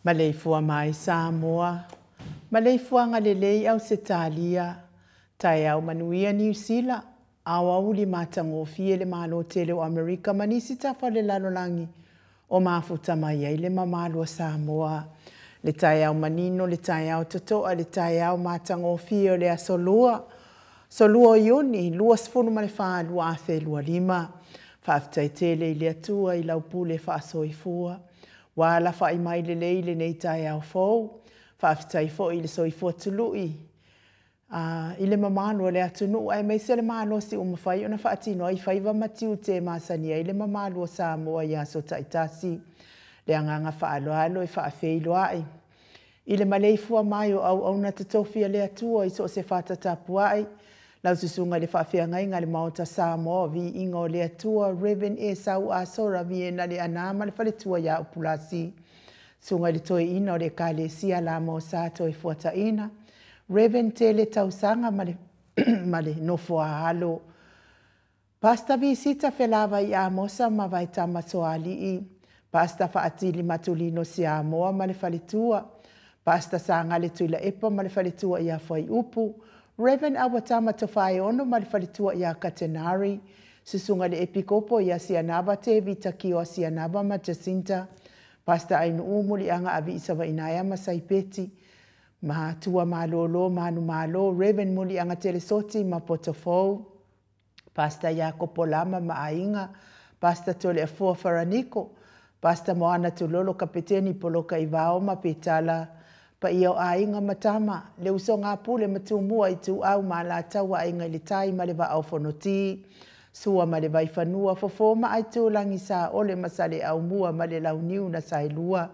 Maleifua mai Samoa, maleifua ngalelei au Setalia, tai au manuia New Zealand, au li matangofie le malo tele o Amerika manisi tafa le lalolangi o mafuta mai ai le mamalo Samoa. Le tai au manino, le tai au totoa, le tai au matangofie o le asolua. Solua ioni, lua sifunu malefaa lua afe lua lima. Whaafitai tele i le atua i laupule whaasoifua. Wala whai mai le leile nei tai au fau. Whaafitai fo i le soifua tului. I le mamalo le atunu ai mai se le malo si umawhai ona whaatino ai whaiva matiu te masani ai le mamalo Samoa i aso taitasi. Le anganga whaaloalo e whaafeilo ai. I le maleifua mai o au na tatofia le atua i so se whaatatapu ai. Lau susunga le whaafeangai ngā le maota Samoa vi ingo le atua Reven e sau asora vi e na le anama le whaletua ia upulasi. Sunga le toi ina o le kale sia la mo sato e fuata ina. Reven te le tausanga male nofua halo. Pasta vi sita felava i amosa ma vai tamasoali i. Pasta whaatili matulino si Samoa ma le whaletua. Pasta sanga le tuila epa ma le whaletua ia whai upu. Reven awatama tofai ono ma le whaletua ia Katenari. Susunga le epikopo ia Sianava te vita ki o Sianava ma Jacinta. Pasta ainu umuli anga avi isawa inaya ma saipeti. Ma tua malolo, manu malo, Reven muli anga telesoti ma potofou. Pasta ia kopolama ma ainga. Pasta tole afua faraniko. Pasta moana tulolo kapeteni poloka ivao ma petala. Pa ia o ainga matama. Le uso ngā pule matumua i tu au ma la tawa ainga le tai ma le va au fonoti. Sua ma le vai fanua fofoma ai tu langi sa ole masale au mua ma le lau niu na sailua.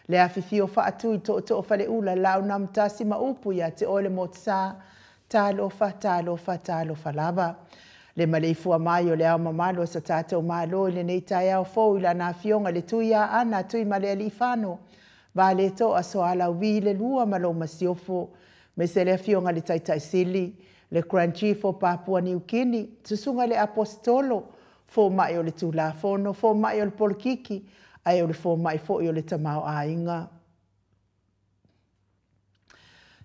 Le afifio whaatu i to fale ula lau na mtasi ma upu ia te ole mo tsa talofa lava. Le maleifua mai o le au mamalo sa tātou malo i le nei tai au fau ila na fionga le tuia ana tui ma le alifano. Va le to a soala wi le lua malo masiofo. Me se le fionga le taitai sili. Le Grand Chief o Papua New Guinea. Tusunga le apostolo. Fo mai o le tulafono. Fo mai o le polkiki. Ai o le fo mai fo i o le tamao a inga.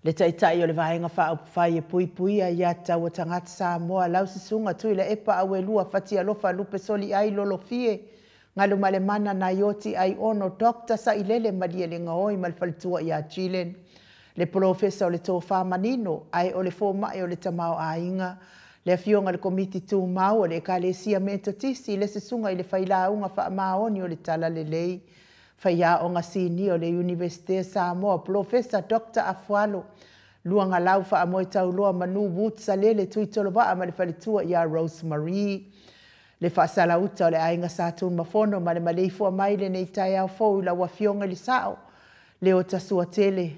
Le taitai o le vaenga whai e pui pui a iata o tangata Samoa. Lau sisunga tui le epa awe lua fati alofa lupe soli ai lolo fie. Ngalu male mana na yoti ai ono dokta sa ilele madia le ngaoi malfalitua ia Chilen. Le profesa o le tō whamanino ai o le fō mai o le tamao a inga. Le fionga le komiti tū mau o le kalesia metotisi le sisunga i le whaila unga wha maoni o le tala le lei. Whaia o ngā sini o le Universite Samoa, Profesa Dr. Afualo. Luanga lau wha amoe tau loa manu wut sa lele tui tolo waa ma le whalitua ia Rosemary. Le whaasala uta o le ainga sātun mafono ma le maleifua mai le nei tai au fau la wafionga li sao. Le o tasua tele.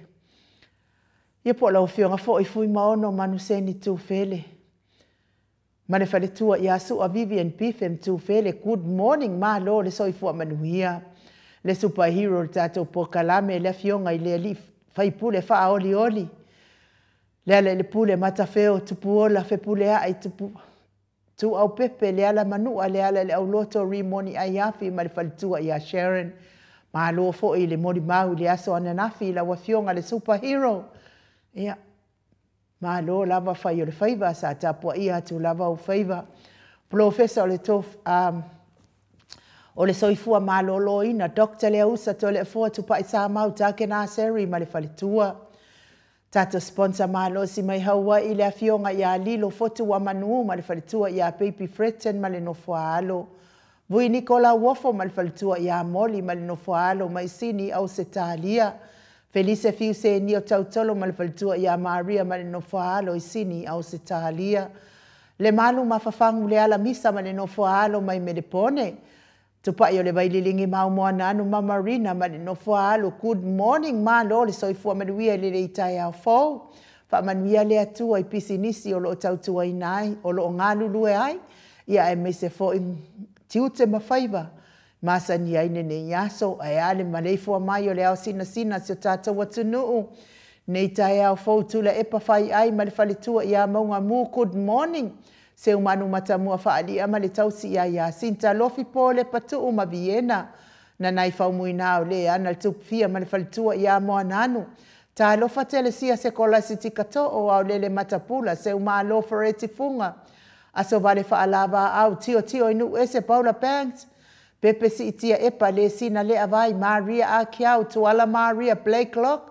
Ia po la wafionga fo i fui maono manu seni tū fele. Ma le whaletua ia su a Vivian Pifem tū fele. Good morning ma lo le soifua manuia. Le superhero le tātou po kalame le fionga i le li whaipule wha oli oli. Le ale le pule matafeo tupuola fe pule a ai tupu. Tu au pepe le ala manua le ala le au loto rimoni ai afi ma le whalitua ia Sharon. Ma lo fo i le mori mau le aso ananafi la wafionga le superhero. Ia. Ma lo lava whai o le whaiva sa tapua ia atu lava o whaiva. Professor le tof o le soifua ma lo lo ina. Dr. le ausa to le fua tu pai sa mau take na seri ma le whalitua. Tata sponsor malo si mai haua i le afionga ia lilo fotu wa manu ma le whalitua ia Baby Fretten ma le nofua alo. Vui Nicola Wofo ma le whalitua ia Molly ma le nofua alo mai sini au Setalia. Felice Fiuse ni o tautolo ma le whalitua ia Maria ma le nofua alo i sini au Setalia. Le malu ma fafangu le ala misa ma le nofua alo mai Melepone. Tupai o le waililingi mau moa nanu ma Marina ma le nofua alo. Good morning ma lo le soifua manuia le le itai au fau. Wha manuia le atua i pisi nisi o lo tautua inai o lo ngalu lue ai. Ia e me se fo i tiute mawhaiva. Masa ni aine ne yaso ai ale maleifua mai o le au sina si o tata watunuu. Nei tai au fau tula epa whai ai ma le whalitua ia maunga mu good morning. Se umanu matamua whaali ama le tausi ia Sinta lofi po le patu uma Viena. na nai faumuina o le ana le tupufia ma le faletua ia moananu. Ta alofa telesia se kolasiti kato'o au lele matapula se umalofa retifunga. Aso vale faalava au tio inu ese Paula Banks. Pepe si itia epa le sina le avai Maria Akiau tuala Maria Blakelock.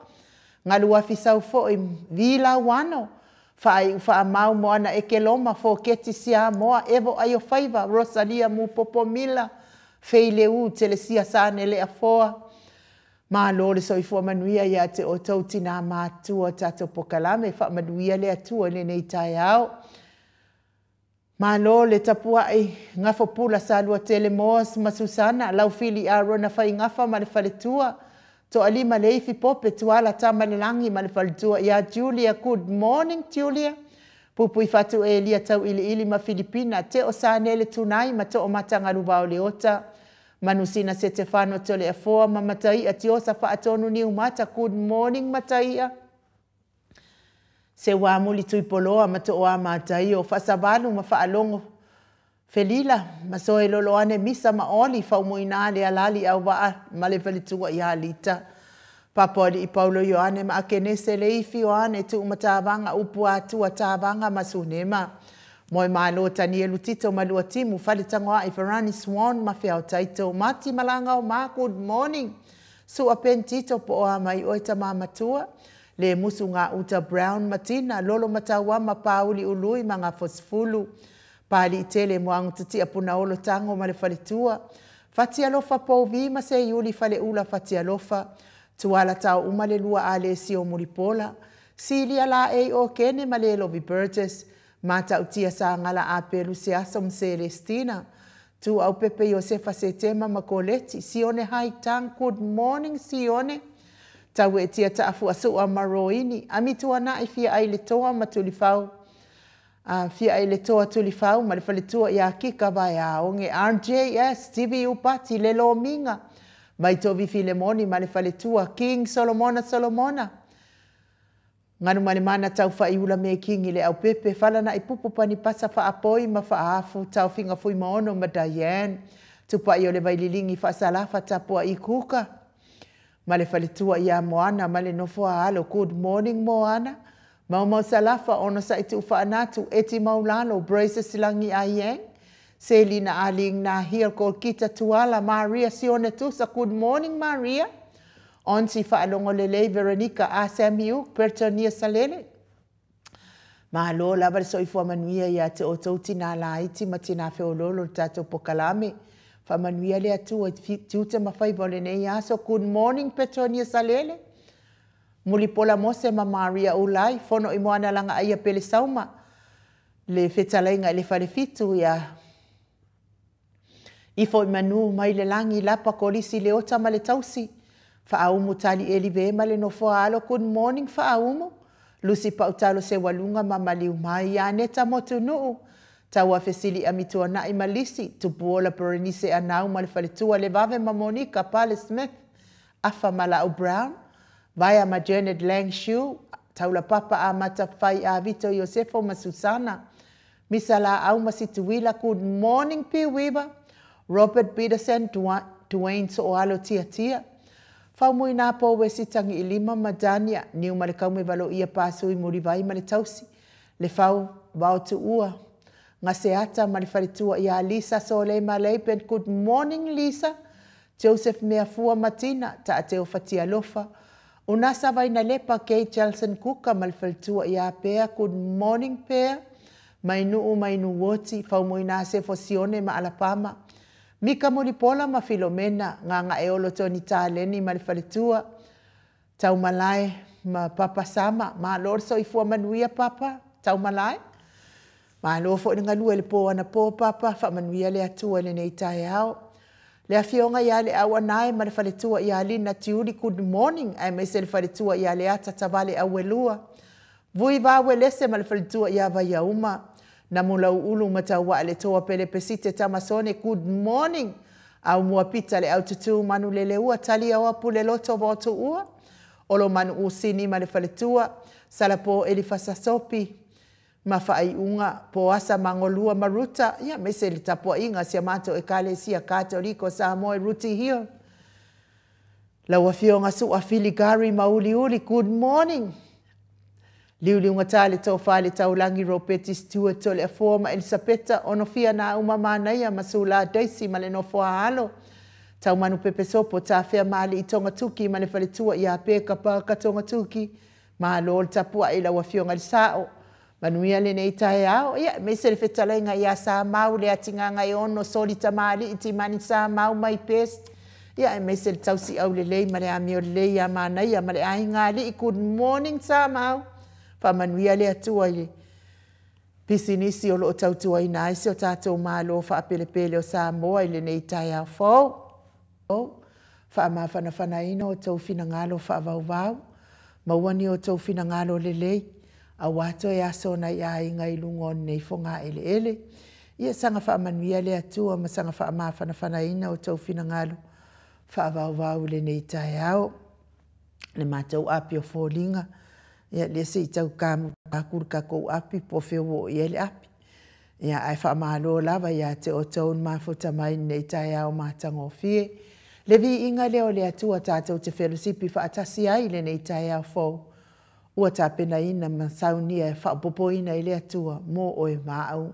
Ngalu afisau fo i vila wano. Fa mau moana eke loma fo keti sia moa evo ayo faiva Rosalia mu popomila. Feile u telesia sane le afoa. Ma lole so i fua manuia ia te o tautina mātua tato pokalame. Fa manuia le atua le nei tai au. Ma lole tapua ai ngafo pula salua tele moas ma Susana. Lau fili a rona fai ngafa ma le faletua. To alima leifi pope tuala tama le langi ma le faletua. Ia Julia, good morning Julia. Pupui fatu e lia tau ili ma Filipina. Te o sanele tunai ma to o matanga lubao leota. Manusina se Stefano tole afoa ma Mataia tiosa fa atonu ni umata. Good morning Mataia. Se wamuli tuipoloa ma to o a Mataia o fasavalu ma faalongo. Felila, masoe loloane misa maoli fa umuinale alali au waa male falitua ia alita. Papoli i Paulo Ioane ma akenese leifi Ioane tu umatavanga upu atua tavanga masunema. Moe malo tani elutito malua timu falitangoa i Ferrani Swan ma feo taito. Mati malanga o ma good morning. Su apentito po oa mai oita mamatua. Le musu nga uta Brown Matina lolo matawa ma Pauli ului mga fosfulu. Pali tele moang tuti apuna olo tango ma le faletua. Fatia lofa po vima se yuli fale ula fatia lofa. Tuala tau umale lua ale si o muripola. Sili ala e o kene male Lovi Burgess. Mata utia sa ngala apelu se asom Celestina. Tu au Pepe Josefa se tema makoleti. Sione hai tang, good morning Sione. Tau e tia taafu asu a maroini. Amitua na ifia ai le toa matulifau. Fia ai le toa tulifau ma le faletua ia kika vai a onge RJS TV upati le lo minga. Mai tovi Filemoni ma le faletua King Solomona. Nganu male mana tau fa iula me King ile au Pepe fala na ipupu pani pasa fa apoi ma fa afu tau finga fui maono ma Diane. Tupa i ole vaililingi fa salafa tapua i kuka. Ma le faletua ia Moana ma le nofua alo good morning Moana. Mau salafa ono sa itu ufaanatu eti maulalo braces silangi ayeng. Selina aling na here ko kita tuala Maria sione tusa good morning Maria. Onsi faalongo lele Veronica ASMU Pertonia Salele. Mahalo labar so ifua manuia ya te otouti na la iti matina feololo tato pokalame. Fa manuia le atua tiuta mafai volene ya so good morning Pertonia Salele. Mulipola mose ma Maria ulai fono i moana langa aia pele sauma le fetalainga le falefitu ya ifo manu mai le langi lapa kolisi le ota ma le tausi fa aumu tali elive ma le nofo alo good morning fa aumu Lucy pautalo se walunga ma maliu mai ya neta motunu tawa fesili amitua na imalisi tupuola Berenice anau ma le faletua le vave ma Monica Pale Smith afa mala o Brown Vaya ma Janet Langshu, taula papa a matafai a Vito Josefo ma Susana. Misala au masituila good morning P. Weaver. Robert Peterson, Dwayne Soalo tia. Faumui na po we sitangi ilima madania, niu malekau me valo ia pasu i murivai male tausi. Le fau vau tu ua. Ngaseata malifaritua ia Lisa Sole Maleipen, good morning Lisa. Joseph Meafua Matina, taateo fatia lofa. Unasa vai na lepa kei Chelson Kuka malfaltua ia pea, good morning pea. Mainu woti, faumuina se fosione ma alapama. Mika Molipola ma Filomena, nganga eolo toni taleni malfaltua. Tau malai ma papa sama, ma lorso ifua manuia papa, tau malai. Ma lofo ni ngalua le po ana po papa, fa manuia le atua le neitai hao. Le afionga ia le awa nae ma le faletua ia Lina Tiuri, good morning. Ai mese le faletua ia le ata tavale awelua. Vui vawe lese ma le faletua ia vaya uma. Na mula ulu matawa le toa pele pesite tamasone, good morning. Au muapita le au tutu manu le leua tali awa pule loto voto ua. Olo manu usini ma le faletua. Salapo elifasa sopi. Mafai unga po asa mangolua maruta ya mese li tapua inga sia mato e kale sia Catholico Samoa ruti hiyo La wafionga su afili gari mauli uli, good morning. Liu ngatale tau fale tau langi ropeti stua tole forma Elisabetta onofia na umama na ia masula daisi male no foa halo. Tau manu pepe sopo ta fea mali itonga tuki mane fale tua ia peka pa katonga tuki. Mahalo tapua ila wafionga lisao. Manuia le nei tae ao, ia me se le fetalenga ia sa mau le atinganga i ono soli tamali iti mani sa mau mai pest. Ia me se le tausi au le lei male amio le lei amana ia male ainga li good morning sa mau. Fa manuia le atua i pisinisi o loo tautua i naisi o tātou malo fa apelepele o Samoa i le nei tae au fau. Fa amawhanawhana ina o tau fina ngalo fa avauvau. Mauani o tau fina ngalo le lei. A wato e aso na ia inga i lungo nei fonga ele ele. Ia sanga wha manuia le atua ma sanga wha amawhanawhana ina o tau fina ngalo. Wha avauvau le nei tae au. Le mātou api o fōlinga. Ia le se i tau kāmu kākuru kākou api po whio i ele api. Ia ai wha amalo lava ia te o tau mafuta mai nei tae au mātango fie. Le vi inga leo le atua tātou te whelusipi wha atasi ai le nei tae au fōu. Ua tā pena ina ma saunia e whapopo ina i le atua mō o e māau.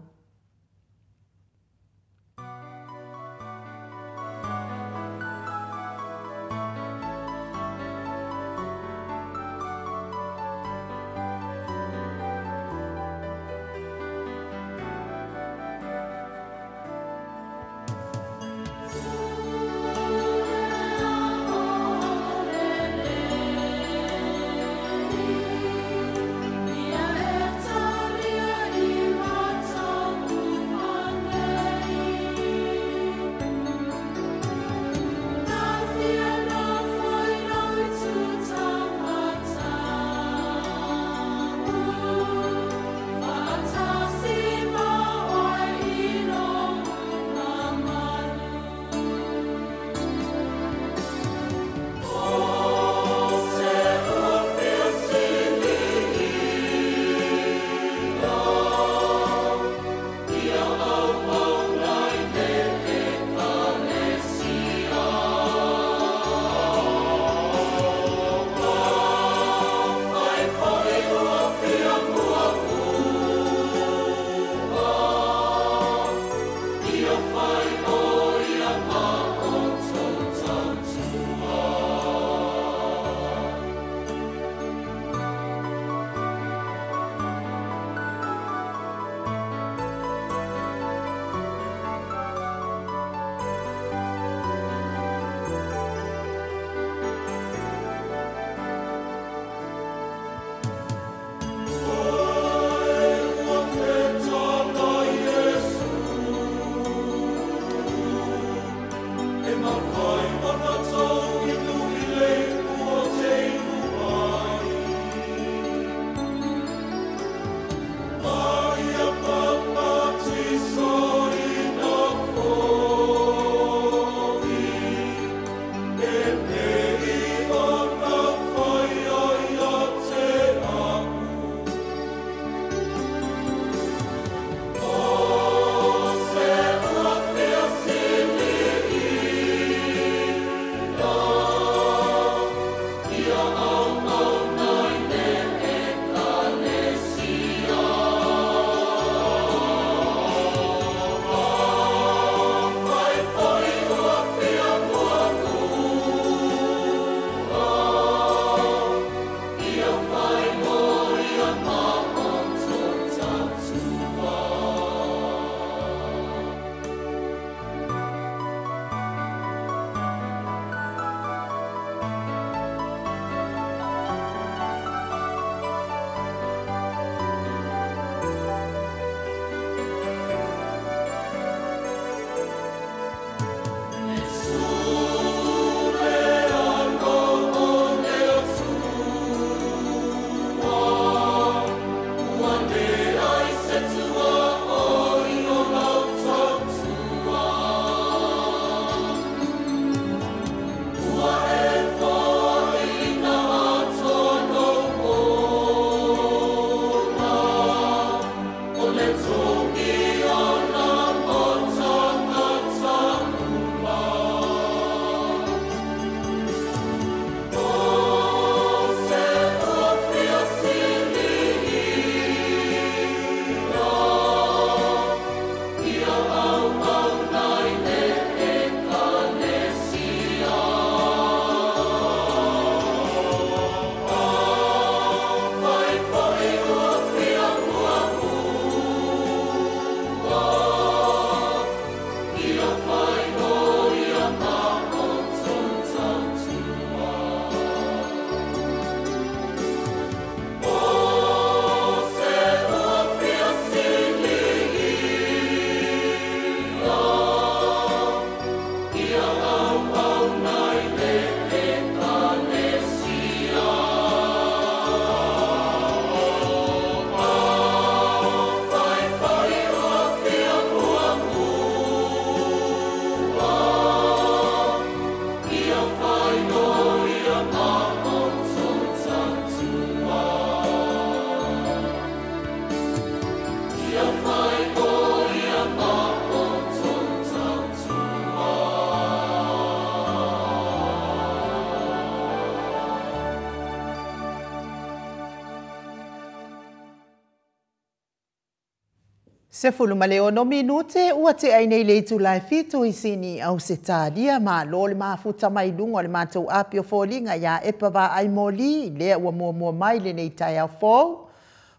So Se fulu ma leo no minute ua te ai nei le tu lai fitu i sini au se tālia ma lo le mafuta mai lungo le mātou apio fōlinga ia e pa wā ai moli lea ua mua mai le nei tai au fōu.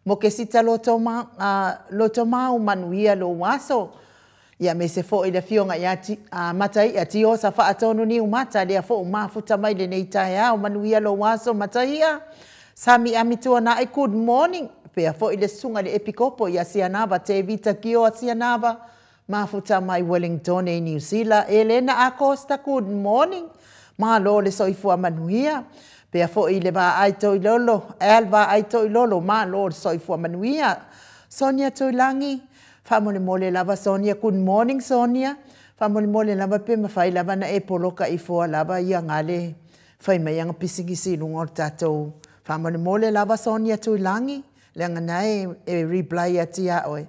Mo ke sita loto mau manuia lo waso. Ia me se fo i le fionga ia matai a tio sa wha atonu ni umata lea fo mafuta mai le nei tai au manuia lo waso matai ia. Sami amitua na e good morning. Pea fo i le sunga le epikopo ia Sianava te vita kio a Sianava. Mafuta mai Wellington e New Zealand. Elena Acosta, good morning. Ma lo le soifua manuia. Pea fo i le va aito i lolo. Elva aito i lolo. Ma lo le soifua manuia. Sonia Tuilangi. Famole mole lava Sonia. Good morning Sonia. Famole mole lava pe mawhai lava na e poloka i fua lava ia ngale. Whai mai anga pisingisi lungo tatou. Famole mole lava Sonia Tuilangi. Leanga nai e reply atia oe.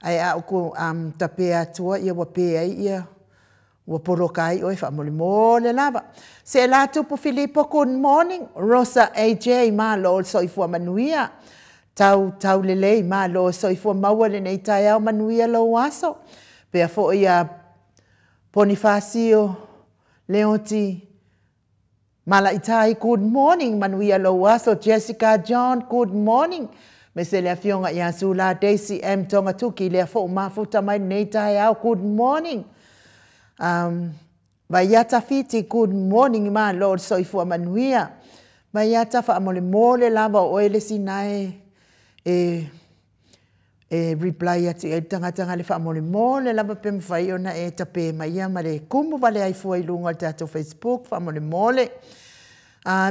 Ai au ko tapea tua ia wapea ia. Waporoka ai oe whamole mole lava. Se la tupu Filippo, good morning. Rosa AJ ma lo soifua manuia. Tau lelei ma lo soifua maua le nei tai au manuia lo waso. Pea fo ia Bonifacio Leonti. Malaitai, good morning. Manuia lo waso. Jessica John, good morning. Me se lea fionga ia sula Daisy M. Tonga tuki lea fo mafuta mai nei tai au, good morning. Vaiata fiti, good morning ma Lord soifua manuia. Vaiata fa amole mole lava o ele sinae reply ati e tanga le fa amole mole lava pe mwhai ona e tape maia ma le kumu vale ai fua ilunga te ato Facebook fa amole mole.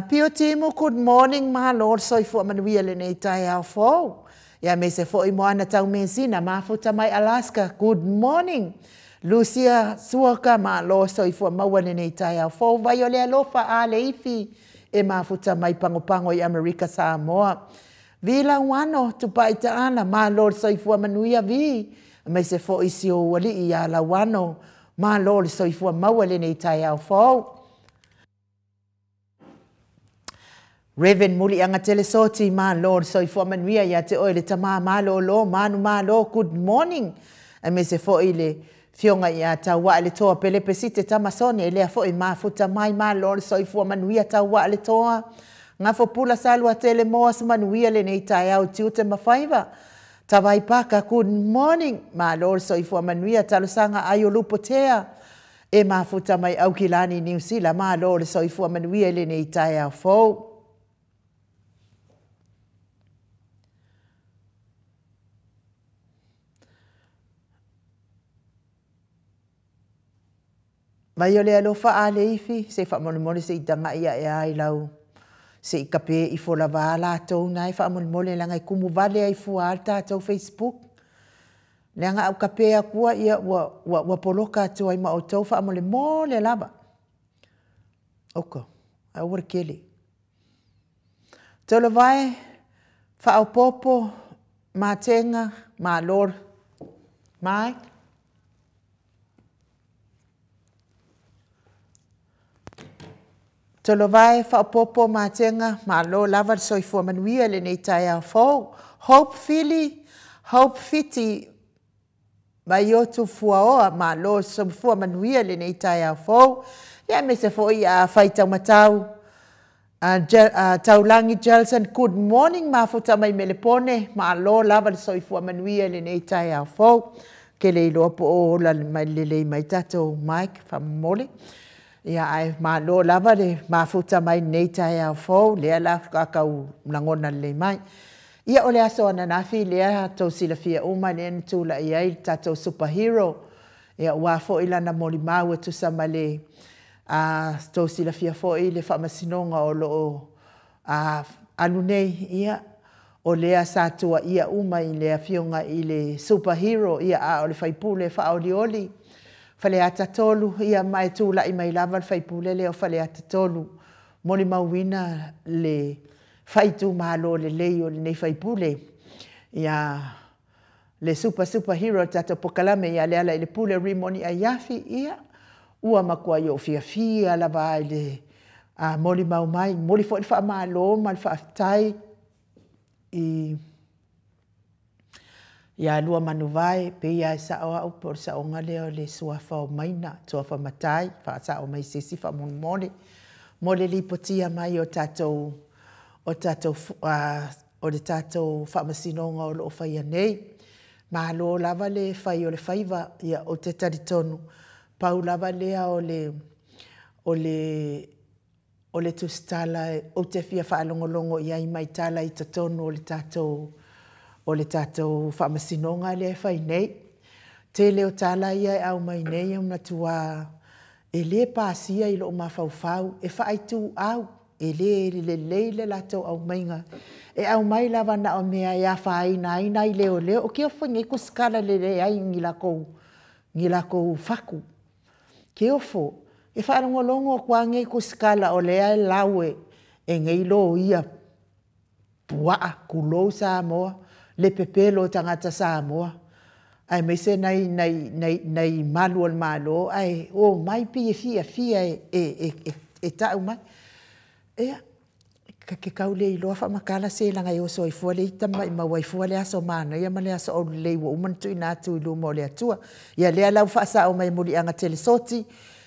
Pio Timo, good morning ma Lord soifua manuia le nei tai au fo. Ia me se fo i moana tau mensina mafuta mai Alaska, good morning. Lucia Suaka ma lo soifua maua le nei tai au fo. Vai o le alofa a le ifi e mafuta mai pangopango i Amerika Samoa. Vila wano tupai taana ma lo soifua manuia vi. Me se fo i si o wali i ala wano ma lo soifua maua le nei tai au fo. Reverend Muli anga telesoti ma Lord soifua manuia ia te oe le tama malo lo manu malo good morning. E me se fo i le fionga ia taua le toa pele pesite tamasone e lea fo i mafuta mai ma Lord soifua manuia taua le toa. Ngafo pula salua tele moas manuia le nei tai au tiute mawhaiva. Tawai paka good morning ma Lord soifua manuia talusanga ayo lupotea. E mafuta mai au kilani New Zealand ma Lord soifua manuia le nei tai au fo. Mai o le alofa a le ifi, se whamone se i tanga ia e ai lau. Se i kape i fola wala tau nai whamone langa i kumu vale ai fua alta tau Facebook. Leanga au kape a kua ia wa poloka tu ai ma o tau whamone mole lava. Oko, au warikele. Tolo vai, whao popo, ma tenga, ma lor, Mike. Tolo vai whaopopo mātenga, mā lo lava soifua manuia le nei tai au fōu. Hope Philly, Hope Fiti, mai otu fuaoa, mā lo soifua manuia le nei tai au fōu. Ia me se fo i a whaitau matau. Taulangi Jelson, good morning, mā futa mai melepone, mā lo lava soifua manuia le nei tai au fōu. Ke le iloa po o la mai lelei mai tato Mike, whamole. Ia ai ma lo lava le mafuta mai nei tai au fōu, lea la kakau nangona le mai. Ia o le aso ana nafi lea tau sila fia uma le tula i ai tatou superhero. Ia ua fo ila na moli mau e tusa ma le tau sila fia fo i le whamasinonga o lo anu nei ia o lea satua ia uma i lea fionga i le superhero ia a o le whaipule whaoli oli. Fale ata tolu, ia mai tūla i mai lava whaipule leo fale ata tolu. Moli mauina le whaitu mahalo le leo le nei whaipule. Ia le superhero tato pokalame ia le ala i le pule rimoni a yafi ia. Ua makua i o fia lava i le moli mau mai. Moli fo i wha mahalo, mal wha aftai i Ia lua manu vai pe ia sa o por sa o ngale o le suafa o maina suafa matai fa sa o mai sisi fa mon mole mole li potia mai o tatou o le tatou fa masinonga o lo fa ia nei ma lo lava le fai o le faiva ia o te taritonu pau lava lea o le tustala o te fia fa longolongo ia i mai tala i tatonu o le tatou whamasinonga le whai nei. Te leo tala ia e au mai nei au matua e le pāsia i lo o mawhauwhau e whai tū au e le latou au mainga. E au mai lava na o mea ia whai na i leo o kia whangi ko skala le ai ngi lako whaku. Ke ofo e whaarongolongo kua ngai ko skala o le ai laue e ngai lo ia puaa kulou sa moa. Le pepelo tangata Samoa. Ai me se nei malu o malo ai o mai pi fia e tau mai. Ea ke kaule i loa whamakala se langa i oso i fuale i tama i maua i fuale aso mana ia male aso o lei wa umantu i nātu i lumo le atua. Ia lea lau whaasa o mai muri anga telesoti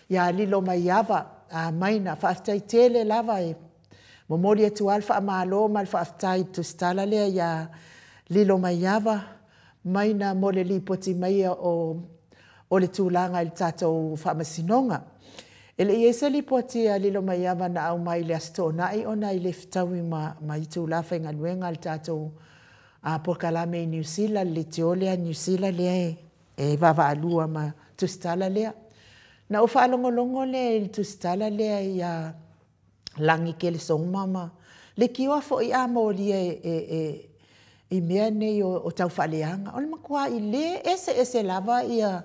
ia lilo mai ava a maina whaafitai tele lava e momori atu alfa malo mal whaafitai tu stala lea ia lilo mai ava, mai na mole li poti mai o le tūlanga i tātou whamasinonga. Ele i ese li poti a lilo mai ava na au mai le asto nai ona i le fitawi ma i tūla whainga nuenga i tātou a Pokalame i New Zealand, le teolea New Zealand lea e vava alua ma tustala lea. Na o whaalongolongo lea i tustala lea i a langi ke le songmama. Le kiwa fo i a mori i mea nei o tau whaleanga. O le makua i le ese lava ia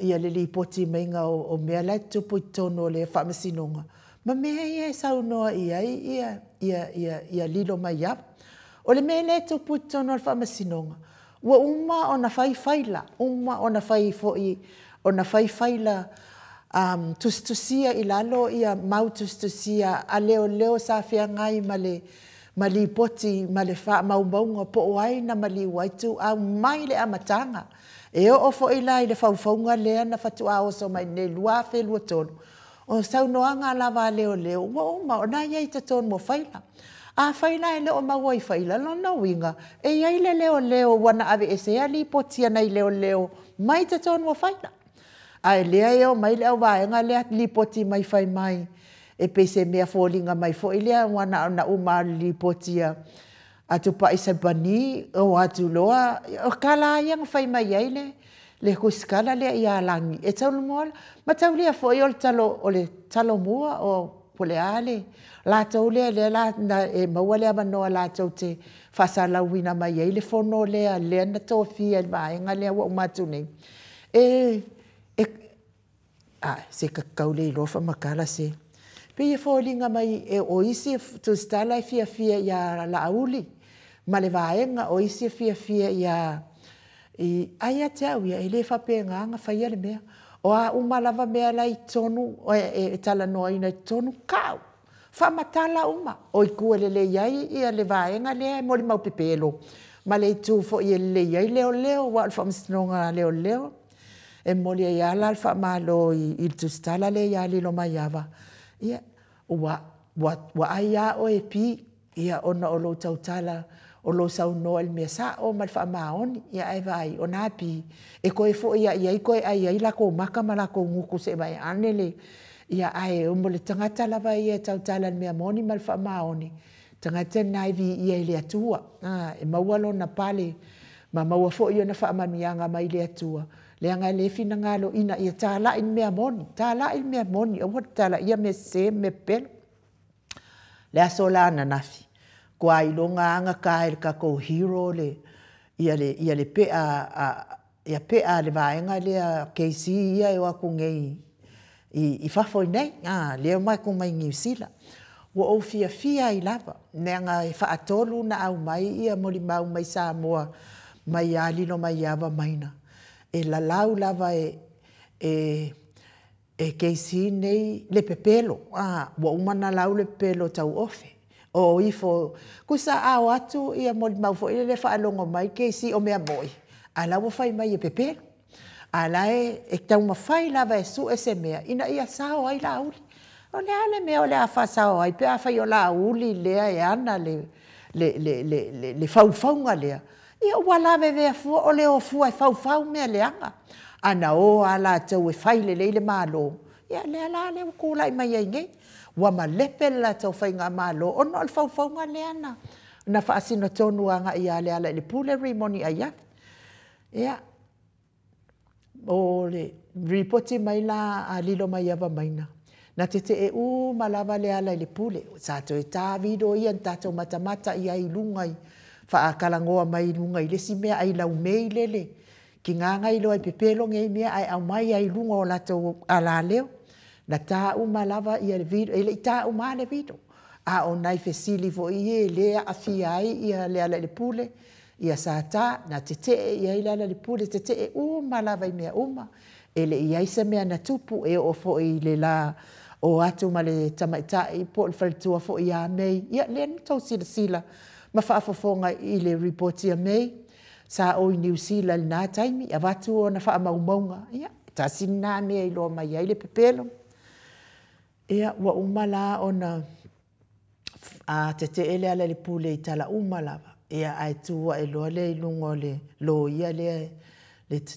le li poti mainga o mea lai tupu i tono le whamasinonga. Ma mea ia e sau noa ia lilo mai ap. O le mea lai tupu i tono le whamasinonga. Ua uma o na whaifaila. Uma o na whaifoi o na whaifaila tustusia i lalo ia mau tustusia a leo sa whia ngai ma li poti, ma le wha maumaunga po o aina ma li waitu au mai le amatanga. E o fo ila i le whauwhaunga lea na whatu a oso mai ne lua whelua tonu. O sau noanga lava leo, uma o na iei ta tonu mo whaila. A whaila e leo maua i whaila, lo na winga. E iei le leo wana ave e sea li poti ana i leo, mai ta tonu mo whaila. A lea eo mai leo vaenga lea li poti mai whai mai. E pese mea fōlinga mai fo ilea wana na umali potia atu pa isa bani o atu loa o kala yang fai mai aile le kuskala le ia langi e tau mola ma tau lia fo i o le talo mua o pole ale la tau le la na e mawale abanoa la tau te fasala wina mai aile fono le na tofia vaenga le wa umatu nei se kakaule lo fa makala se pe e fōlinga mai e o isi tu stala fia ia la auli. Ma le vaenga o isi fia ia i aia te au ia ele whapenga anga whaia le mea. O a umalava mea lai tonu e tala noa ina tonu kau. Whamatala uma. O i kua le iai ia le vaenga lea mori mau pepelo. Ma le tu fo i le iai leo wa alfa mstinonga leo. E mori e ala alfa malo i tu stala le ia li lo mai ava. Ia, wa aia o e pi, ia ona o lo tautala, o lo sau noa il mea sa o malfa maoni, ia ai vai, o nā pi, e koe fo ia koe ai lako maka ma lako nguku se vai anele, ia ai o mo le tangata lava ia tautala il mea moni malfa maoni, tangata nai vi ia ile atua, e maualo na pale, ma maua fo ia na wha amamianga mai ile atua, le anga le fina ngalo ina ia tala in mea moni o wat tala ia me se me pen le asola na nafi ko ai longa anga kail ka ko hero le ia pe a le vaenga le KC ia e wa ku ngei i fafo nei le mai ku mai New Zealand wo o fia i lava ne anga e fa atolu na au mai ia moli mau mai Samoa mai ali no mai ava maina e la lau lava e keisi nei le pepelo. Wa umana lau le pepelo tau ofe. o ifo kusa ao atu ia mo mau fo ile fa longo mai ke si o mea moi ala wo fai mai e pepe ala e tau ma fai lava e su ese mea ina ia sao ai la uli o le ale mea o le afa sao ai pe afa yo la uli lea e ana le fau faunga lea ia wala ve fu o le o fu ai fau mea leanga ana o ala tau e fai le malo ia le ala le ko lai mai ai nge wa ma lepe la tau fai ngā malo o no al fau ngā leana na fa asino tonu anga ia le ala le pule rimoni aia ia o le ripoti mai la a lilo mai ava maina na te e u malava le ala le pule sa to e tā vido ia tatou matamata ia i lungai fa akalangoa mai lungai le si mea ai lau mei lele ki nganga i loa i pepelo ngei mea ai au mai ai lunga o lato ala leo na tā umalava ia le vido ele i tā uma le vido a o nai fesili vo ie lea a fia ai ia le ala le pule ia sa tā na te ia i le ala le pule te umalava i mea uma ele ia i se mea na tupu e o fo i le la o atu ma le tamaita i po le falitua fo i a mei ia le tau sila ma whaafafonga i le reporti a mei sa o i New Zealand nā taimi a watu o na whaamaumaunga ia ta sinā mea i loa mai ai le pepelo ia wa umala o na a te ele ala le pule i tala umalawa ia ai tua e loa le ilungo le lo ia le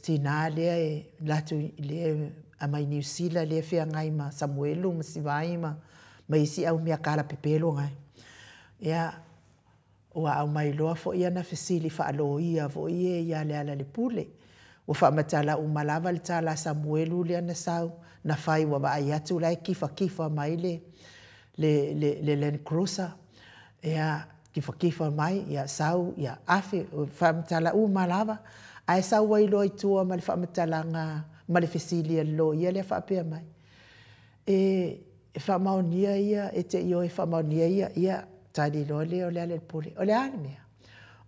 tina le latu le a mai New Zealand le fea ngai ma Samuelu ma Sivai ma isi au mea kala pepelo ngai ia wa au mai loa fo ia na fesili fa alo ia fo ia le ala le pule wa fa matala umalawa le tala Samuelu le na sau na fai wa ba ia tu lai kifa mai le Land Cruiser ia kifa mai ia sau ia afe fa matala umalawa ai sau wai loi tua ma le fa matala nga ma le fesili lo ia le fa pe mai e fa maonia ia e te io e fa maonia ia tadi lo le o le pole o le mea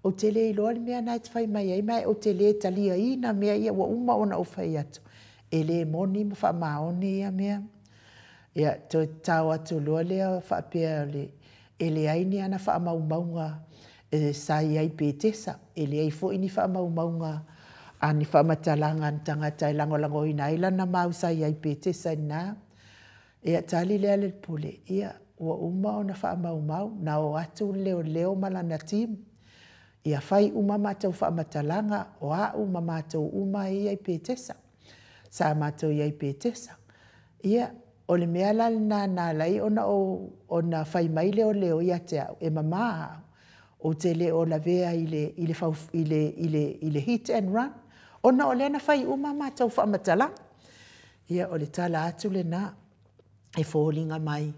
o te le lo le mea na te fai mai ai mai o te le talia ina mea ia wa uma ona o fai atu e le moni ma fa maoni ia mea ia to tau atu lo le fa pe le e le aini ana fa maunga e sai ai petesa e le ai fo ini fa maunga ani fa matalanga tangata i lango ina ila na mau sai ai petesa na ia tali le pole ia wa uma ona fa mau na o atu leo malana tim ia fai uma matau fa matalanga o a uma matau uma ia petesa sa matau ia petesa ia o le mea na lai ona fai mai leo ia te e mama o te le o la vea ile hit and run ona o le na fai uma matau fa matalanga ia o le tala atu le na e fōlinga mai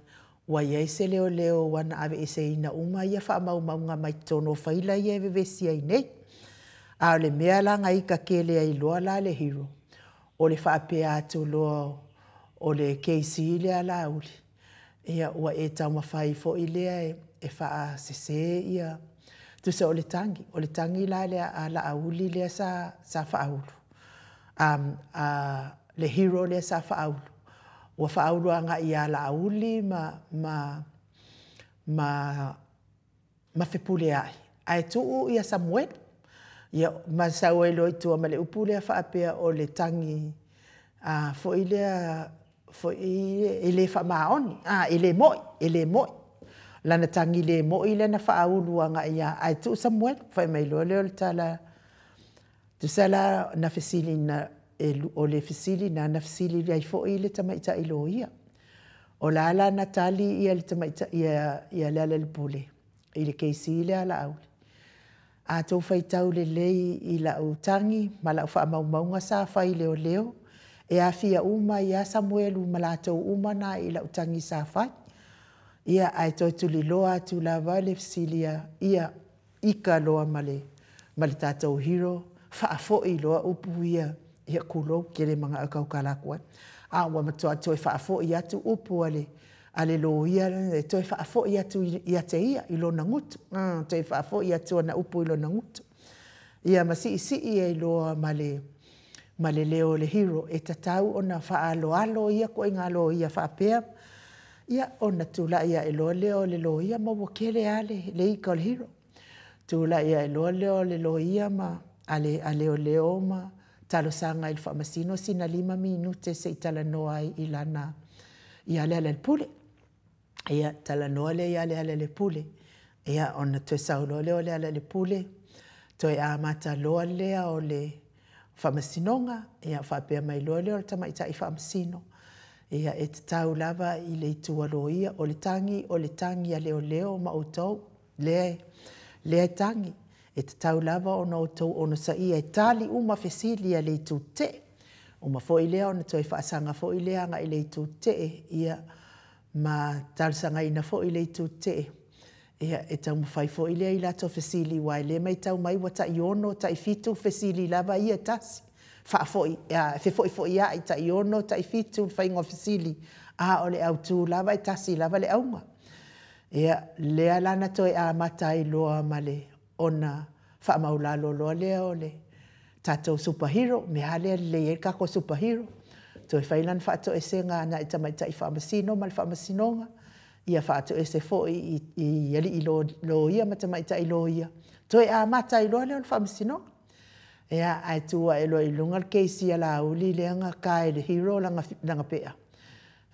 wa ia se leo wana ave ese ina uma ia fa maunga mai tono faila ia vevesi ai nei a le mea la ngai ka kele ai loa la le hero o le fa pe atu lo o le keisi le ala uli ia wa e tau mawhai fo ile e fa sese ia tu se o le tangi la le ala auli le sa fa aulu le hero le sa fa aulu wa faaulu anga ia la auli ma fepule ai tu ia Samuel ia ma Samuel i tu ma le upule fa apea o le tangi fo ile fa maoni ile moi lana tangi le moi le na faaulu anga ia ai tu Samuel fa mai le tala tu sala na fesili na o le fisili na nafsili ai fo ile tamaita ilo ia o la Natali ia le tamaita ia le pule ile keisi ile ala au a to fai tau le lei ila utangi mala fa maunga sa fai leo e afia uma ia Samuel malato uma na ila utangi sa fai ia ai to tuli loa tu la vale fisilia ia ika loa male tatou hero fa fo ilo upu ia kulo kere manga akau kala kwa wa matua toi fa fo ia tu upu ale lo ia toi fa fo ia tu ia te ia ilo na ngutu toi fa fo ia tu na upu ilo na ngutu ia masi ia ilo male leo le hero e tatau ona fa alo ia ko ingalo ia fa pea Ia ona tula ia e loa leo le lo ia ma wakele ale le ika o le hiro. Tula ia e loa leo le lo ia ma ale o leo ma talo sanga il whamasino sina 5 minute se itala noa i lana i ale ale le pule. Ia tala noa le i ale ale le pule. Ia ona tue saulo leo le ale le pule. Toe a mata loa lea o le whamasinonga. Ia whapea mai loa leo le tamaita i whamasino. Ia e te tau lava i le itua loia o le tangi a leo leo ma outou lea tangi. E te tau lava o na outou ono sa ia e tali uma fesili a le itu te. Uma fo i lea o na toi whaasanga fo i lea nga i le itu te. Ia ma talsanga ina fo i le itu te. Ia e tau mawhai fo i lea i lato fesili wai le mai tau mai wata i ono ta i fitu fesili lava ia tasi. Fa foi ia i ta iono ta i fitu fa ingo fesili a ole au tu lava i tasi lava le aunga ia le alana toi a mata i loa male ona fa maulalo loa le ole tato superhero me hale le ka ko superhero toi failan fa to esenga na i tamaita i fa masino mal fa masinonga ia fa to ese foi i ali i lo ia matamaita i lo ia toi a mata i loa le fa masinonga. Ea ai tua e loa i lunga keisi ala uli leanga kai le hero langa pea.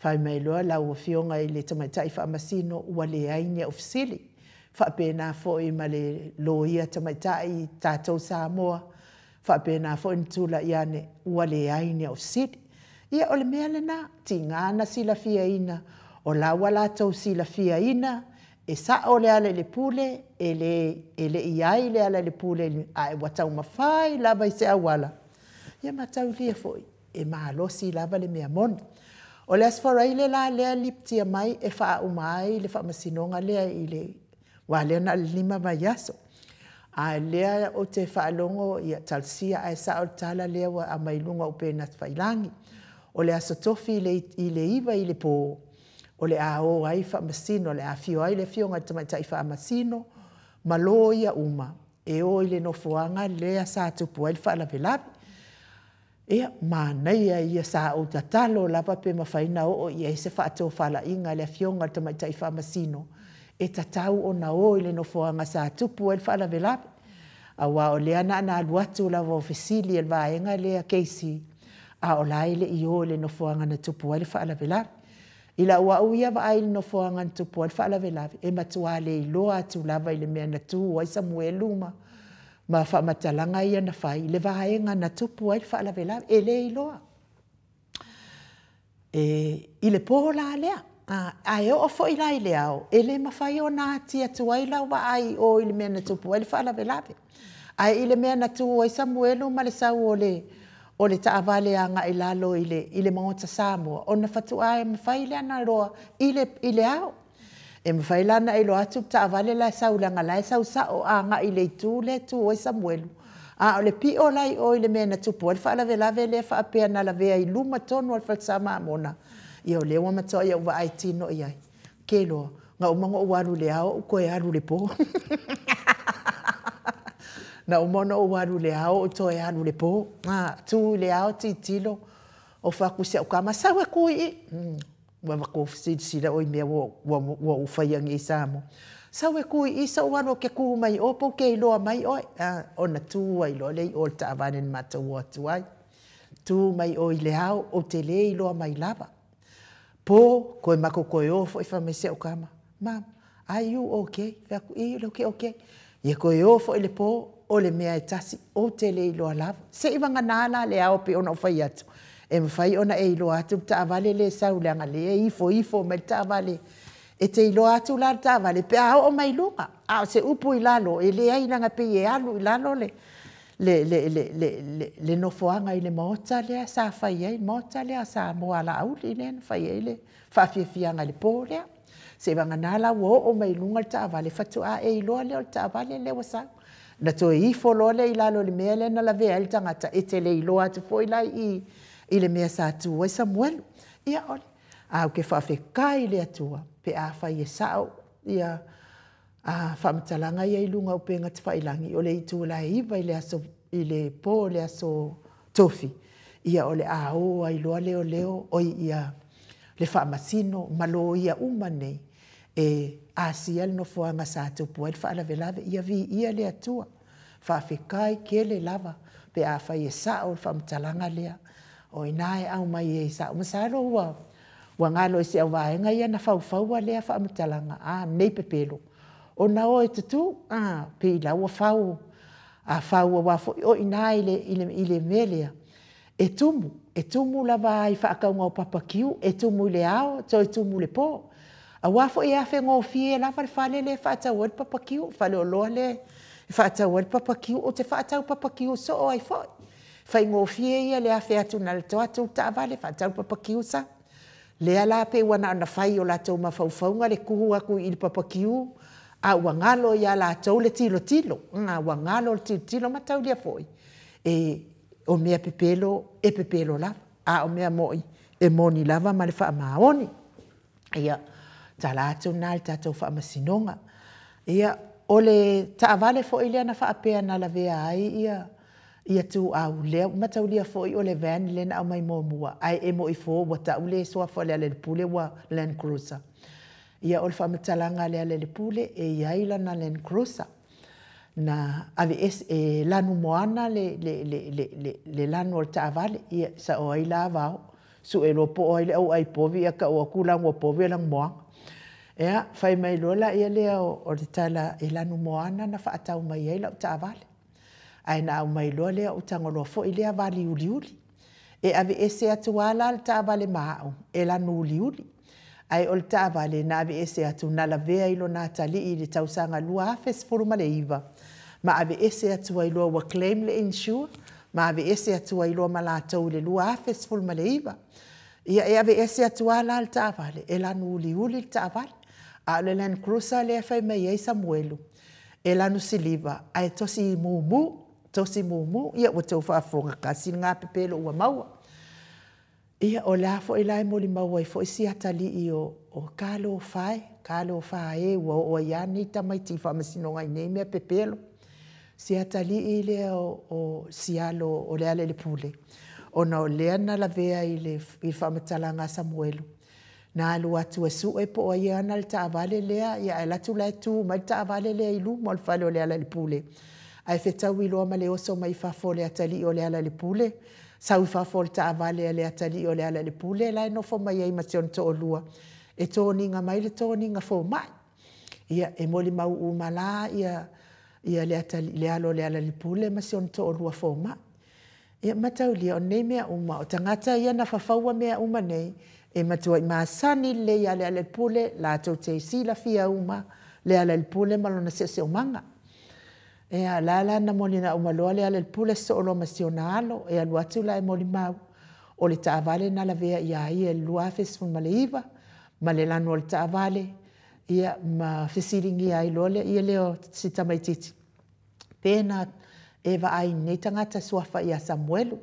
Whai mai loa lau o fionga i le tamaitai whaamasino ua le aine o fisili. Whapena fo i ma le loia tamaitai tātou Samoa. Whapena fo i ntula i ane ua le aine o fisili. Ia o le mea lena ti ngana sila fia ina o lawa lātou sila fia ina e sa o le ale le pule e le iai le ale le pule a e watau mawhai lava i se awala. Ia matau lia foi e mahalosi lava le mea moni. O le asfarai le la lea liptia mai e wha umai le wha masinonga lea i le wa lea na lima mai aso. A lea o te whaalongo i a talsia a e sa o tala lea wa a mailunga upe na whailangi. O le aso tofi i le iwa i le po o le a o ai whamasino, le a fio ai le fio ngai tamaitai whamasino, malo ia uma, e o i le nofuanga lea sa tupu ai le whaalavelave. Ea, mānei a ia sa o tatalo lava pe mawhaina o ia se whaato whala inga le a fio ngai tamaitai whamasino, e tatau o na o i le nofuanga sa tupu ai le whaalavelave. A wa o lea na aluatu lava o fesili e vaenga lea keisi, a o laile i o le nofuanga na tupu ai le whaalavelave. Ila ua uia wa ai no foanga tupu al fala velave e matua le loa tu lava ile mea na tu ai Samuelu ma fa matalanga ia na fai le vaenga na tupu ai fala velave e le loa e ile pola lea ai o fo ila ile ao ele mafai o na tia tu ai la wa ai o ile mea na tupu ai fala velave ai ile mea na tu ai Samuelu ma le sau o le taavale anga i lalo i le maota Samoa. O na fatua e mawhaile ana roa i le ao. E mawhaile ana i lo atu taavale la saulanga la sau sao anga i le tu le tu o Samuelu. A o le pi o lai o i le mena tupu. Al whaala velave le whaapea na la vea i luma tonu al whalsama amona. I o lewa matoa i au wa ai tino i ai. Ke loa. Nga umango uwaru le ao u koe aru le po. Na umono o waru le ao o toe alu le po. Tu le ao ti tilo o whakusia o kama sawa kui. Wawa ko sila o i mea wa ufaiangi i Samo. Sawa kui i sa wano ke ku mai o po ke iloa mai oi. O na tu ai lo le o ta avane ni mata ua tu ai. Tu mai o i le ao o te le iloa mai lava. Po koe mako koe o fo i whamese o kama. Mam, are you okay? Vaku i okay. Ia koe o fo i le po. O le mea e tasi o te le iloa lava. Se iwanga nāna le ao pe ona whai atu. E mwhai ona e iloa atu ta avale le sauleanga le e ifo mai ta avale. E te iloa atu la ta avale pe ao o mai lunga. A se upu i lalo e le ainanga pe e alu i lalo le nofoanga i le maota lea sa whai ei. Maota lea sa moa la auli le whai ei le whawhiawhianga le po lea. Se iwanga nāla o mai lunga ta avale fatu a e iloa leo ta avale le wasau. Na to i folo le ilalo le mea le na la vea il tangata e te le iloa atu fo ilai i le mea sa atu o Samuelu. Ia ole. Au ke whawhekai le atua pe a whai e sao ia a whamatalanga ia ilunga o penga te whailangi o le itu la iwa i le po le aso tofi. Ia ole a o a iloa leo o ia le whaamasino malo ia uma nei e asia le no fuanga sa tupu e whaalavelave ia vi ia le atua whaafekai ke le lava pe a whai e sa o le whaamatalanga lea o inae au mai e sa umasaro ua ngalo se au vaenga ia na whauwhaua lea whaamatalanga nei pepelo o na o e tutu pe la ua whau a whau wafo o inae ile melea e tumu lava ai whaakaunga o papakiu e tumu le ao to e tumu le po a wafo e afe ngō fie lava le whale le whaatau le papakiu whale o loa le whaatau le papakiu o te whaatau papakiu so o ai fo whai ngō fie ia le afe atu na le toatu ta vale whaatau papakiu sa le ala pe wana ana whai o la tau mawhauwhaunga le kuhu aku i le papakiu a wangalo ia la tau le tilo wangalo le tilo matau lia foi o mea pepelo lava o mea moi e moni lava ma le whaamaoni ia tala atu nā le tātou whaamasinonga ia o le taavale foi lea na whaapea na la vea ai ia tu au lea matau lia foi o le van lena au mai mua ai e mo i fo wa tau le soa fo le pule wa Land Cruiser ia o le whaamatalanga le pule e iaila na Land Cruiser na ave e lanu moana le lanu o le taavale ia sa o ai la vao su e lopo o ai au ai povi a ka o kula ngo povi lang moa ia fai mai lola ia le o le tala e lanu moana na whaatau mai ai la taavale ai na au mai loa le o tangolo fo i le vali uliuli e ave ese atu ala le taavale maau e lanu uliuli ai o le taavale na ave ese atu na la vea ilo na tali i le tausanga lua afes furuma le iva ma ave ese atu ai loa wa claim le insure ma ave ese atu ai loa malatou le lua afes furuma le iva ia e ave ese atu ala le taavale e lanu uliuli le taavale a le Land Cruiser le fai mai ai Samuelu e lanu siliva ai tosi mumu ia o tau whaafonga kasi ngā pepelo ua maua ia o la fo ilai moli maua i fo isi atali i o kalo fai ua o iani tamaiti whaamasino ngai nei mea pepelo si atali i le o sialo o le ale le pule o na o lea na la vea i le whaamatalanga Samuelu na alu atu e su e po o iana le taavale lea ia e latu lai tu mai taavale lea ilu mo le whale o le ale le pule ai whetau i loa ma le oso mai whafo le atali o le ala le pule sau i whafo le taavale le atali o le ala le pule lai no fo mai ai masion to o lua e tōninga mai le tōninga fo mai ia e moli mau umala ia le atali le alo le ala le pule masion to o lua fo mai ia matau lia o nei mea uma o tangata ia na whafaua mea uma nei e matua i maasani le ia le ala le pule la tau te sila fia uma le ala le pule malona se o manga e a la na moli na umaloa le ale pule so o lo masionalo e alu atu la e moli mau o le taavale na la vea ia e lua fesfun ma le iva ma le lanu o le taavale ia ma fesiringi ai lole ia leo si tamaititi pena e va ai nei tangata suafa ia Samuelu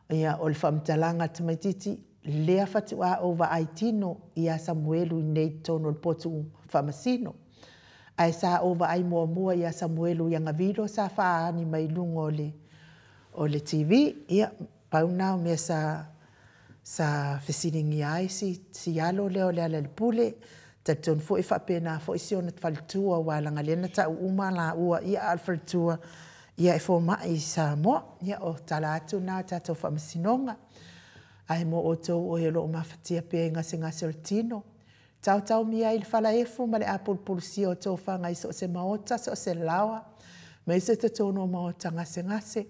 ia o le whaamtalanga tamaititi lea fatua o va ai tino ia Samuelu nei tono le potu whaamasino ai sa ova ai mua ia Samuelu ia ngavilo sa faani mai lungo o le TV ia pauna me sa fesiringi ai si alo leo le ala le pule taton fo e whapena fo isi ona faltua wala ngalena ta uma la ua ia alfaltua ia e fo mai sa mo ia o talatu na tato whamasinonga ai mo o tau o helo o mafatia pe ngase o le tino tau mi ai le fala efu ma le apul pulsi o tau whanga iso se maota so se lawa ma ise te tono maota ngase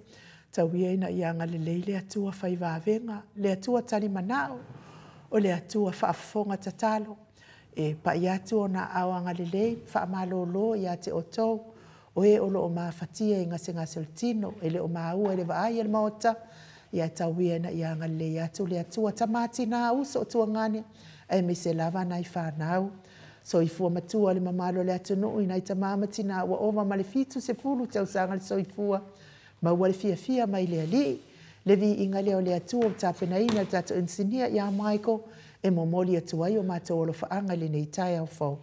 tau ia ina ianga le leile atua whai wavenga le atua tali manao o le atua whaafonga tatalo e pa i atua na awanga le lei whaamalo ia te o tau o e olo o mafatia i ngase o tino e le o maua e le vaai e le maota ia tau ia ina ianga le lei atu le atua tamati na uso o tua ngane e me se lava nai whanau. So i fua matua le mamalo le atunu i nai tamamati na ua ova ma le fitu se fulu te usanga le so i fua. Ma ua le fia mai le ali. Le vi inga leo le atua o tapena ina tato insinia ia Michael e momoli atua i o mato olo whaanga le nei tai au fau.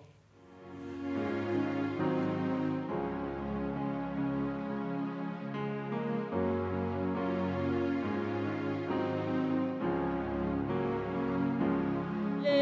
Le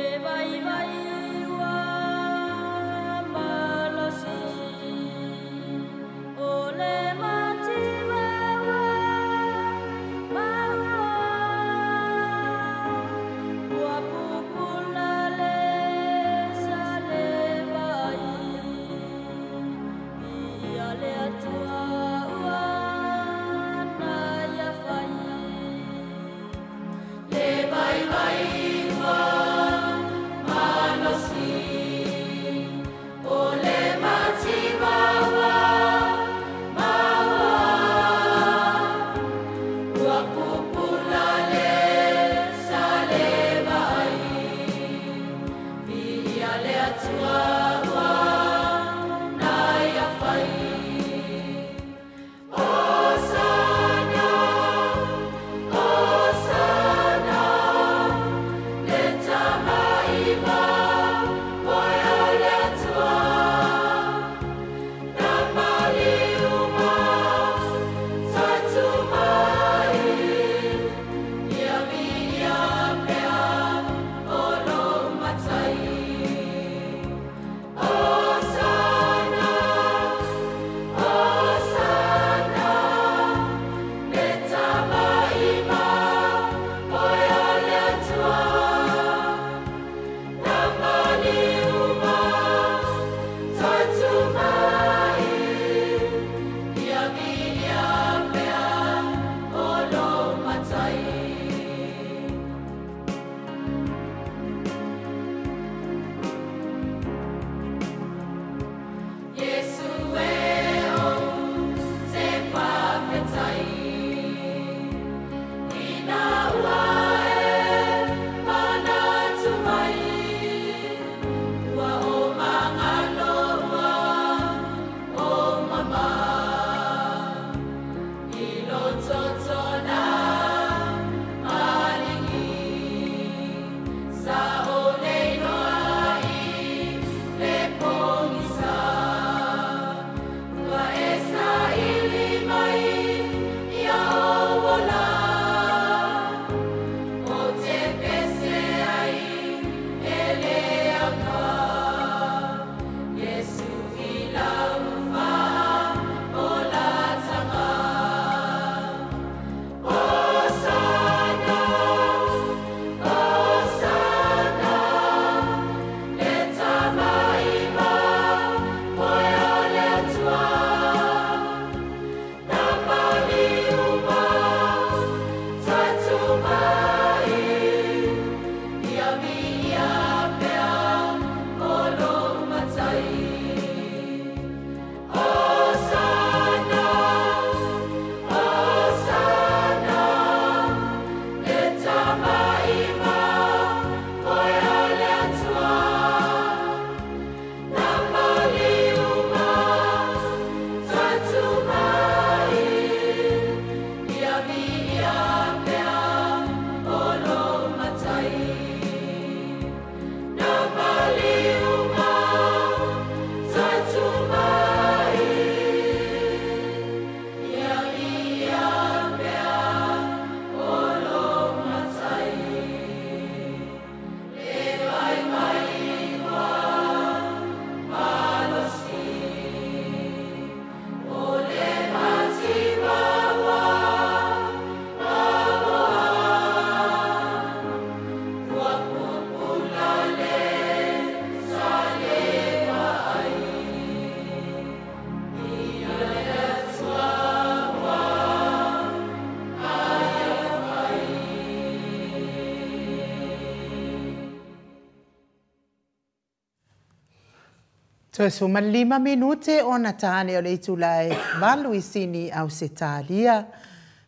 So suma 5 minute ona tane o le itulai valu isini au se talia.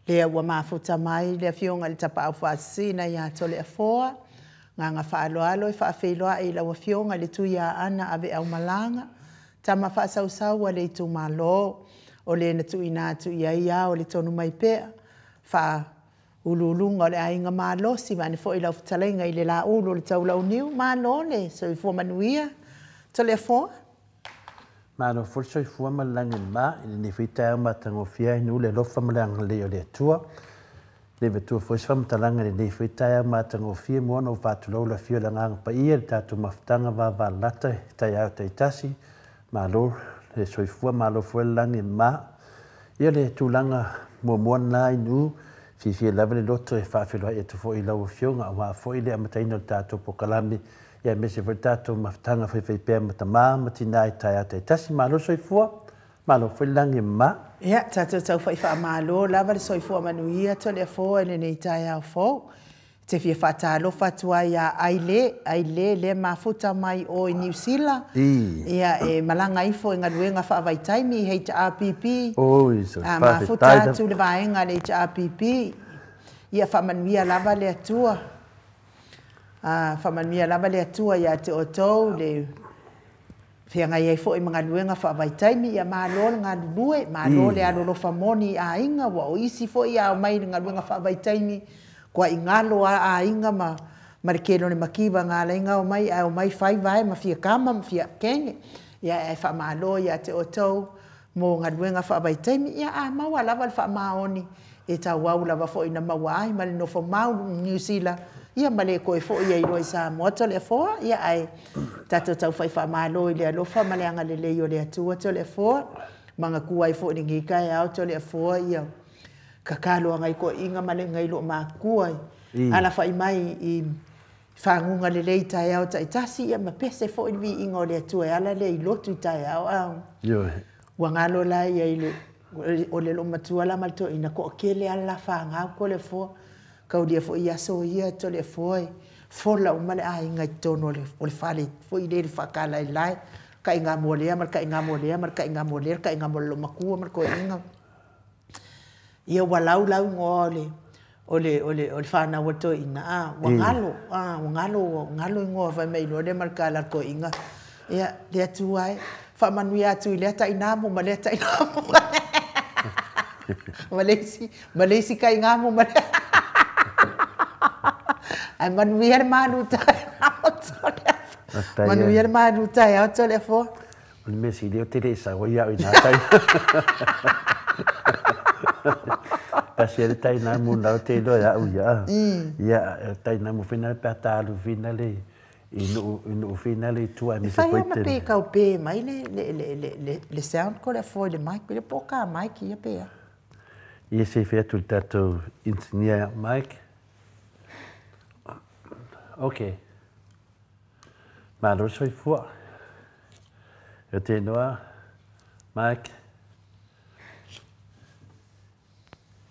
Lea ua mafuta mai lea fionga le tapa au whaasina ia tole a foa. Nganga whaaloalo i whaafeiloa i lawa fionga le tuia ana ave au malanga. Tama whaasau le itu malo. O le na tui nā tui ia o le tonu mai pea. Wha ululunga o le ainga malo si mani fo i lau futalenga i le la ulu le tau lau niu. Malo le so i fua manuia. Tole a foa. Malo furso i fua malangi ma i ni whita ma tangofia i nu le lofa malanga le o le atua. Le vetua fo iswa matalanga le ni whita ma tangofia moana o whātulau la fio la nganga pa ia le tātu mafutanga wa lata tai au tai tasi. Malo le soifua malo fua langi ma. Ia le tūlanga moana i nu fifia lava le loto e whaafilwa e tufo i lau fionga wa fo i le amataina o tātu po kalami. Ia mese fo tātou mafutanga whai pēr matama matina i tai ata i tasi malo soifua malo fo langi ma. Ia tātou tau whai wha malo lava le soifua manuia tole a fo e nei tai au fo. Te fia whatalo whatua ia aile le mafuta mai o i New Zealand. Ia e malanga ifo i ngaruenga whaavai taimi HRPP. So mafuta atu le vaenga le HRPP. Ia whamanuia lava le atua. Whamanuia lava le atua ia te otou le whianga iai fo i mga luenga whaavai taimi. Ia malo ngā lulue, malo le alolofa moni a inga wa o isi fo i au mai ngā luenga whaavai taimi. Kua ingalo a inga ma marikelo ne makiwa ngā lenga o mai whai vai ma fia kama ma fia kenge. Ia e wha malo ia te otou mo ngā ruenga wha abai taimi. Ia a maua lava le wha maoni e tau wau lava fo ina maua ai ma le nofo mau New Zealand. Ia ma le koe fo ia ilo i sa moto le foa. Ia ai tato tau wha malo i le alofa ma le anga le leo le atua to le foa. Manga kua i fo ni ngika e au to le foa ia. Kakalo ngai ko inga male ngai lo makua ala fai mai i whangunga le lei tai au tai tasi ia ma pese fo i vi inga o le atua ala le i lotu tai au wangalo la ia i le o le lo matua la malto ina ko kele ala whanga ko le fo kau dia fo ia so ia to le fo fola o male a inga i tono o le fale fo i le whakala i lai ka inga molea mar ka inga molea mar ka inga molea ka inga molo makua mar ko inga ia walau ngole ole fana wato ina wangalo ngo fa mai lo de marka la ko inga ia le tuai fa manuia tu le ta ina mo ma le ta ina mo malesi ka inga mo ma ai manuia manu ta manuia manu ta ya to le fo o mesi le te sa o ia ina tai Kasi ele tai na mu na te do ya uya. Ya tai na mu final pata lu finale. Inu finale tu a mi se foi te. Fa ka pe mai le sound ko le foi le mic le poka mic ia pe. Ia se fe tu tato engineer mic. Okay. Malo soi fu. Eu te noa mic.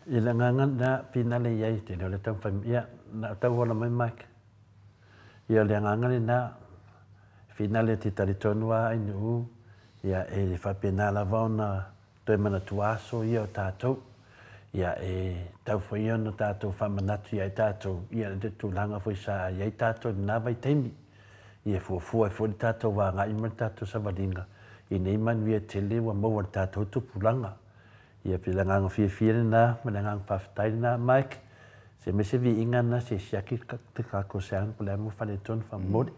Ila ngangan na finale yai te le tau famia na tau wala mai mak. Ia le ngangan na finale te tali tonua inu ia e fa pena la vona to mana tuaso ia tato ia e tau foi no tato fa manatu ia tato ia de tu langa foi sa ia tato na vai temi ia fu tato wa nga ima tato sa vadinga ine man via tele wa mo tato tu pulanga. Ia pilangang fia na menangang paftai na Mike se mese vi ingan na se siaki te kako seang pula mo faneton fa mod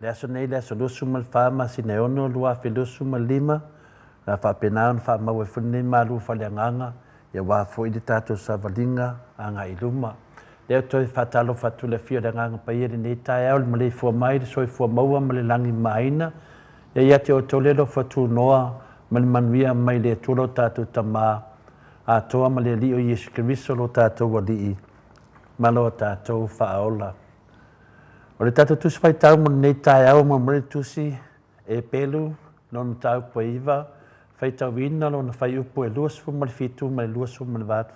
Le aso nei le aso lusu mal whaama sine ono lua whi lusu mal lima. Na whapenao na whaamau e whune malu whaleanganga. Ia wafo i te tātou sa walinga anga i luma. Leo toi whatalo whatu le whio le nganga pa ieri nei tai au le male fua mai le soi fua maua male langi maina. Ia te o tolelo whatu noa male manuia mai le tulo tātou tamaa. A toa male li o Yesu Kiriso lo tātou wa li i. Malo tātou whaola. O le tātou tusi whai tau mo nei tai au mo mre tusi e pelu non tau po iwa. Whai tau ina lo na whai upo e luasfu male fitu male luasfu male vatu.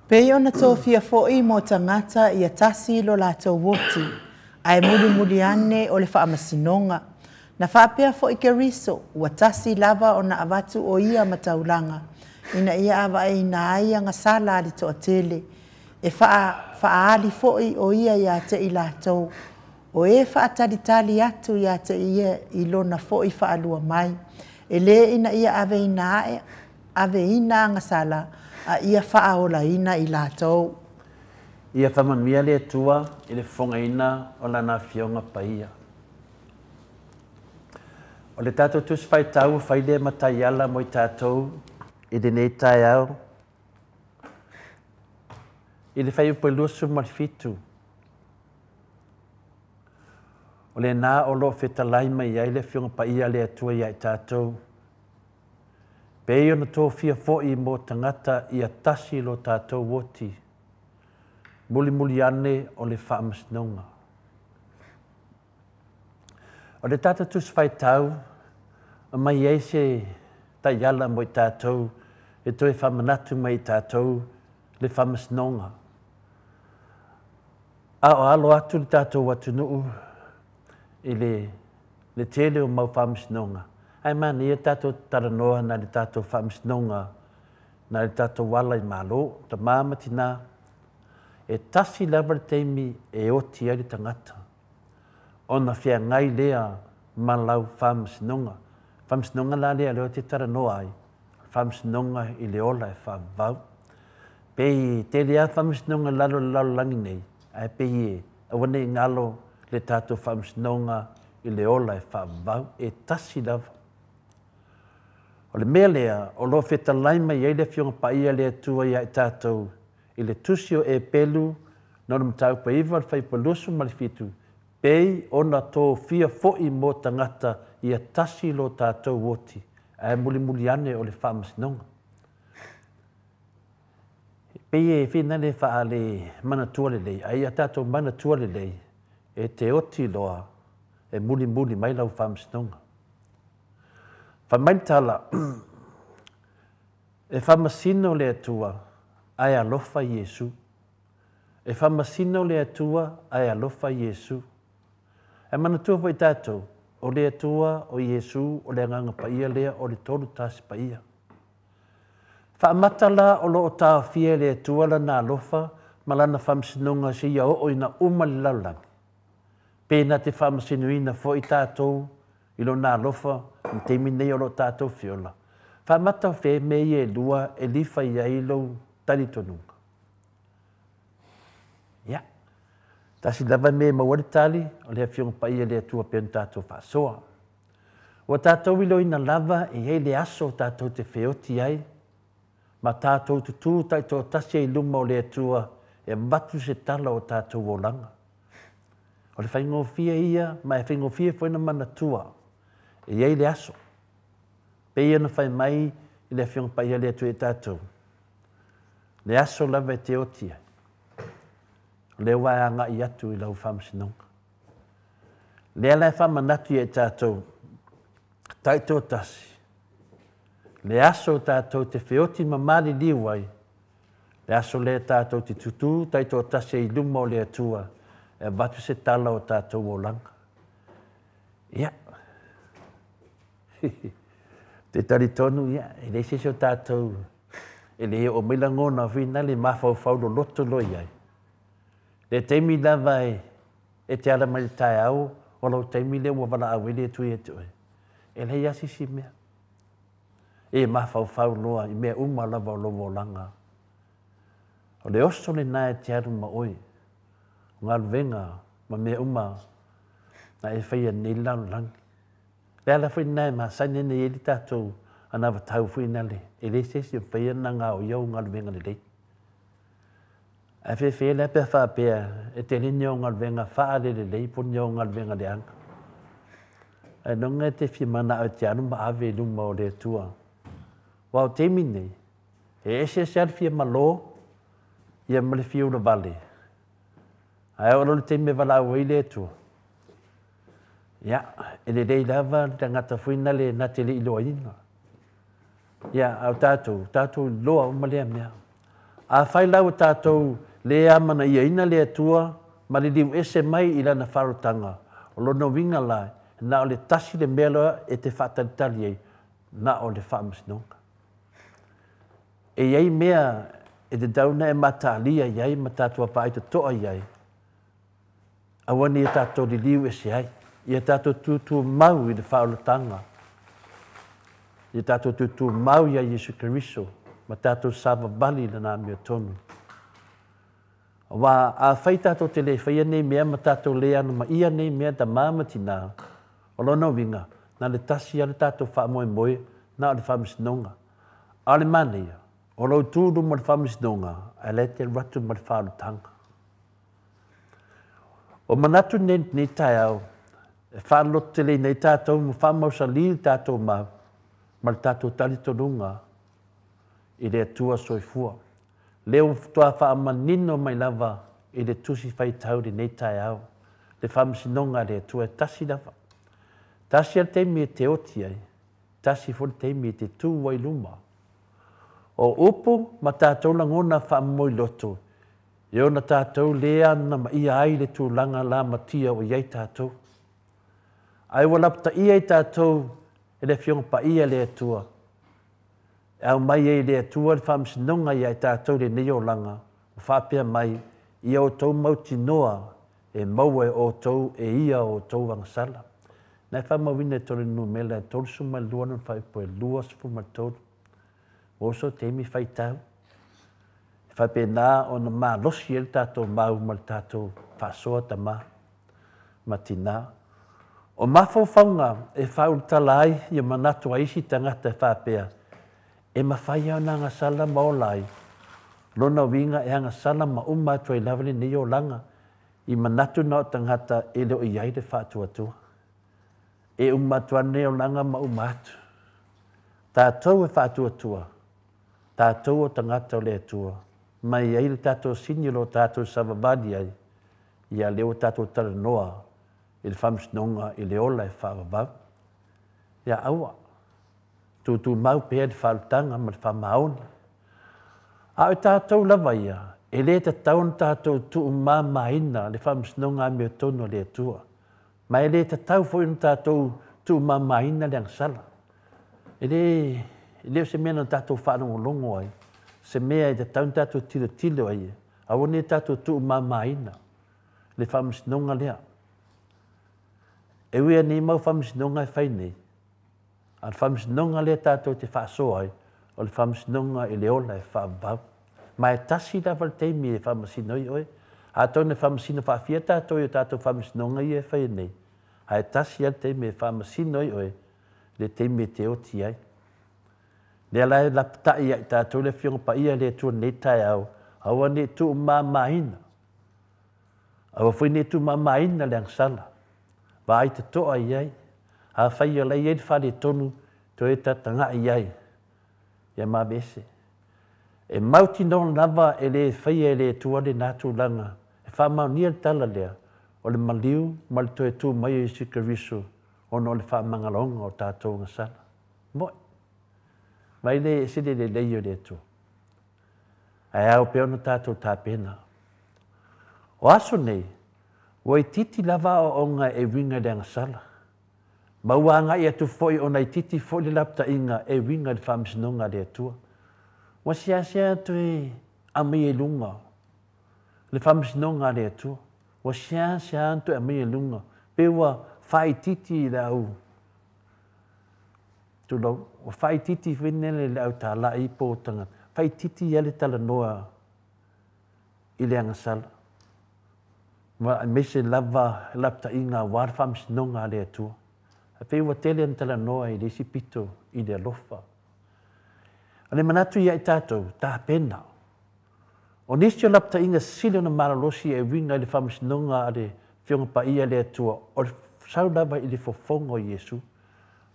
Pei ona tō fia fo'i mo tangata i a tasi lo lātou woti. Ai muli ane o le whaamasinonga. Na whaapea fo'i ke riso, ua tasi lava o na avatu o ia mataulanga. Ina ia awa e ina aia nga sala ali to atele. E whaali fo'i o ia ia te i lātou. O e whaatalitali atu ia te ia i lona fo'i whaalua mai. E le ina ia ave ina nga sala. A ia whaaola ina i lātou. Ia whamanmia le tua i le whonga ina o lana whionga paia. O le tātou tus whai tau whai le matai ala mo i tātou i le nei tai au. I le whai upo i luasu marifitu. O le nā o lo whetalai mai ai le whionga paia le atua i ai tātou. Pei ona tō fia fo'i mo tangata i a tasi lo tātou woti. Muli ane o le whaamasnonga. O le tātou tus whai tau, a mai ei se tai ala mo i tātou, e toi whamanatu mai i tātou le whaamasnonga. A o alo atu le tātou watu nuu i le tele o mau whaamasnonga. Ai mani e tātou taranoa na le tātou whaamisnonga, na le tātou wala i malo, ta māmatina, e tasi lawa teimi e oti ai le tangata. Ona whia ngai lea malau whaamisnonga. Whaamisnonga la lea leo te taranoa ai, whaamisnonga i le ola e whaavau. Pei te lea whaamisnonga lalo langi nei, ai pei e awane i ngalo le tātou whaamisnonga i le ola e whaavau, e tasi lawa. O le mea lea, o lo whetalai mai ei le whionga paia lea tua ia i tātou, i le tusio e pelu, nona matau pa iwa le whaipalusu malifitu, pei ona tō fia fo'i mo tangata i a tasi lo tātou woti, a muli ane o le whaamasnonga. Pei e whina le wha le mana tua le lei, a ia tātou mana tua le lei, e te oti loa, e muli mai lau whaamasnonga. Whamaitala, e whamasino le atua ai alofa Iesu. E whamasino le atua ai alofa Iesu. E manatua po i tātou, o le atua o Iesu o le anganga paia lea o le tolu tasi paia. Whaamatala o lo o tā fia le atua la na alofa, malana whamasinonga si ia o ina umali laulangi. Pēna te whamasinoina fo i tātou, i lo na alofa, i te minei o lo tātou fiola. Whamata o whē me i e lua e liwha i ailo tari tonunga. Ia. Tasi lava me mawari tali, o lea fionga pa ia lea tua pēn tātou whasoa. O tātou ilo ina lava e hei le aso tātou te whioti ai. Ma tātou tutu tai tō tasi i luma o lea tua e matu se tala o tātou o langa. O le whaingofia ia, ma e whaingofia whaina mana tua. E iei le aso. Pei ana whai mai i le whionga paia lea tu e tātou. Le aso lava e te otia. Le wai anga i atu i lau whamasinonga. Le ala e whamanatu i e tātou. Tai tō tasi. Le aso tātou te whioti mamari liwai. Le aso le tātou te tutu, tai tō tasi i luma o le atua. E watu se tala o tātou o langa. Ia. Te tari tonu, ia, e le se o tātou, e le o mila ngona whina le mawhau lo loto lo iai. Le teimi lava e te ala mai tai au, o lau teimi le ua wala au ele tui e tui. E le iasi si mea. E mawhau loa, i mea uma lava o lovo langa. O le oso le nae te aru ma oi, ngā luenga, ma me uma na e whaia nei lau lang. Lea la whi nei ma saine nei e li tātou ana wa tau whi nale. E le sesi whaia na ngā o iau ngā ruenga le lei. A whi le pia wha pia e te line o ngā ruenga wha le le lei puni o ngā ruenga le anga. E nonga te whi mana o te anu ma ave luma o le tua. Wau te mine, e ese se alfia ma lo, ia ma le fiu na vale. Ai o te me wala o ile tua. Ia, e le rei lava te ngata fuina le na te le ilo ina. Ia, au tātou loa o ma lea mea. A whai lau tātou le amana ia ina le tua, ma le liu ese mai ila na wharotanga. O lono winga lai, na o le tasi le mea e te whātalitali ei, na o le whāmasnonga. E iei mea, e te dauna e matalia iei, ma tātua pa te toa iei. Awani e tātou li liu ese ai. Ia tātou tūtū mau i le whaolotanga. Ia tātou tūtū mau ia Yesu Keriso, ma tātou sāwa bali le nā mea tonu. Wa a whai tātou te le whaia nei mea, ma tātou le anu ma ia nei mea ta māmati nā. O lono winga, nā le tasi ale tātou wha moe moe, nā o le whamisinonga. A le mane ia, o lau tūru ma le whamisinonga, a le te ratu ma le whaolotanga. O manatu nei tai au, e whaalote le nei tātou mu whamausa li tātou mau, ma le tātou talitonunga i le atua soifua. Leo toa whaamanino mai lava i le tusi whai tauri nei tai au. Le whamisinonga le atua e tasi lava. Tasi al teimi e te oti ai, tasi fo le teimi e te tū wai luma. O upo ma tātou langona whaamoi loto, e ona tātou lea na ma ia ai le tūlanga la matia o iei tātou. Ai walapta ia i tātou e le fionga pa ia le atua. E au mai e le atua le whamsinonga ia i tātou le neo langa. O whapea mai ia o tau mauti noa e maua o tau e ia o tau wangasala. Nei whamawina e tore nu mela e tolu suma luana whaipo e lua sifu matolu. Oso teimi whai tau. E whapea nā o na mā losi el tātou mau ma le tātou whasoa ta mā. Matina. O mawhauwhaunga e whaultala ai ia manatu a isi tangata e whapea. E mawhai au nā ngasala maolai. Lona winga e ngasala ma umatu ai lavali ni o langa. I manatu na o tangata e leo i aire whātuatua. E umatu ane o langa ma umatu. Tātou e whātuatua. Tātou o tangata o le atua. Mai aile tātou sinilo tātou savabadi ai. Ia leo tātou tala noa. I le whamsinonga i le ola e whaavavau. Ia aua. Tūtū mau pēr i whaarutanga ma le whamaona. A o tātou lava ia. E le te taun tātou tu mā maina le whamsinonga me o tono le atua. Ma e le te tau fo inu tātou tu mā maina le angsala. E le se mea na tātou whaanongo longo ai. Se mea e te taun tātou tilo ai. A wane tātou tu mā maina le whamsinonga lea. E wea ni mau whamsinonga e whai nei. A le whamsinonga lea tātou te whaasoa ai. O le whamsinonga i le ola e whaabau. Ma e tasi lawal teimi e whamasinoi oi. A tau ne whamasino whaafia tātou i o tātou whamsinonga i e whai nei. A e tasi al teimi e whamasinoi oi. Le teimi e te oti ai. Lea lai laptai ai tātou le fionga pa ia le tua nei tai au. Awa ne tu mā maina. Awa fui ne tu mā maina le angsala. Wa ai te toa iai. A whai o lai e whare tonu to e tatanga iai. Ia mā bese. E mauti non lava e le whai e le tua le nātu langa. E whamau nia tala lea. O le maliu, mali to e tu mai e si Keriso. Ono le whamangalonga o tātou ngasala. Moi. Mai le e sile le leio le tu. Ai au peona tātou tāpena. O aso nei, o i titi lava o onga e winga le ngasala. Mauanga i atu foi o nei titi foi le lapta inga e winga le whamsinonga le atua. Wa sia tu e ami e lunga. Le whamsinonga le atua. Wa sia tu e ami e lunga. Pewa whai titi le au. Tulo, o whai titi whenele le au tā la i pōtanga. Whai titi ele tala noa i le angasala. Ma mese lava lapta inga warfam snonga le tu. Pe wa tele antala noa i desi pito i de lofa. Ale manatu ia tato ta pena. O nisio lapta inga silo na maralosi e winga le fam snonga ale fionga pa ia le tu o sau lava i le fofongo Yesu.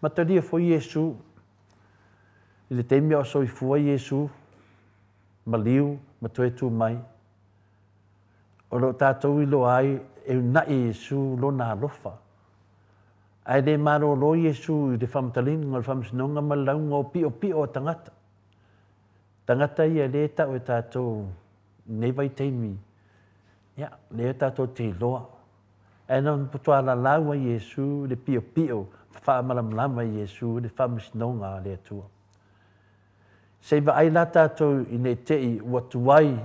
Ma talia fo Yesu i le teimi o so i fua Yesu maliu ma toe tu mai. O lo tātou i lo ai e na Yesu lo na lofa. Ai le maro lo Yesu i le whamtalinga o le whamsinonga ma launga o pio tangata. Tangata ia le tau e tātou nei vai teimi. Ia, le tātou te loa. Ai non putua la laua Yesu le pio whaamalamlama Yesu le whamsinonga le atua. Seiva ai la tātou i ne tei watuai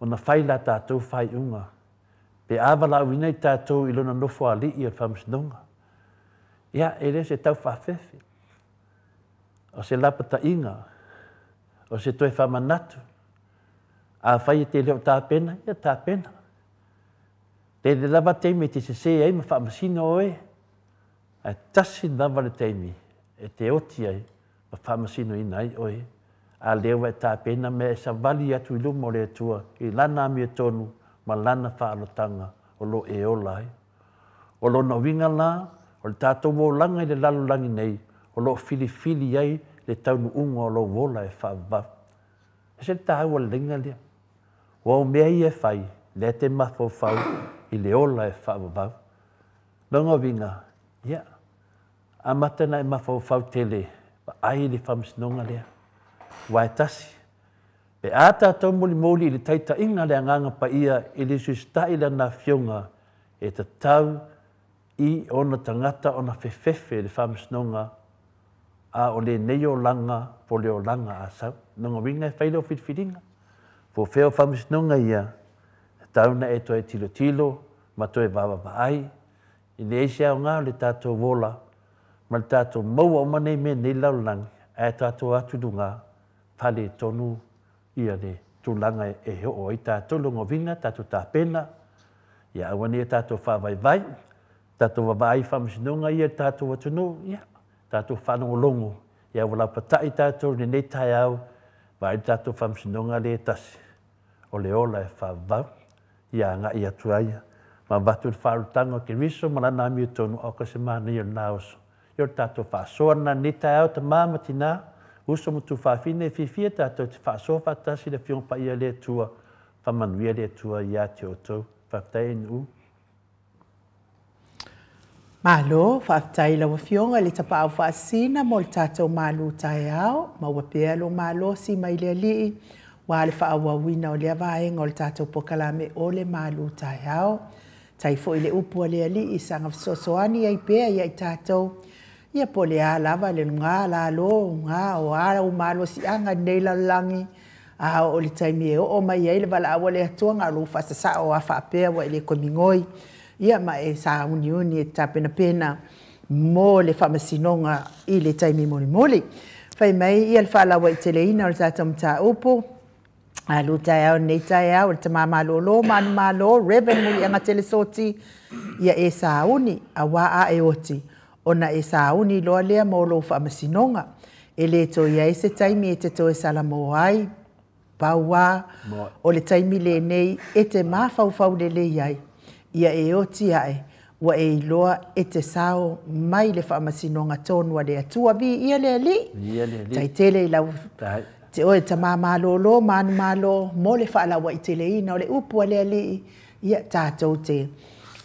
o na whai la tātou whai unga. Pe awala wina i tātou i lona nofo ali i al whamsinonga. Ia, ere se tau whawhewhi. O se lapata inga. O se toi whamanatu. A whai te leo tā pena, ia tā pena. Te le lava teimi te se ei ma whamasino oe. A tasi lava le teimi. E te oti ai ma whamasino ina ai oe. A lewa e tā pena me e sa wali atu i lumo le atua. I lana mi e tonu ma lana whaalotanga o lo e olai. O lo no winga la, o le tātou o langa i le lalolangi nei. O lo fili ai le taunu unga o lo wola e whaavav. E se tā ua lenga lea. O mea i e whai, le te mafofau i le ola e whaavav. Longa winga, ia. A matana e mafofau tele, pa ai le whamsinonga lea. Wai tasi. Pe ata tau moli i le taita inga le anganga pa ia i le sustai la na fionga e ta tau i ona tangata ona fefefe le whamsinonga a o le neo langa po leo langa a sau. Nonga winga e whailo whitwhiringa. Po wheo whamsinonga ia tauna e toi tilo ma toi wawa ai. I le eisia o ngā le tātou wola ma le tātou maua o manei me nei laulangi e tātou atu dunga pale tonu ia le tūlanga e heo o i tātou longa winga, tātou tā pena. Ia awane e tātou whawai tātou wawai whamsinonga ia tātou watunu, ia tātou whanongo longo. Ia wala patai tātou ni nei tai au, vai tātou whamsinonga le tasi. O le ola e whawau, ia ngā i atu aia. Ma watu le whaarutanga ke riso, malana mi tonu o ka se mana i o naoso. Ia tātou whaasoana ni tai au ta mamati nā, uso mutu whaafine fifia tātou te whaasoa whatasi le whiongpa ia le tua, whamanuia le tua ia te o tau, whaftai nu. Malo, whaftai la wafionga le tapa au whaasina mo le tātou malu tai au, ma wapea lo malo si mai le alii, wa le whaawawina o le avaenga o le tātou pokalame o le malu tai au. Tai fo i le upu o le alii, sanga sosoani ai pea ia i tātou, ia po le alava le ngā la lo, ngā o ara o malo si anga nei la langi, a o le taimi e o mai ai le wala awa le atua ngā lo whasasa o a whaapea wa i le komingoi. Ia ma e sa uni e tapena pena mo le whamasinonga i le taimi moli. Whai mai ia le whaalawa i teleina o le tātou mta upo. A lu tai au nei tai au, le tamama lo, manu malo, reven muli anga telesoti. Ia e sa uni a wa a e oti. Ona e sa uni loa lea mo lo whamasinonga. E le to ia e se taimi e te to e salamo ai. Paua o le taimi le nei e te mawhau le le iai. Ia e oti ai, wa e loa e te sao mai le whamasinonga tonua le atua vi ia le ali. Tai tele i lau, te oe ta mamalo, manu malo, mo le whaalawa i tele ina o le upua le ali, ia tātou te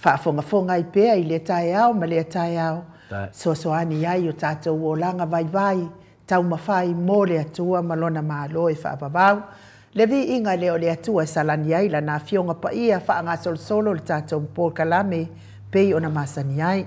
whaafonga i pea i le tai au, ma le tai au. Soani ai o tātou o langa vai, tau mawhai mo le atua malona malo e whaapapau. Le vi inga leo le atua e salani ai la na fionga pa ia wha ngā solo le tātou Paul Kalame pei o na masani ai.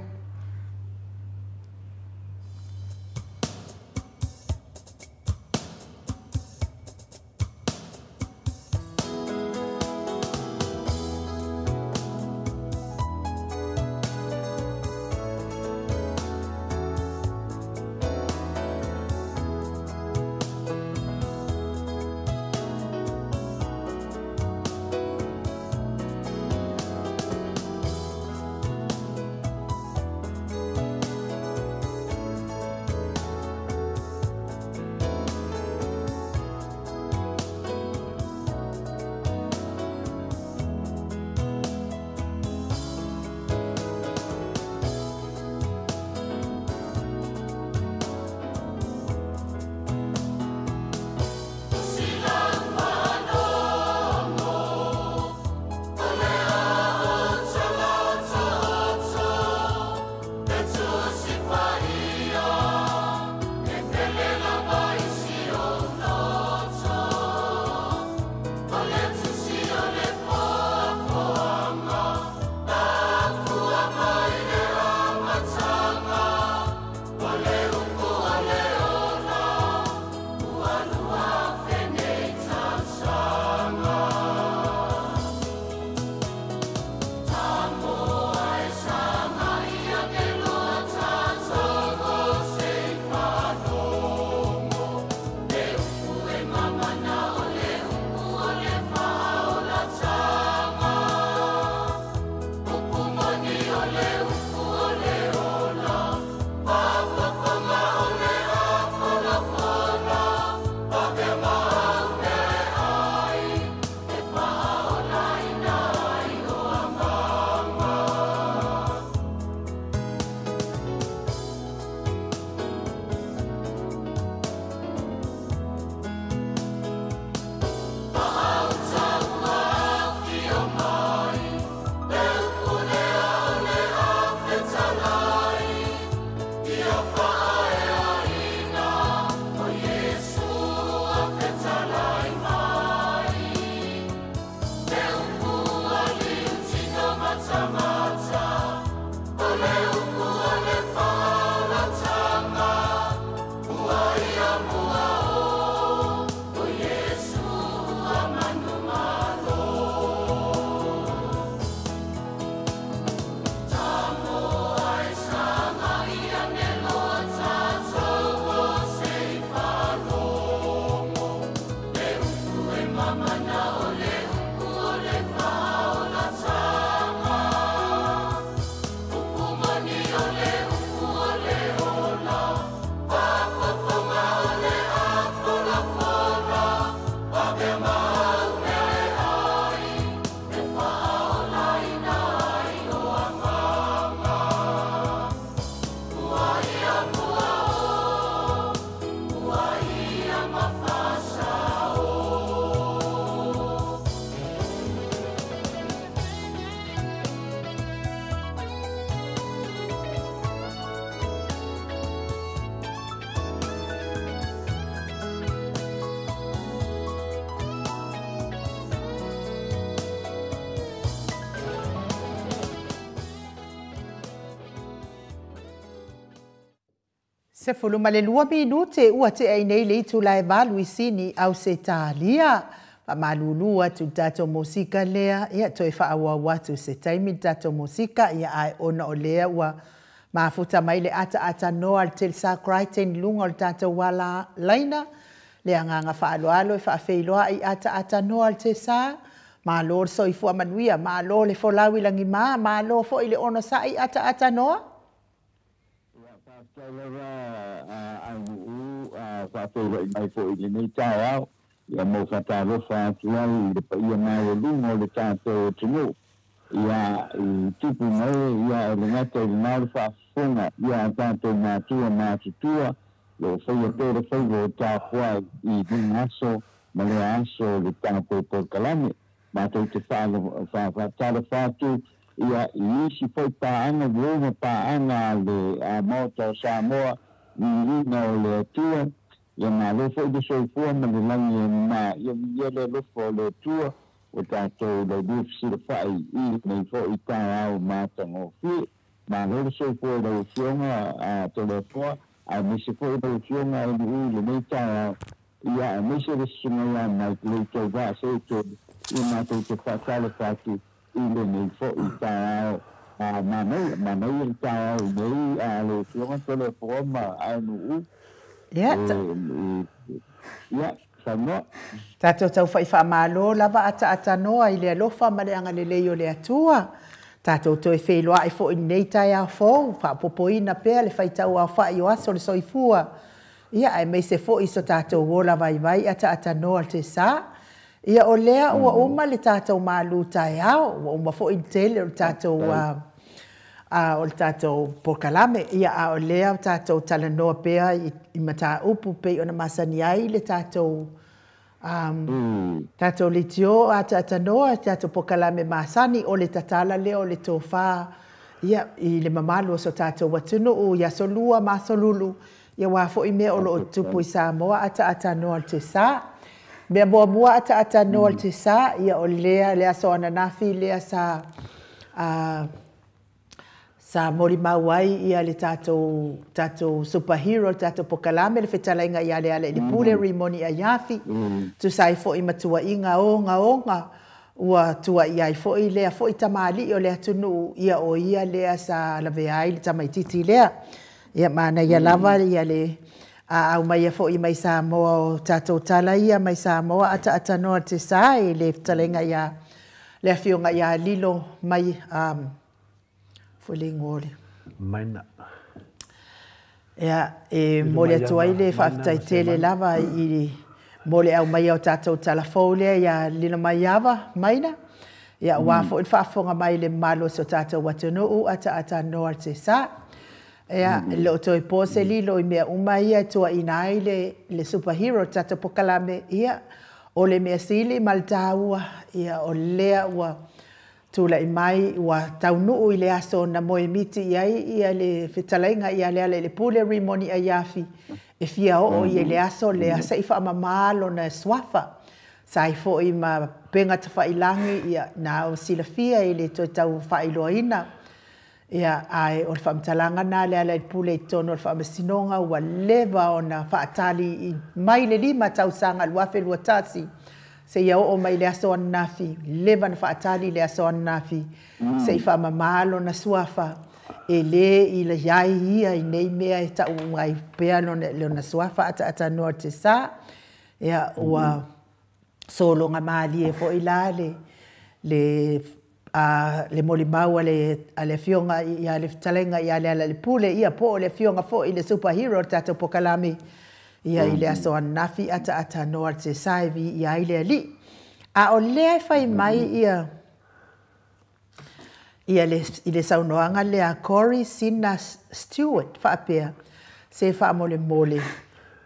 Se fuluma le 2 minute ua te ai nei le itu la valu isini au se talia. Pa malulua tu tato musika lea. Ia toi wha awa watu se taimi tato musika. Ia ai ona o lea ua mafuta mai le ata noa al tel sakrai ten lunga al tato wala laina. Lea nganga wha alo e wha feiloa i ata noa al te sa. Ma lor so i fua manuia. Ma lor le folawi langi ma lor fo i le ono sa i ata noa. Whātoro i mai fo i le nei tāo au, ia mō whātaro whātuau i le pa ia mai o lungo le tātou tino. Ia i tipu mai, ia e le ngata i le nāre whāwhunga, ia a tātou mātua, lo whaia pere whaivo o tāpua i ding aso, ma le aso le tātou porkalame, mātou te whātaro whātu, ia i isi whai pāanga, vōma pāanga le mōtau Samoa, i ina o le atua, ia ngā lofo i le soifua ma le langi e mā, ia le lofo le atua, o tātou le rufsi le whai i nei fo i tā au mātanga o whi, mā le soifua le fionga a te le fua, a mese fo i le fionga e le nei tā au, ia a mese le sunga ia mai le tau vā se te, ia mātou te whātale whātu i le nei fo i tā au, manai il tau nei a le fionga tele forma a nu ia sanno tato tau fai fa malo lava ata noa i le alofa ma le anga le leo le atua tato to e feiloa i fo i nei tai a fo fa popoina pe le fai tau a fa i o aso le soifua ia ai me se fo i so tato wola vai ata noa te sa ia o lea ua uma le tato malu tai ao ua uma fo i tele o tato o le tātou pokalame, ia a o lea o tātou talanoa pea i mata upu pei ona masani ai le tātou tātou litio a tātanoa, tātou pokalame masani o le tatala leo o le tōwha, ia i le mamalu o so tātou watunu o ia solua masolulu, ia wafo i mea o lo tupu i Samoa ata noa te sa, mea mua ata noa te sa, ia o lea so ananafi, lea sa mori mauai ia le tātou superhero, tātou pokalame, le whetalainga ia le le pule rimoni a yafi. Tu sai fo i matua inga onga, ua tua ia i fo i lea fo i tamali o lea tunu ia o ia lea sa lawe ai le tamaititi lea. Ia mana ia lava ia le au mai fo i mai Samoa o tātou tala ia mai Samoa ata noa te sai le whetalainga ia le fionga ia lilo mai ngore maina ia mole atua i le whaafitai tele lava i mole au mai au tātou talafou lea ia lina mai ava maina ia wafo i whaafonga mai le malo so tātou watunuu ata noa te sa ia lo toi pose lilo i mea umai ia tua inai le superhero tātou pokalame ia o le mea sili maltaua ia o lea ua tula i mai ua taunuu i le aso na moe miti ia le whetalainga ia le pule rimoni a yafi e fia o i le aso le asa i wha mamalo na swafa sa i fo i ma penga ta wha ilangi ia na o sila fia i le toi tau wha iloaina ia ai o le wha mtalanga na le pule i tono le wha masinonga ua lewa o na wha atali i mai le 5 tausanga luafe luatasi se ia o mai le aso anafi, lewa na whaatali le aso anafi, se i whamamalo na suafa, e le i le iai ia i nei mea e tau ngai pea leo na suafa ata noa te sa, ia ua solonga maali e fo i la le molimau a le fionga ia le talenga ia le pule ia po le fionga fo i le superhero tātou pokalame, ia i le aso anafi ata noa te saivi ia i le ali. A o lea fai mai i le saunoanga lea Corey Sina Stewart whaapea se wha mole.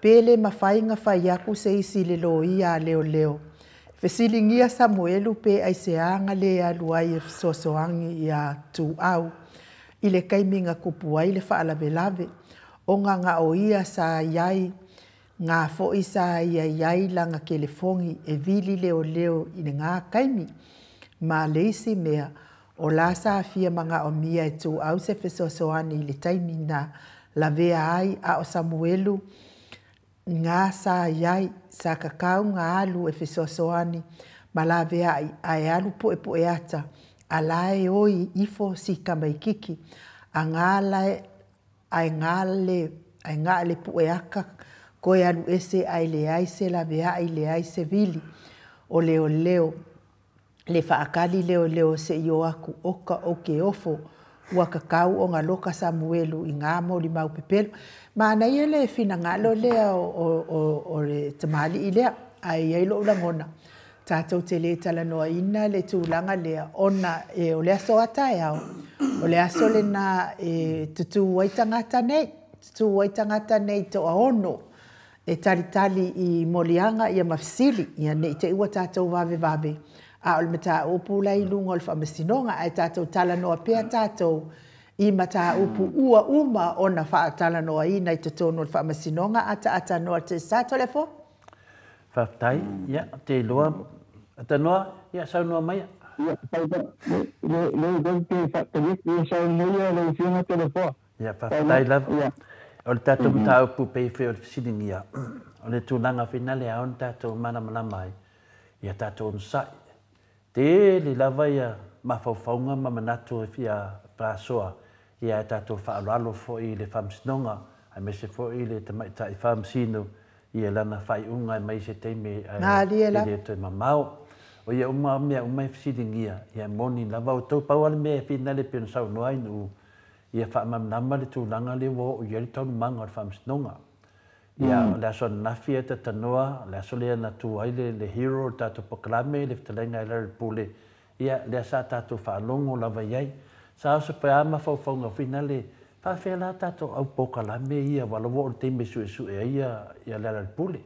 Pele mawhainga whai aku se isi le lo ia leo. Fesilingia Samuelu pe ai se anga lea luai e sosoangi ia tu au. I le kaiminga kupuai le whaalawelave. O nga o ia sa iai ngā fo isa iai langa ke le fongi e vili leo i ngā kaimi. Ma leisi mea o la sa fia manga o mia e tu au se fesosoani le taimi na la vea ai a o Samuelu ngā sa iai sa kakau ngā alu e fesoasoani ma la vea ai alu po e ata a lae oi ifo si kamaikiki a ngā le po e aka koe alu ese ai le ai se la vea ai le ai se vili o leo le whaakali leo se i o aku oka o ke ofo ua kakau o ngā loka Samuelu i ngā mori mau pepelo. Ma ana ia le fina ngalo lea o le tamali i lea ai ai lo ulangona. Tātou te le talanoa ina le tūlanga lea ona o le aso ata e au. O le aso le na tutu waitangata nei to aono e talitali i molianga i a mafisili i a nei te ua tātou vave. A o le mata upu lai lunga o le whamasinonga ai tātou talanoa pia tātou i mata upu ua uma o na wha talanoa i nei totono o le whamasinonga ata noa te sato le fo? Whaftai, ia, te loa, ata noa, ia, sau noa mai. Ia, le te whakawik, ia sau noa le whiunga te le fo. Ia, whaftai lava. O le tātou mata upu peiwhi o le whasilingia. O le tūnanga whinale a on tātou mana mai. Ia tātou nsai. Te li lava ia mawhauwhaunga mamanatu e fia prasoa ia e tātou whaalalo fo i le whamsinonga ai me se fo i le tamaita i whamsino i e lana whai unga mai se teime e le toi mamau o ia mea umai fisiringia ia moni lava o tau pauale mea whina le pino sau noai nu ia whamamnama le tūlanga le wo o ia le taunu manga o le whamsinonga ia le aso nafi e ta tanoa, le aso lea na tu ai le hero tātou pokalame, le fitalenga e lare pule. Ia le asa tātou whaalongo lava iai. Sa asa pai ama whauwhaunga whina le whawhea la tātou au pokalame ia walawo o te me sue ia lare pule.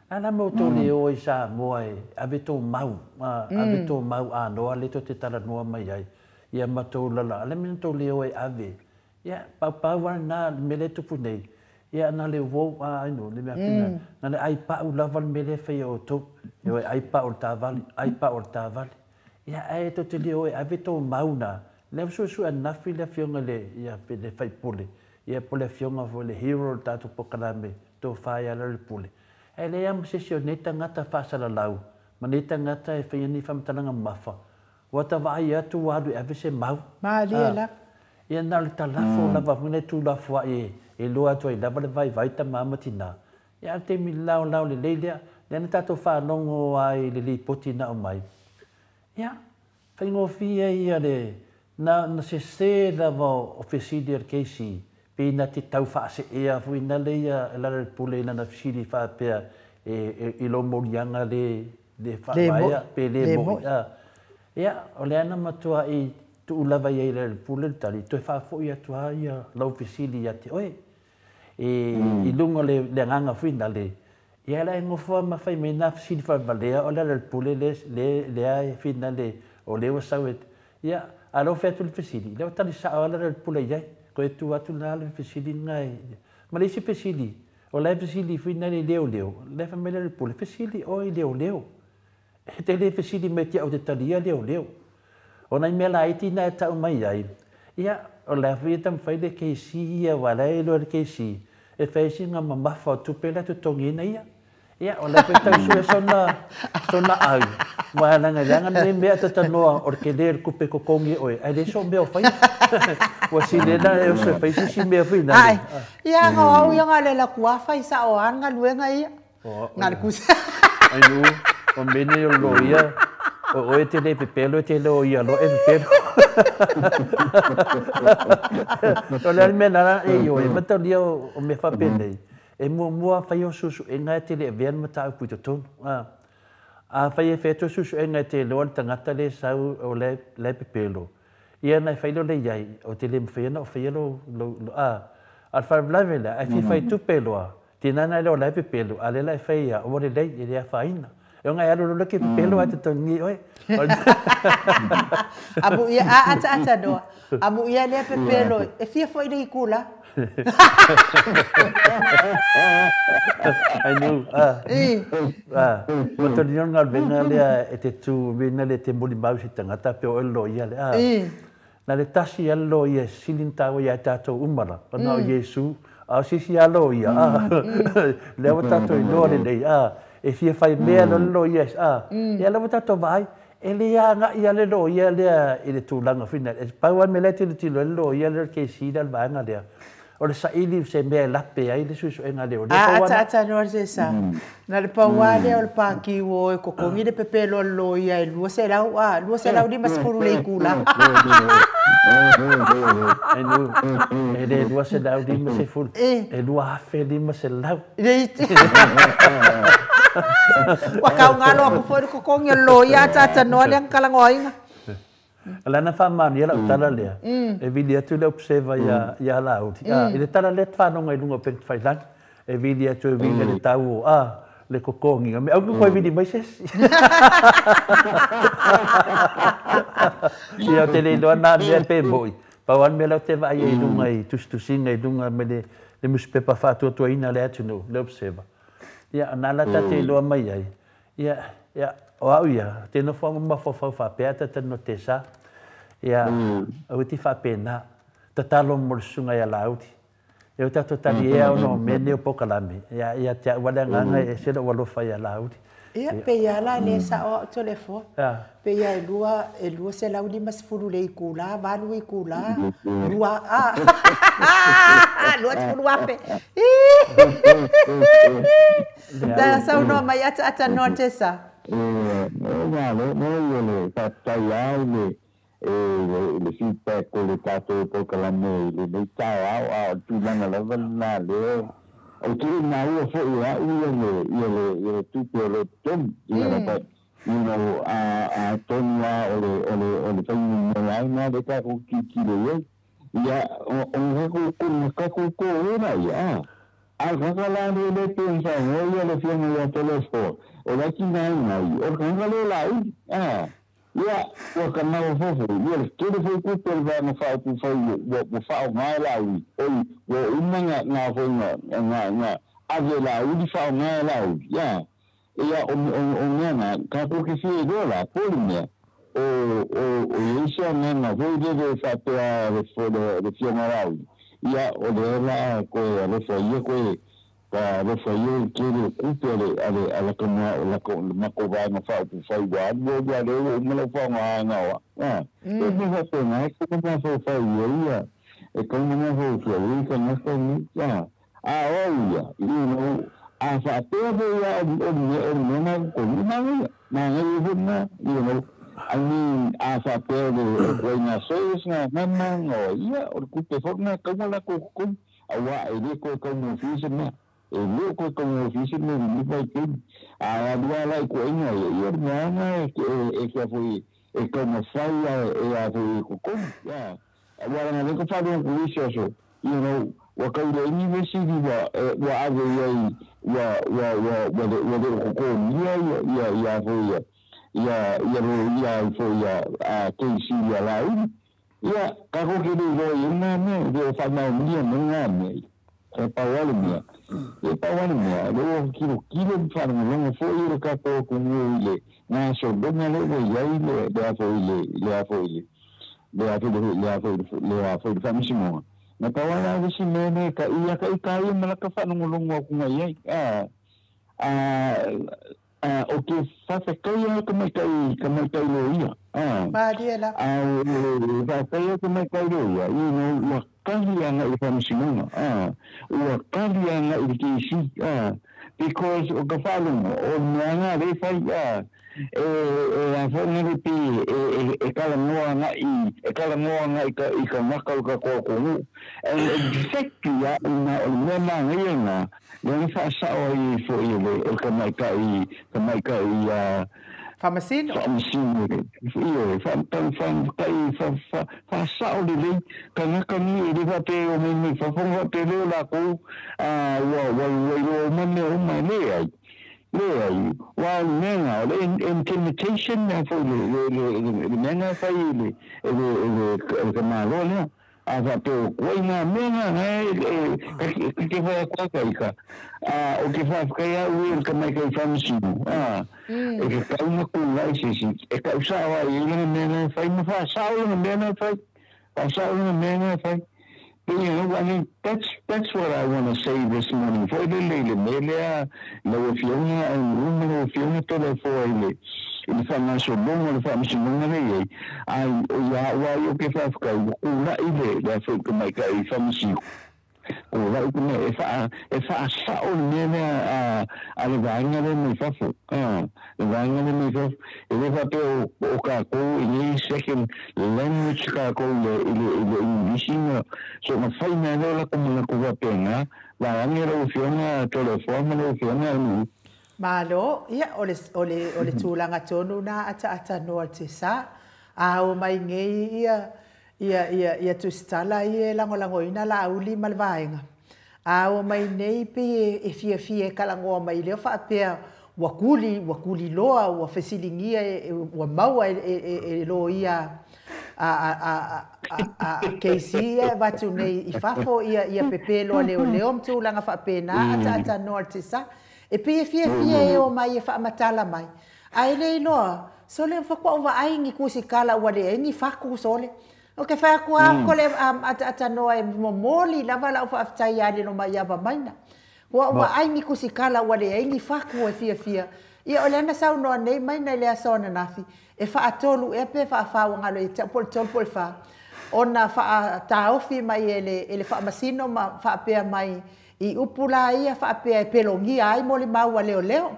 Ana mo tō le o i sa moa e ave tō mau, ave tō mau anoa le tō te tala noa mai ai. Ia matou lala, ale mena tō le o e ave. Ia pau wana me le tupu nei. Ia na le wo no le mea fina na le ai pa u lava me le fe o to yo ai pa o tavali ia ai to te le o ave to mauna le su na fi le fionga le ia pe le fai pule ia pole fionga vo le hero tatu pokalame to fai ala le pule e le am se neta ngata fa sala lau ma neta ngata e fe ni fam talanga mafa wata vai atu adu ave se mau ma lia ia na le talafo lava mune tu la fo e loa toi lava le vai ta mamatina ia te mi lau le leilea le na tatou whanongo ai le li poti na o mai ia whaingofia ia le na se lava o fesidi ar keisi pe na te tau whaase ea fui na le ia lara pule na fesidi whapea e lo morianga le whaaya pe le mo ia o le ana matua i tu lava ia le pule tali toi whafo ia tua ia lau fesidi ia te oe i lunga le nganga whina le ia la ngofa ma fai me na fisi fa valea o le pule le ai whina le o le wasau ia alo fetu le fisi le tali sa o le pule ia ko tu atu na le fisi ngai ma le si fisi o le fisi whina le le fa me le pule fisi o i leo te le fisi me tia o te tali leo o na me la iti na ta mai ai ia o le fitam fai le keisi ia wala e lo le keisi e fesi nga mamafa tu pela tu tongina ia o le fitam su sona ai wala nga janga ne me ata tanoa o ke le kupe ko kongi oi ai le so me o fai o si le na e so fai si me fai na ai ia nga au ia nga le la kuafa i sa o anga luenga ia nga le kusa ai nu o mene o lo ia o e te le pepelo te lo ia lo e pepelo o le mena e yo e mata dia o me fa pele e mo fa yo susu e nga te le ven mata pu to ton a fa ye feto susu e nga te lo tangata le sau o le pepelo ia na fa lo le yai o te le mfena o fa lo al fa blavela e fi fa tu pelo tinana lo le pepelo ale la fa ia o le le fa ina eu ngai alu lo ke pelo ate tongi oi abu ia ata do abu ia le pelo e fia foi de kula ai nu o to ni ngal venga le e te tu venga le te moli mau si tanga ta pe o lo ia le na le tasi alo ia silintawa ia tātou umara. Pana o Yesu, a sisi alo ia. Lewa tātou i loa nei, e fia whai mea lo ia, ia lewa tātou vai, e le ia ngā ia le lo ia lea i le tūlanga whina. E pauan me le tilo lo ia le ke sida le vaanga lea. O le saili se mea lape ai le suiso e ngā leo. Ata noa se sa. Na le pauane o le pāki o e kokongi le pepelo lo ia e lua se lau ni maskuru le ikula. E le lua se lau ni ma se fulu. E lua hafe ni ma se lau. Wakau ngalo aku foi kokongi lo ia ata noa le kalangoinga. Alana whamani ala utala lea. E vili atu le observa ia lauti. I le tala le whanonga i lunga penti whailangi. E vili atu e vili le tau o le kokongi. Au koe vili mai sesi. Ia te le loa nā mea pe boi. Pauan me lau te vai i lunga i tustusinga i lunga me le muspepa whātua tua ina le atu no le observa. Ia anala ta te loa mai ai. Ia o au ia, tēnā whanga mawhawhau whapea ta tano te sa. Ia, au ti whapena, ta talo morsunga ia lauti. Ia tato tali ea o no mene o pokalame. Ia te wale nganga e sera walofa ia lauti. Ia, pe ia la le sa o telefo. Pe ia e lua se lau lima sifuru le ikula, valu ikula. Lua, lua te furu ape. Da sa uno mai ata no te sa. Le feedback o le tātou pokalame le nei tāu au tūlanga lava nā le o tū nā ua whoi a ia le tūpe o le tom ia le pat a tonua o le whaingi mea ai nā le kako ki le iei ia o kako ko ora ia a kakalani le pensa ia le whianga ia telefo o laki nai o kangale lau ia o kanau fofo ia le foi kupe le vana fa ku foi o fa mai lau o inanga na foi nga ave lau di fa mai lau ia o nena ka ko ke fi dola polme o isso nena foi de fa para le fiona lau ia o de la ko le foi ko pa le foi que le kupe ale como la ko vai no fa ku foi wa le mo le fa nga nga e me va pena e como não foi ia e como não foi que eu não sei já olha a fa todo ia o não com não eu I mean, a fa todo o na sois na mamma ia o kupe forma como la ko awa ele ko como fiz na ele ko como fiz no me vai ter a dua lá com ela e irmã que foi e como saia e foi com já agora não que faz com isso o que ele university wa ave wa com ia foi foi a quem se ia lá ia kako que ele foi não eu falo não é para minha e para minha eu quilo para não foi o capo com ele na só bem ele aí le foi famíssimo na para lá se me cai mas que faz um longo com aí o que faz cair como cai loia Mariela vai cair como cai loia e o kalianga i famíssimo o kalianga i que because o que falam o nanga le fai a forma de pi kala moanga i ka makau ka ko exactly na o nanga ngenga le fa sa o i fo i le o ka mai kai Famacino io fa sao di lì kana kami di fa te o mi fa fa te le la ko wa mane o mai le wa nena le intimidation for le nena fa le kamalo ne ava te koina mena que vai acontecer o que faz que é o que mais que famíssimo e que calma com lá se é causava e ele não faz não faz só não faz Pasal mena fai. You know, I mean, that's what I want to say this morning. For the lady, Melia, no Fiona, and woman of Fiona to the foil. In financial bone of family, I, why you give up, that's what to make a family. Ora i kune e fa sa o nena a le vainga le mi fafu le vainga le mi fafu e le fa pe o ka ko i second language ka ko le English so ma fai na la ko na ko va pena la ngi ro fiona telefone ro fiona ni malo ia ole tūlanga tonu na ata no te sa a o mai ngei ia tu stala ia lango ina la uli malvainga a o mai nei pe e fie kalango mai le fa pe wakuli loa wa fesilingia wa maua e lo ia a keisi va tu nei I fafo ia pepelo leo mtu langa fa pena ata no te sa e pe fie o mai e fa matala mai ai le no so le fa ko va ai ngi kusikala wa le ngi fa ku sole o ke fa ku ko le ata no e momoli lava la fa tai ali no mai ava maina wa ai ngi kusikala wa le ngi fa ku e fie ia ole na sa no nei maina le asona nafi e fa atolu e pe fa ngalo e pol fa ona fa taofi mai ele fa masino ma fa pe mai I upula ia fa pe pelongi ai moli maua leo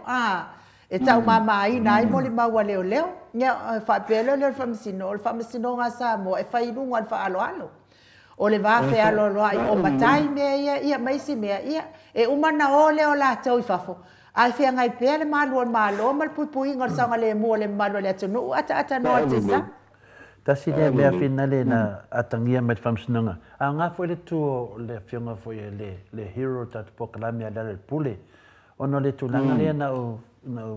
e tau mama ai nai moli maua leo nya fa pe leo fa masino nga sa mo e fa ilunga fa alo o le va fe alo ai o matai me ia mai si me ia e umana o leo la tau I fafo ai fe ngai pe le malo mal pui ngor sanga le mo le malo le tunu ata no te sa Tasi le mea finale na atangia met famsinanga. A ngā fo le tuo le fionga fo le hero tat pokalami a le pule. Ono le tulanga le na o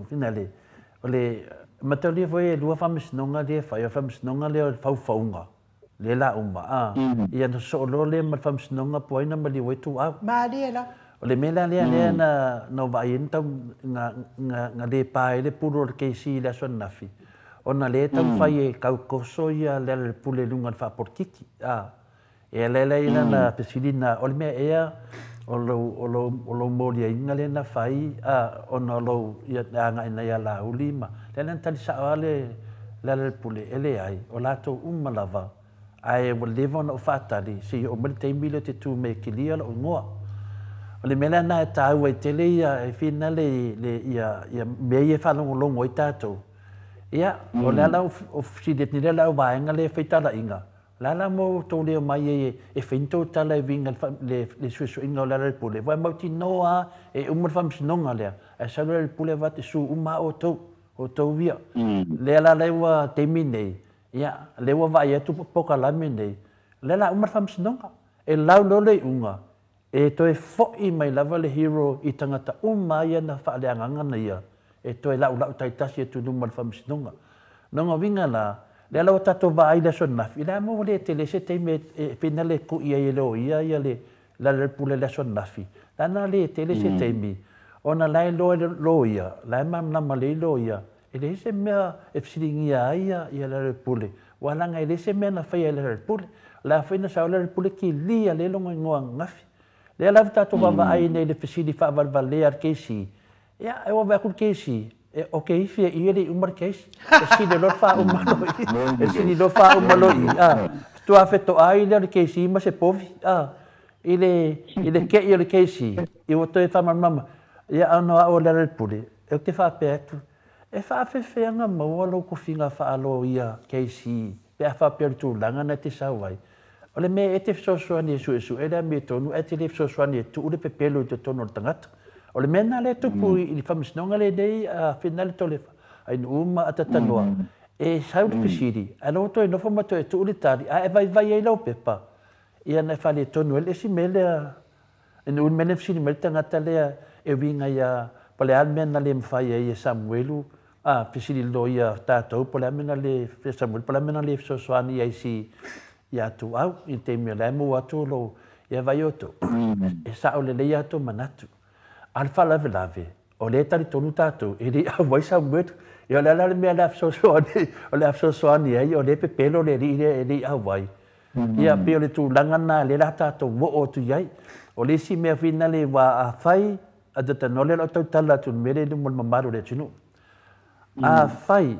finale. O le matau fo e lua famsinanga le fai o famsinanga le o faufaunga. Le la umba. Ia no so lo le mat famsinanga po aina mali wetu au. Maria la. O le mela le na no vaien tau nga le pae le puro le keisi le aswan nafi. Ona le tau fai e kau koso ia le pule lunga fa portiki e le ina na pesilina o le mea ea o lo mori inga le na fai ona lo ia anga ina ia la ulima le na tali sa le pule ele ai o lato lava ai o levo na fatali si o mele te mile te tu me kilia o ngoa o le mela na tau e tele ia e fina le ia me ia fa longo i tatou ia o le ala o sidet ni le au vaenga le feitala inga lala mo to le mai e feinto tala e vinga le susu inga le pule vai mauti noa e umur fam sinonga le e sa le pule va te su uma o to via le ala le wa temine ia le wa vai tu poka la mine le la umur fam sinonga e lau lo le unga e to e fo I mai lava le hero I tangata uma ia na fa le anga na ia e toi lau taitasi e tu numal famsinonga. Nonga winga la, le lau tato va aida son nafi, la mo le te le se te me pena le ku ia leo ia le le pule le son nafi. La na le te le se te mi, ona lai lo ia, lai mam nama le lo ia, e le se mea e fsiringi ia le pule. Walanga e le se mea na fai le pule, la fai na sao le pule ki lia le longa ngoa ngafi. Le lau tato va aina le fsiri fa valvale ar keisi, ia e wa vakul keisi o ke ifia I le umar keisi e si le lofa umalo e si le lofa umalo tu a feto ai le keisi ma se povi ile ke ile keisi I o to e fa mama ia ano o le pule e te fa petu e fa fe nga mo lo ko finga fa alo ia keisi pe fa per tu langa na te sawai ole me e te so ni su e da me tonu e te le so ni tu le pepelo te tonu tangata o le mena le tupu I le whamisnonga le nei a whenale tole ai uma atatanua e sau le pisiri a lo to e nofo mato e tu ulitari a e vai e lau pepa ia na whale tonu e si mele e un mene pisiri mele tangata lea e winga ia pale almena le mwhai e Samuelu a pisiri lo ia tātou pale almena le Samuel pale almena le sosoani ai si ia tu au I te mea le mu atu lo ia vai oto e sao le le atu manatu alfa lave o le tali tonu tātou e li a vai Samuel e o le ala mea le sosoani o le sosoani ai o le pepelo le li a vai Ia pe o le tūlanga nā le la tātou wo o tu iai. O le si mea whina le wā a whai, a te tanole lo tau tala tu mere le mo mamaru le tunu. A whai,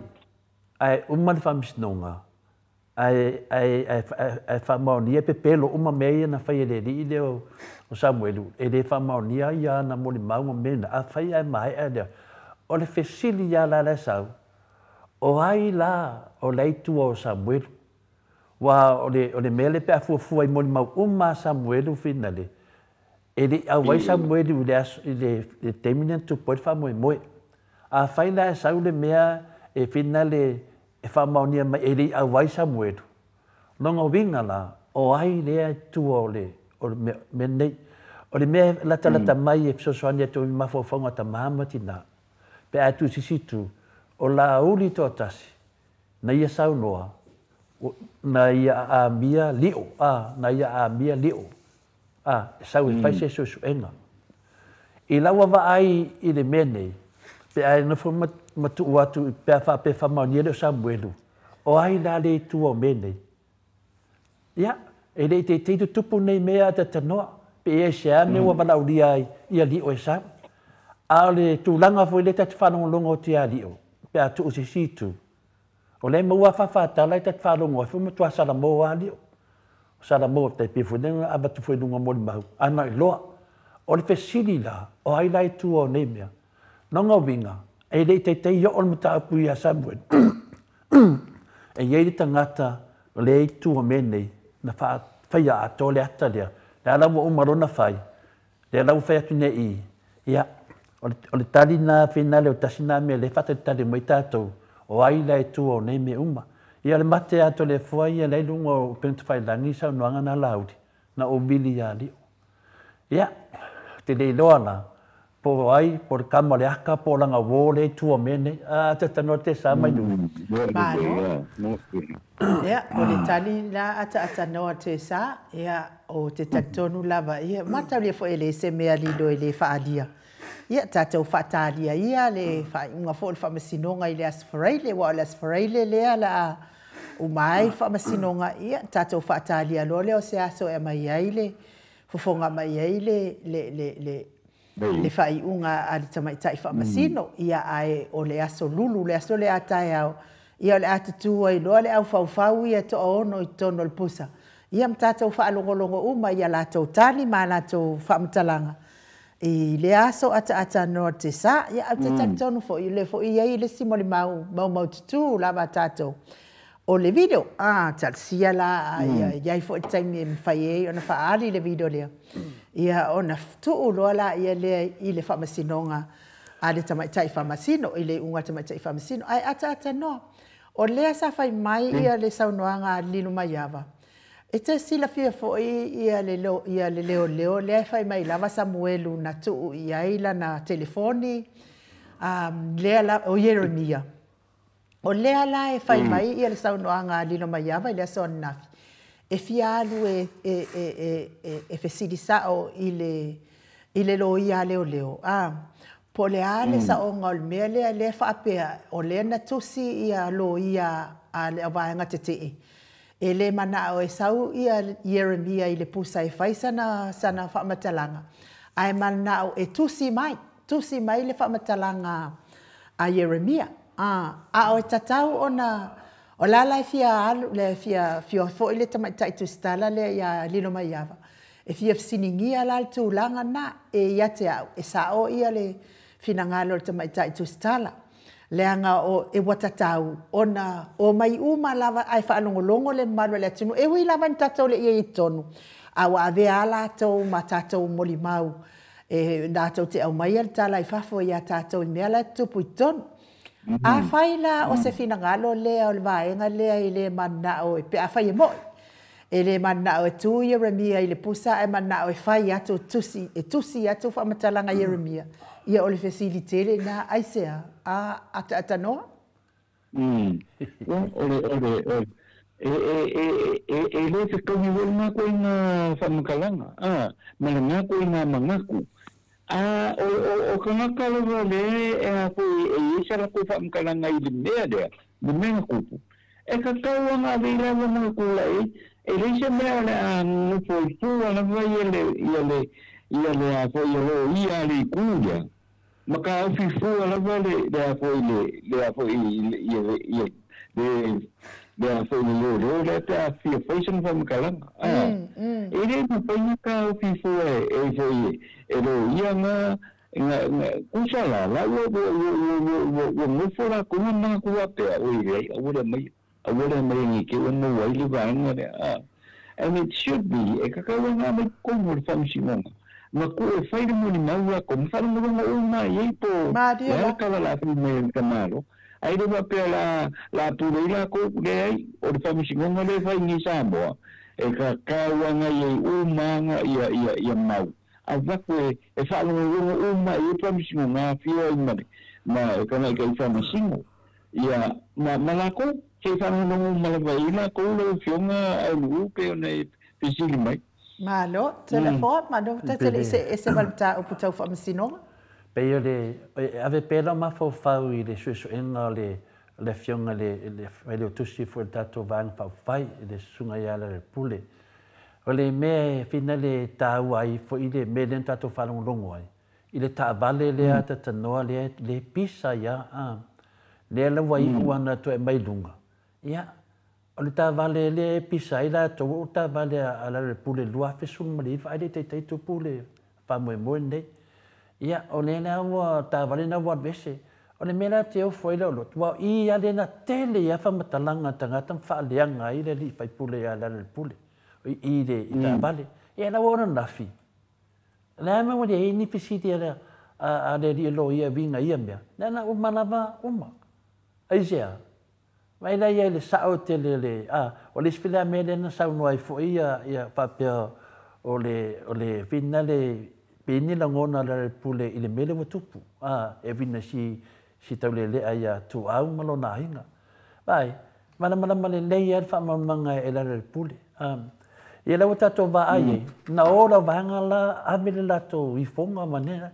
ai umani whamisnonga, ai whamaonia pe pelo uma mea na whai le li le o Samuelu. E le whamaonia ia na mo le maunga mena, a whai ai mai ai lea. O le whesili ia la le sau, o ai la o leitu o Samuelu. Wa o le mele pe afuafua i moni mau uma Samuelu fina le. E le awai Samuelu le temina tu poe wha moe moe. A whaila e sau le mea e fina le e wha maunia mai e le awai Samuelu. Nonga winga la o ai lea tu o le me nei. O le mea lata mai e fisosoani atu i mafofonga ta mahamati na. Pe atu sisitu o la uli to tasi. Na ia sau noa. Na ia a mia lio na ia a mia lio sau e fai se su enga i lawa va ai i le mene pe ai no fo matu watu pe fa mani le Samuelu o ai la le tu o mene ia e le te tupu nei mea te no pe e se ame wa bala uri ai ia lio e sa a le tu langa fo le te fa no longo ti a lio pe atu si situ o le mua whawhata lai te whalongo, e whumu tua Salamo a lio. Salamo te piwhenenga abatu whenunga mori mahu. Ana i loa. O le whesiri la, o ai lai tu o nemea. Nonga winga, e rei te yo o muta apu i a Samuel. E iei tangata, o le ei tu o menei, na whaia a tole ata lea. Le alawa umarona whai. Le alawa whai atu ne i. Ia, o le tali na whenale o tasina mea, le whata tali mai tātou. O ai lai tu o nei me uma. Ia le mate ato le fua ia lai lungo o pentu whai langi sa unuanga na laudi. Na o mili ia lio. Ia, te lei loa la. Po ai, po le kama le aka, po langa wō le tu o mene. A te tano te sa mai nui. Ia, o le tali la ata noa te sa. Ia, o te tatonu lava. Ia, mata le fo ele se mea lido ele whaadia. Ia tātou whatalia ia le unga fo le whamasinonga i le asfareile wa le asfareile lea la umai whamasinonga ia tātou whatalia lo leo se aso e mai aile fofonga mai aile le whai unga a le tamaitai whamasino ia ai o le aso lulu le aso le atai au ia le atutua i loa le au whau ia to ono i tono le pusa ia mtātou whaalongolongo uma ia lātou tani ma lātou whamatalanga i le aso ata no te sa ia te tatonu fo i le fo i ai le simoli mau tutu la matato o le video tal sia la ia fo taimi fai e ona fa ali le video le ia ona tu lo la ia le i le famasinonga a le tamaitai famasino i le unga tamaitai famasino ai ata no o le sa fai mai ia le saunoanga linu maiava e te sila fia fo ia le leo le fai mai lava Samuelu na tu ia ila na telefoni le la o Jeremia o le ala e fai mai ia le saunoanga lino maiava le son na e fia alu e fesilisa o ile lo ia leo po le ale sa o ngol mele le fa apea o le na tusi ia lo ia ale avaanga te e le mana o e sau ia Jeremia i le pusa e fai sana whaamatalanga. Ai mana o e tusi mai le whaamatalanga a Jeremia. A o e tatau o lalai fia alu, le fia fo i le tamaitai tu stala le ia lino mai ava. E fia siningia lal tu langa na e ia te au. E sa o ia le finangalo le tamaitai tu stala. Leanga o e watatau ona o mai uma lava ai whaalongolongo le marua le atunu e hui lava ni tatou le ia i tonu a wa ave ala tau ma tatou moli mau e nātou te au mai al tala i whafo i a tatou i mea la tupu i tonu a whaila o se finangalo lea o le vaenga lea i le mana o e pe a whai e moi e le mana o e tu Jeremia i le pusa e mana o e whai atu tusi atu whamatalanga Jeremia ia o le fesilitele na aisea ata noa. E le te kawi wala nga koe nga whamakalanga. Ma le nga koe nga mangaku. O ka nga kalawa le e a koe e isa la koe whamakalanga i le mea lea. Le mea kupu. E ka kaua nga leila wa mga kula Elisa mea le no foi tu ana vai ele a foi lo ia le kuya maka o fi fu ana vai le a foi le a foi le a foi le le ta fi foi sen foi makalang ele no foi ka o fi fu e foi lo ia nga kusala la wo mo fora ko na ko ape o ile o le mai ni ke no wai le vai nga and it should be e kakawa nga may kumul function na ko e fai mo ni maua ko fa mo mo una e po la kala la primeiro camaro aí do papel la tureira ko le ai o function nga le fai ni sambo e kakawa nga e uma nga ia mau a vaku e fa mo uma e function nga fio ma kana ke function ia malako ke whanau nongo malawaina ko lo fionga au lupe o nei pisili mai. Malo, telefon, mano, tatele ese malta o putau whamasino? Pei o ave pēra ma whau I le sueso enga le fionga le o tusi fu el tato vang whau whai le sunga iala le pule. O le me fina le tau ai fo I le me len tato whanau longo ai. I le ta vale lea ta tanoa le pisa ia le la wai uana to e mai lunga. Ia, o le tā vale le pisai la tō o tā vale ala le pule lua fesun marifa, ai te tu pule whamoe moe nei. Ia, o le na ua tā vale na ua vese, o le mera te o foi leo lotu, wau I ale na tele ia whamatalanga tangata whaaleanga I le li whai pule ala le pule. I tā vale, ia na ora nafi. La ma wale e ni pisiti ala a le li lo ia vinga ia mea, na umanawa uma. Aisea, mai la ia le sao te o le spila me le na sau noai fo ia papea o le fina le pini la ngona le pule I le mele watupu e vina si tau le ia tu au malo na hinga vai mana le ia fa manga e le pule ia la watato va ai na ora vanga la amile la to I fonga manera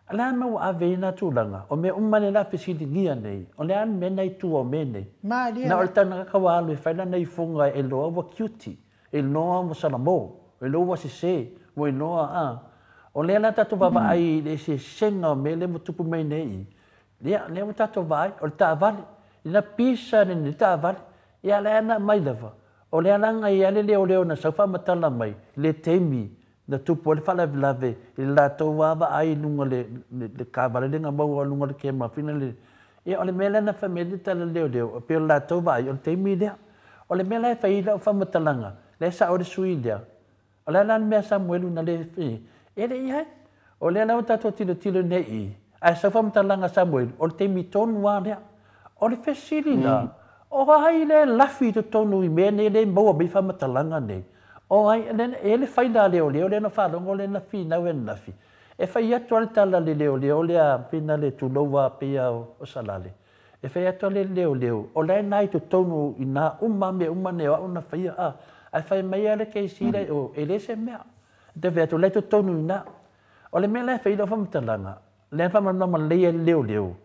ala ma ave na tulanga o me umane la fisidi nia nei o le an me nei tu o me nei na o tana ka wa le fa nei funga e lo wa cutie e no mo salamo e lo wa se mo no o le na tatu va ai le se senga me le mo tupu me nei le mo tatu vai o ta vale na pisa ni ta vale ia le na mai lava o le ana ia le o na sa fa matala mai le temi na tupu le fala lave I la to wa ai lunga le ka vale le ngamo lunga le kema fina le e o le mele na family tala leo pe la to wa ai o te media o le mele fa ila fa matalanga le sa o le suilia o le lan me Samuel na le fi e le ia o le na tato tilo nei ai sa fa matalanga Samuel o te mi ton wa le o le fesili o ai le lafi to tonu I me ne le mo bi fa matalanga nei o ai ele fai da leo le na fa longo le na fi na wen na fi e fai atu al tala le leo le a pina le tu lowa pe o salale e fai atu le leo o le nai to tonu ina me ne o na fai ai fai mai ale ke sile o ele se mea de veto le to tonu ina o le mele fai do fam talanga le fa ma le leo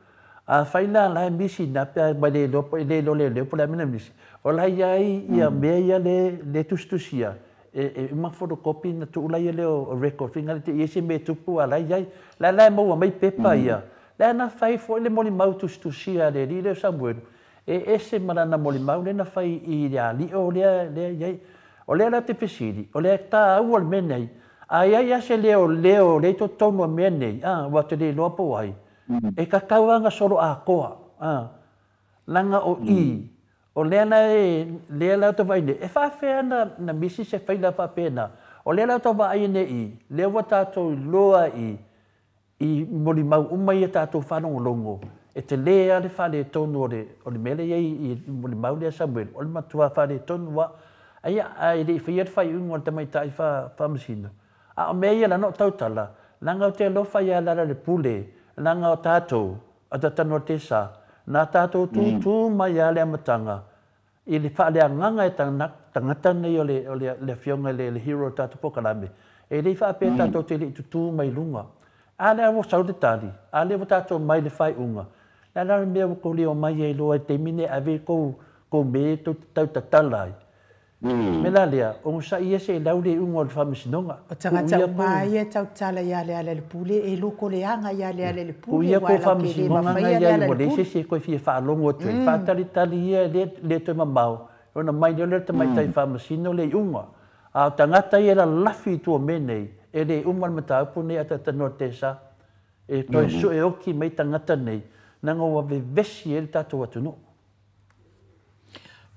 a fai la misi na pe ba le do le po la mena misi o la ia me ia le tustusia e ma fotokopi na tu la ia o record finga te ese me tupu ala ia la mo mai pepa ia la na fai fo le moli mau tustusia le Samuel ese marana moli mau le na fai I ali o le o le la te fesidi o le ta au menei ai se le to tono menei wa te le lopo ai e ka kauanga solo a koa langa o o lena le la to vai e fa fe na misi se fai la fa pena o le la to vai ne le wata to loa I moli mau umai ta to fa no longo e te le ale fa le tono o le mele I moli mau le Samuel o le matua fa le tono wa ai le fai fai un te mai tai fa masino a me ia la no tautala langa te lo fa ia la le pule langa o tatou a tatano tesa na tatou tu mai ale matanga I le fa le nganga e tangata nei o le fionga le hero tatou pokalame e le fa pe tatou te le tutu mai lunga ale o saudi tali ale o tatou mai le fai unga la me ko le o mai e lo te mine ave ko me to tau tatalai Mela lea, o sa ia se lau le ungo le whamisinonga. O tangata mai e tau tala ia le ale le pule, e loko le anga ia le ale le pule. Ia ko whamisinonga ngai ia i wale se koe fia whaalongo tue. Whātari tali ia le toi mamau. Ona mai le te mai tai whamisino le unga. A tangata ia la lafi tua menei. E le unga le mataupu nei ata tanoa te sa. E toi so e oki mai tangata nei. Nanga wa vesi e le tatou atunu.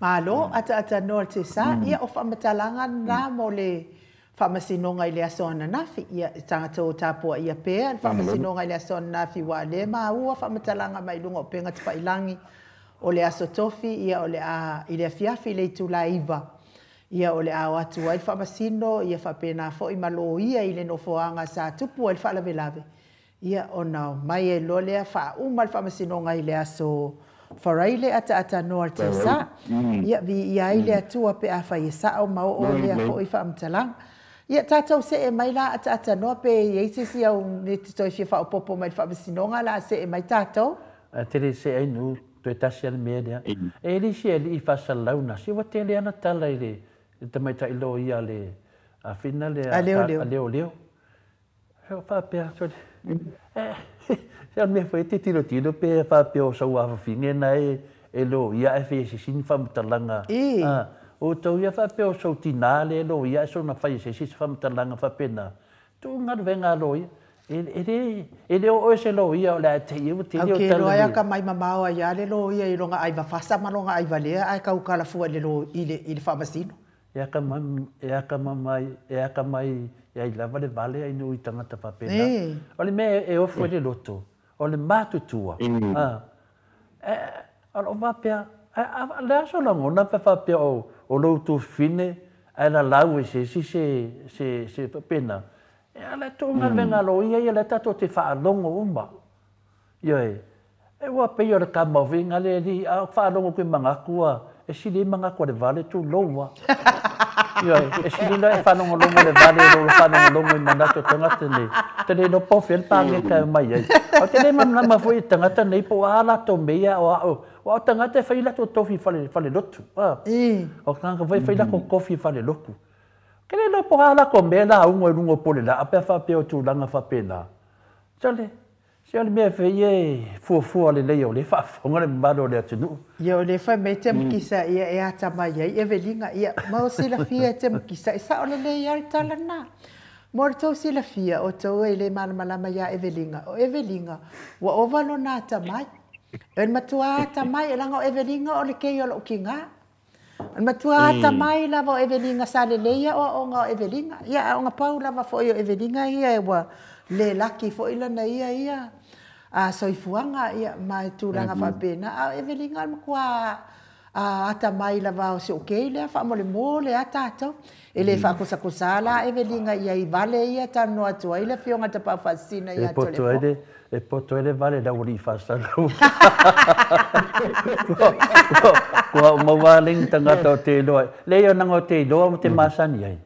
Malo, ata noa te sa, ia o whamatalanga nā mo le whamasinonga i le aso ana nafi. Ia tangata o tāpua ia pēr, whamasinonga i le aso ana nafi wa le ua whamatalanga mai lunga o penga tipa ilangi o le aso tofi, ia o le a i le afiafi le itu la iwa. Ia o le a o atu ai whamasino, ia whapena fo i malo ia i le nofoanga sa tupu ai whalave lave. Ia o nao, mai e lolea wha umal whamasinonga i le aso Wharaile ata noa te sa. Ia vi ia ile atua pe a whai sa o mau o lea fo i whaamtalang. Ia tātou se e mai la ata noa pe i eisisi au ne te toi fia whaopopo mai whamasinonga la se e mai tātou. Tere se ai nu, toi tasi ana mea lea. E li si e li i whasalauna. Si wa te lea na tala i le, te mai ta ilo ia le, a whina le a leo leo. Heo whapea, Ia me foi te tiro pe fa pe o sau a finge na e lo ia e fe sin fa mtalanga. O tau ia fa pe o sau tinale lo ia so na fa se fa mtalanga fa pena. Tu ngar venga lo ia. Ele o se lo ia la te ia te o tala. Lo ia ka mai mamao ia le lo ia i longa ai va fasa malonga ai valea ai ka ukala fu le lo ile fa masino. Ia ka mai ia i lava le vale ai no i tangata fa pena. Ole me e o foi le loto. O le mātutua. O wapea, le aso lango, na pe wapea o loutu fine, ai la lau e se pena. E ale tōnga venga lo ia, ia le tato te whaalongo umba. E wapea o le kamawinga le li, a whaalongo koe mangakua, e sili mangakua le vale tu loua. E sili la e whanongo longo le vale, lo whanongo longo i manato tangata nei. Tene no pofe el pange ka mai ai. O tene mamna ma foi tangata nei po ala to meia o tangata fai la to tofi fale lotu. O kanga foi la ko kofi fale loku. Kene no po ala ko mela ungo lungo pole la ape fa pe o tu langa fa pena. Sale me fai fu le leo le fa fonga le mbalo le tunu. Yo le fa mete mkisa ia e ata mai ai evelinga ia ma sila fia te mkisa sa ole le ia talana. Morto sila fia o tau e le malama ia evelinga. O evelinga wa ovalo na tamai. En matua tamai e langa o evelinga o le kei o lo kinga. En matua tamai lava o evelinga sa le leia o nga evelinga. Ia o nga pau lava fo o evelinga ia e wa le laki fo ilana ia. A soifuanga ia mai tūranga whapena. A evelinga makua ata mai lava o se okei lea wha mole a tātou. E le whakosakosa la evelinga ia i vale ia tano atua i le whionga te pawhasina ia tole. E poto ele vale da uri whasalau. Kua mawaling tangata o te iloa. Leo nanga o te iloa mo te masani ai.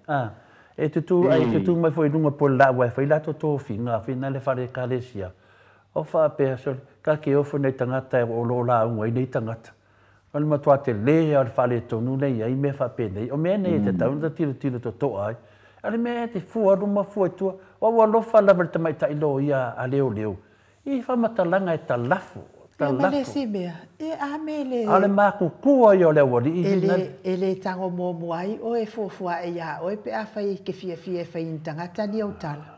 E tutu mai foi nunga pola wai whai lato tō whina le whare kālesia. O whapea sori, ka ke ofo nei tangata o lo la unga i nei tangata. O le matua te lea o le whale tonu nei ai me whape nei. O mea nei te taunata tiro to toa ai. Ale mea te fua ruma fua tua. O wa lofa lawa te mai ta ilo ia a leo. I whamatalanga e ta lafu. Ta lafu. Si mea. E a mele. Ale māku kua i o leo wari. Ele tango mō ai o e fua e ia. O e pe a whai ke fia whai in tangata ni au tala.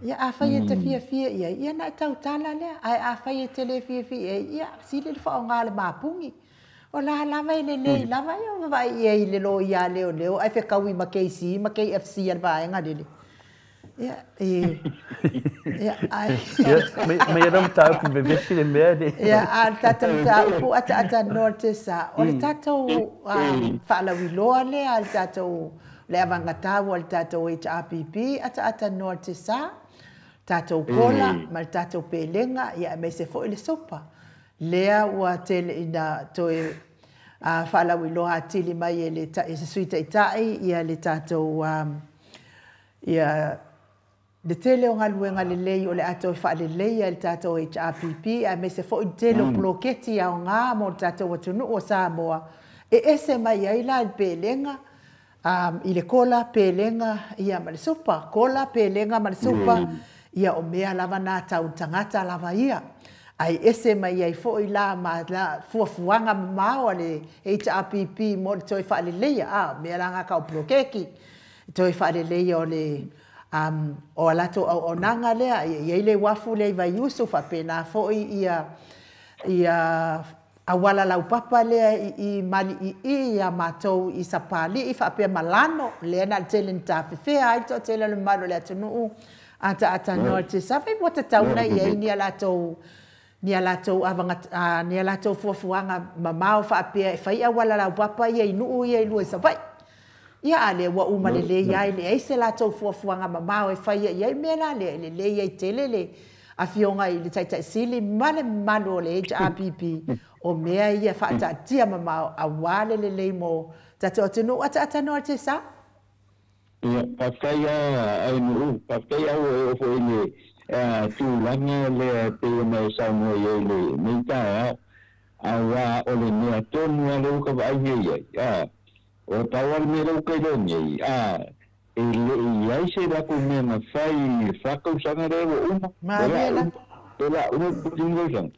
Ia a whai e te fia ia. Ia na tau tala lea. Ai a whai e te le fia ia. Sile le whao ngā le māpungi. O la lava i le nei. Lava i o vai i le lo ia leo. Ai whe kaui ma KC, ma KFC al vai ngā lele. Ia, ai. Me ram tau ku bebesi le mea de. Ia, al tātou tau ata norte sa. O le tātou whaalawi loa le, al tātou le avangatau, al tātou HRPP, ata norte sa. Tātou kola, mal tātou pelenga, ia me se fo le sopa. Lea ua tele ina toe whaalawi loa atili mai e se suita itai, ia le tātou ia le tele o ngaluenga le lei o le ato i whaale lei le tātou HRPP, a me se fo i tele o bloketi au ngā mo tātou atunu o Samoa. E ese mai ai la il pelenga, I le kola pelenga ia ma le sopa, kola pelenga ma le sopa ia o mea lava nā tau tangata lava ia. Ai ese mai ai fo i la ma la fuafuanga mao ale HRPP mo le toi whaaleleia, mea langa ka o prokeki, toi whaaleleia o le o alato o nanga lea, ia le wafu le vai Yusuf a pena fo ia awala lau papa lea i mali i a matou i sapali i whapea malano lea na tele nita whiwhea ai to tele le malo lea tunu ata noa te sawhi wata tauna i ai ni alatou avanga ni alatou fuafuanga mamao whapea e whai awala lau papa i ai nuu i ai lua i sawai ia ale wa umalele ia le eise latou fuafuanga mamao e whai i ai mea le i ai tele le a fionga i le taitai sili male malo le HRPP o mea ia whaatatia mamao a wale le leimo tato atunu ata noa te sa? Ia, pakai ai nuu, pakai au e ofo ile tūlanga le te mai saunga i le meita a wā o le mea tonu a leo ka vai hei o tawar me rau kai longi e le i aise rako mea na whai whakausanga rewa uma. Maariela. Pela uma putingosan.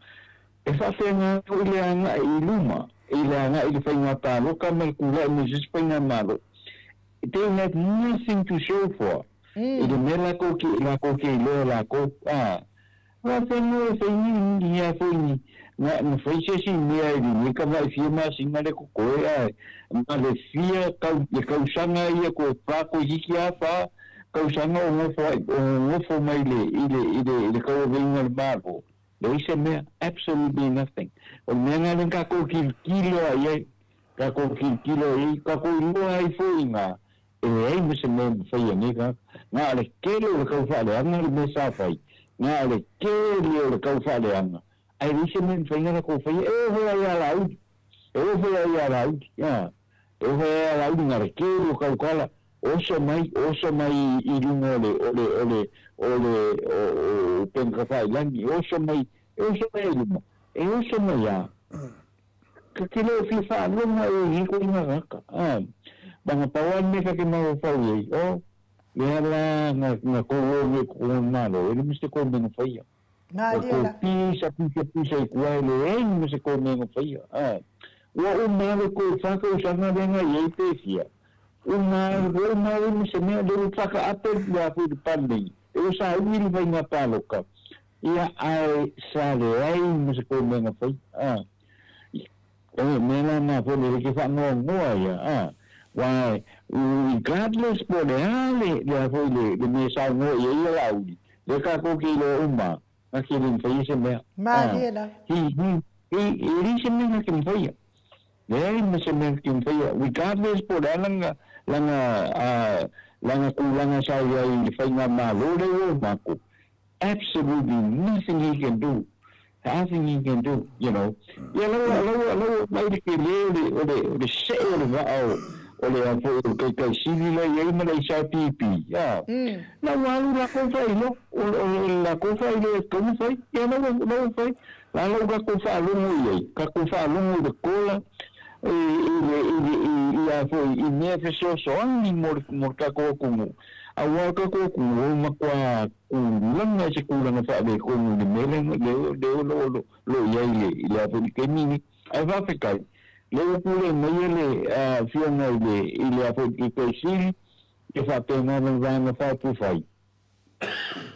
E whawhenga i le anga i luma, i le anga i le whainga tālo, ka mai kula i me sispainga malo. They have nothing to show for. I le mea lako ki leo lako. Whawhenga e whaini ia whaini. Na whaise si mea i ni ka vai fia maa singa le kukoe ma le fia kausanga ia ko whako hiki a wha kausanga o ngofo mai le kaua vinga le maro. Le ise mea, absolutely nothing. O mea ngā len kako kilo ai kako kilo ai, kako ilua ai fōinga. E ei me se mea whaia nika. Ngā le kere o le kau whale anga le me sa whai. Ngā le kere o le kau whale anga. Ai rise men whainga ko whaia, e hoi ai ala audi. E hoi ai ala audi, E hoi ai ala audi ngā re kere o kau kala. Oso mai I lunga o penka whai langi. Oso mai lunga. E oso mai a. Ka kele o fi wha lunga e hiko I ngā raka. Banga pawan me ka ke mau whau ei. O, le ala ngā kōo me kōo malo. E le miste kōo me ngā whaia. Ko pisa I kuai le ei me se kōo me ngā whaia. Ua o malo ko whaka usanga renga I ei pēfia. Una me se mea le whaka ape le apu de pandei. E o sa uiri vai ngā pāloka. Ia ai sa le ai me se kōo me ngā whaia. Mena na pole ke whangoa ngoa ia. Wai, regardless po le le apu le me sa ngoa ia ia lauri. Le kako ki le uma. Na ki rin whaia se mea. Maariela. I rin se mea na ki whaia. Le me se mea ki whaia. Regardless po le langa kulanga sa ia I whainga malo le o mako. Absolutely nothing he can do. Nothing he can do, you know. Ia lau mai le ke leo o le se o le vao o le apo o kai sili la ia ima le sa pipi. Na walu la ko fai no o la ko fai le como fai. Ia lau fai. La lau ka ko fa lungu ia. Ka ko fa lungu de cola. Ia foi I mea fesio so ani mor ka ko kumu. A wa ka ko kumu ma kwa langa se kulanga fa le ko ni mele lo ia ia foi ke mini. Ai va ficar. Le pule mai le fiona ile a foi ke sili ke fa pena no va fa pu fai.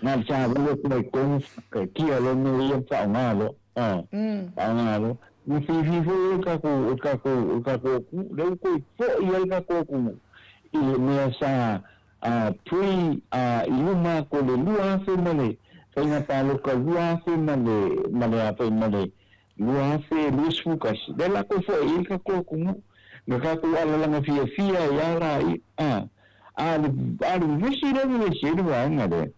Na sa lo ko ki a lo no ia fa ngalo. Ngalo. Ni fi o kako le ko fo I ka ko I me sa iluma ko le lua fe male faina palo ka lua fe male a fe male lua fe lusu kasi de la ko fo I ka ko me ka ko ala la fia ya la ali visi le se wa ngade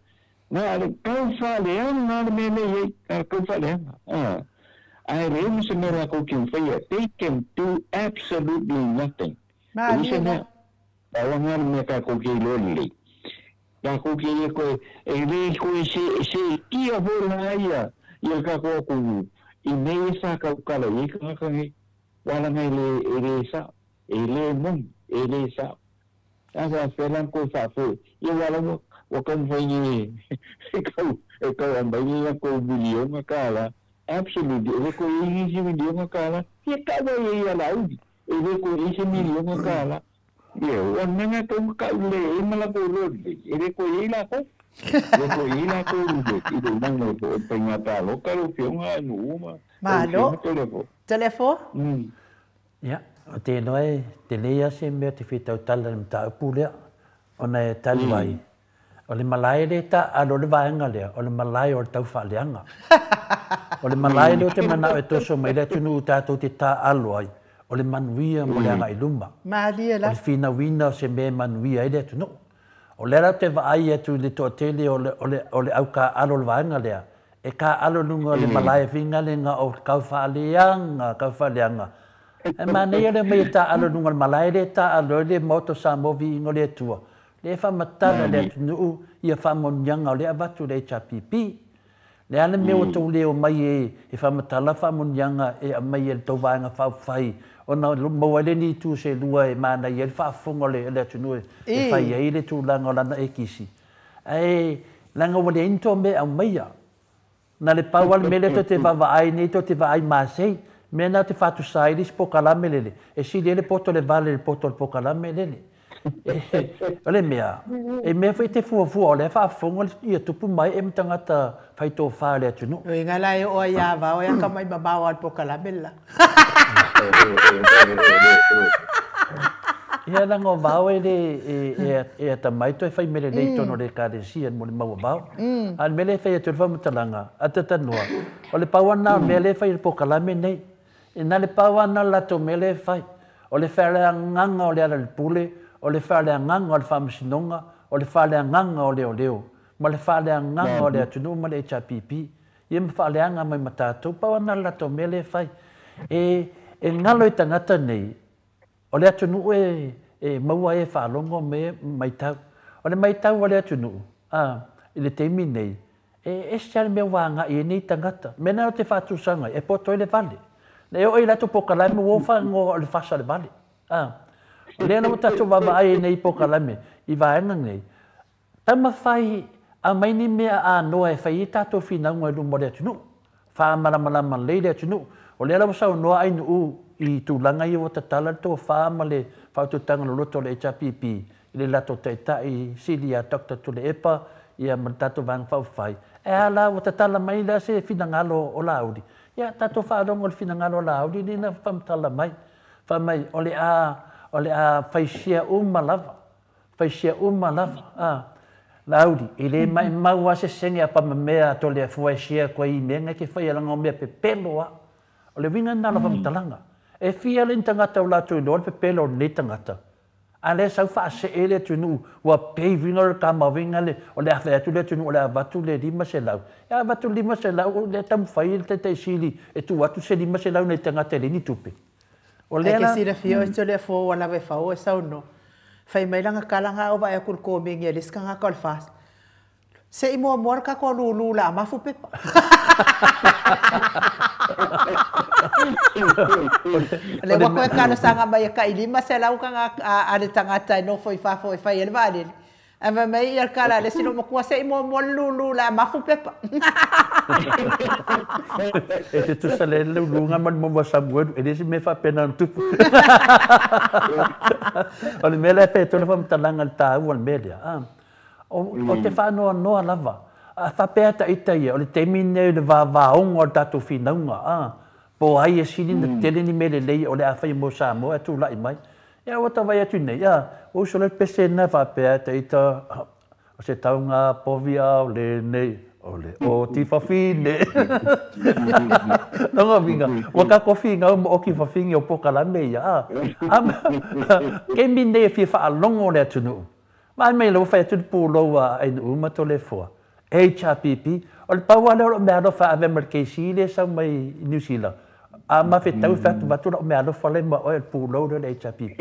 na le ka fa le na me le ka fa le I really se mera ko ki whaia. They can do absolutely nothing. Maariela. Awangar me ka ko ki loli. Ka ko ki ko e le ko se kia vola ia. Ia ka ko I me sa ka kala I ka ka wala ngai le sa. E le mum e le sa. Asa selang ko sa fo. Ia wala mo wa kan foi ni. Ikaw ang bayi ko bilion makala. Absolutely. Ele ko isi bilion makala. Ia ka ba ia laudi. Ele ko isi bilion makala. Ia wan nga to makale malapulod. Ele ko ila ko. Ele ko ila ko. Ito nang no po pengata lokal fiunga numa. Malo. Telefo? Ya, te noi te leia se me te fitau tala mta pulea. Ona e talwai. O le malai le ta alo le vaenga lea, o le malai o le tau whaaleanga. O le malai le o te mana e toso mai le tunu tātou te tā alo ai. O le manuia mo le anga i luma. Maali e la. O le whina wina se me manuia i le tunu. O le rau te vaai atu le toa tele o le au ka alo le vaenga lea. E ka alo lunga le malai winga le nga o kau whaaleanga. E manea le mai tā alo lunga le malai le tā alo le moto sa movi ingo le tua. Le whamatala le tunu ia whamonyanga o le abatu le HPP. Le ana me o tau leo mai e whamatala whamonyanga e a mai e tau vaenga whawhai. O na mawale ni tu se lua e mana i e whafonga le tunu e whai e le tūlanga o lana e kisi. E langa wale into me au maia. Na le pauale me le to te wawai ni to te wawai maasei. Me na te whatu sairi si pokalame lele. E si le poto le vale le poto le pokalame lele. Ole mea. E mea whai te fuafua o le whaafonga i a tupu mai e mtangata whai tō whaare atu no. O inga lai o ia wa o ia kamai mabawa al pokalamela. Ia langa o vau e le e ata mai to e whai mele nei tono le kāresia mo le maua vau. An mele whai atu le whamutalanga atata noa. O le pauana mele whai le pokalame nei. E na le pauana lato mele whai. O le whare nganga o le ala le pule. O le whare nganga o le whamasinonga. O le whare nganga o le o leo. Ma le whare nganga o le atunu ma le HPP. Ia ma whare anga mai matatou. Pauana lato mele whai. E ngalo i tangata nei. O le atunu e maua e whaalongo me maitau. O le maitau o le atunu. I le teimi nei. E siale mea wanga i nei tangata. Mena o te whatusanga. E poto i le vale. Ne o i lato pokalame wofa ngo le fasa le vale. Le ana mutatu wama ai nei pokalame. I vaenga nei. Tama whai a maini mea a noa e whai i tato whinaunga i lumo le atunu. Wha malamalama le atunu. O le ala wasau noa ai nuu i tūlanga i o tatala tō whaama le whaututanga no loto le HPP. I le lato teita i sili a Dr. Tule Epa i a mantato vang whauwhai. E ala o tatala mai la se whinangalo o laudi. Ia tato whaadongo le whinangalo o laudi ni na whamtala mai. Whamai o le a whaisia lava. Whaisia lava. Laudi, i le mai maua se sengi a pamamea to le fuaisia kua i menga ke whaialanga o mea pe peloa. O le winga nala whamtalanga. E fia le tangata o lato i lor pe pelo le tangata. A le sau wha se ele tunu ua pei vinga o ka mawinga le o le awhai atu le tunu o le avatu le lima se lau. E avatu lima se lau le tamu whai le te sili e tu atu se lima se lau le tangata le ni tupe. O le ana... Eke sira fio e tole fo wala we whao e sau no. Whai mai langa kalanga o vai a kulko mingi e liska nga kol fast. Se i mua mora ka ko lulu la mafu pepa. Le wa koe kano sanga mai ka ilima se lau ka nga ale tangata no foi fa ele vale. Ava mai ia kala le sino mo kwa se i mua mo lulu la mafu pepa. E te tu sale lulu nga man mo sabuedu e desi me fa pena tupu. O le mele pe tole fa mtalanga le tau al media. O te whanoa noa lava. A whapea ta ita ia, o le te mine le wāonga o tatu whinaunga. Po ai e sini na tele ni mele lei o le a whai mo sa mo, e tū lai mai. Ia wata vai atu nei, o so le pese na whapea ta ita, o se taunga povia o le nei, o le o ti whawhine. Nonga vinga, waka kowhinga o mo oki whawhingi o pokalame ia. Ke mine e whiwha alongo le atu nuu. Mai mai lo fai tu pulo ai uma to le fo. HPP o le pau ale o me ado fa ave merkesi le sa mai New Zealand. A ma fe tau fa tu me ado fa le o el pulo de HPP.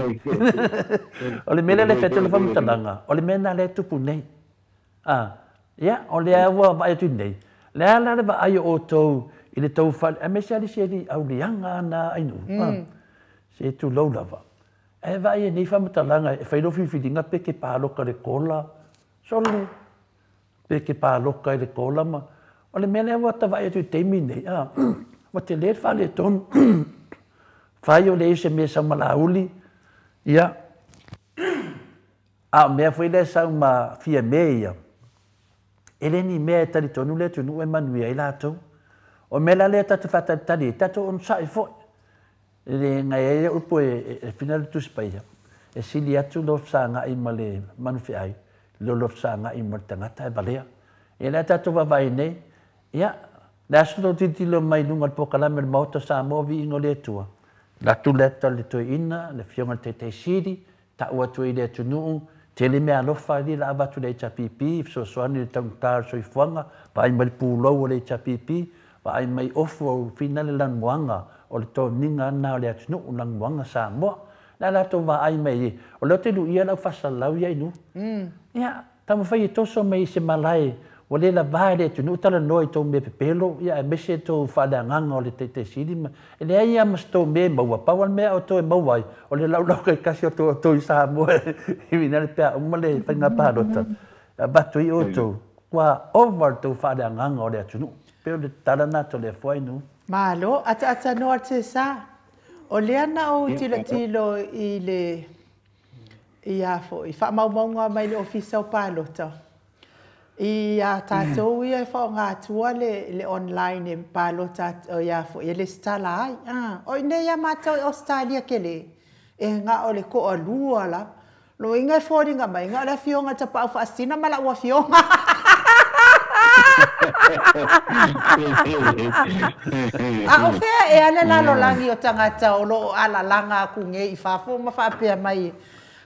O le mele le fe te le fam talanga. O le mena le tu punei. Ya, o le awa vai tu nei. Le ala le ai o to i le tau fa a me se ali se di au lianga na ai nu. Se tu lo lava. E vai ni fa matalanga e fai rofi fidinga pe ke paloka le kola. Sole. Pe ke paloka le kola ma. O le mele wa ta vai tu temi nei. Wa te le fa le ton. Fai o le se me sa malauli. Ia. Me foi le sa ma fia meia. Ele ni me tali tonu le tonu e manui ai lato. O mela le tatu fata tali tatu on sa fo. Le ngai e upo e final tu spaia. E sili atu lo sanga i male manufi ai. Lo sanga i mo tangata e valea. E le tatu va vai nei. Ia. National titilo mai lunga pokala me mauta sa movi ingo le tua. La tu leta le to ina le fionga te siri ta ua tu ile tunu. Tele me alofa li la abatu le chapipi, so soani le tangtar so ifuanga, pa ai mai pulo le chapipi, pa ai mai ofo fina le languanga, o le to ninga na le atunu languanga sa mo. La to va ai mai, o le te lu ia la fasa lau ia inu. Ia, tamu fai to so mai se malai, o le la vai le tunu tala noi to me pepelo, ia me se to fa le nganga o le te sidi, e le ia mas to me maua, pa wan me o to e mauai, o le lau kai kasi o to i sa mo, i vina le pea umale fai ngā pārota. Batu i o to, kua over to fa le nganga o le tunu, pero le tala na to le foi nu. Malo, ata no ate sa. O le ana o tilo i le i afo, i wha maunga mai le ofisa o pālota. I a tātou ia e whao ngā tua le online e pālota o iafo, e le stala ai. O i nei a mātou i Australia ke le, e ngā o le ko a lua la. Lo inga e whōringa mai, ngā o le fionga ta pāu whaasina mala ua fionga. O whea e ale lalo langi o tangata o lo ala langa ku nge i whafo, ma whapea mai.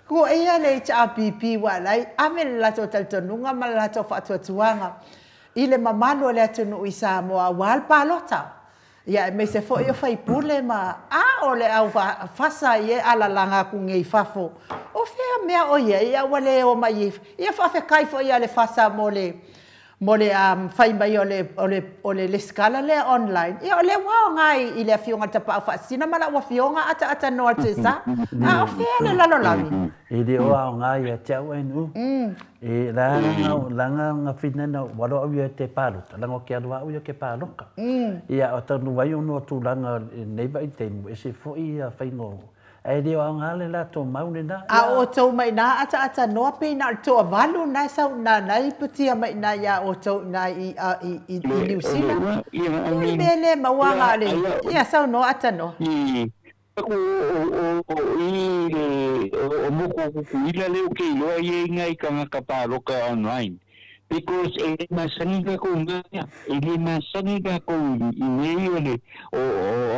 Ko ia le chapipi walai ame la to taltonunga ma la to fatuatuanga ile mamalo le atunu i Samoa wal palota ia me se fo io fai pule ma o le au fasa ie ala langa ku ngei fafo o fea mea o ia wale o mai ia fa fe kai fo ia le fasa mole fai mai o le skala le online ia le wa ngai ile fionga tapa fa sina mala wa fionga ata no atesa o fea le lalo lami e de o ngai e tau enu e langa nga fina na walo o te palo langa ke alwa o ke paloka ia o tanu vai no tu langa nei vai te e se fo ia fai no e de o ngale la to maune na o to mai na ata no pe na to valu na sa na nai putia mai na ya o to na i New Zealand i bele mawanga le ia sa no ata no o moko kuila le ke lo ai ngai kanga kapaloka online because ele masaniga ko ngaya ele masaniga ko email o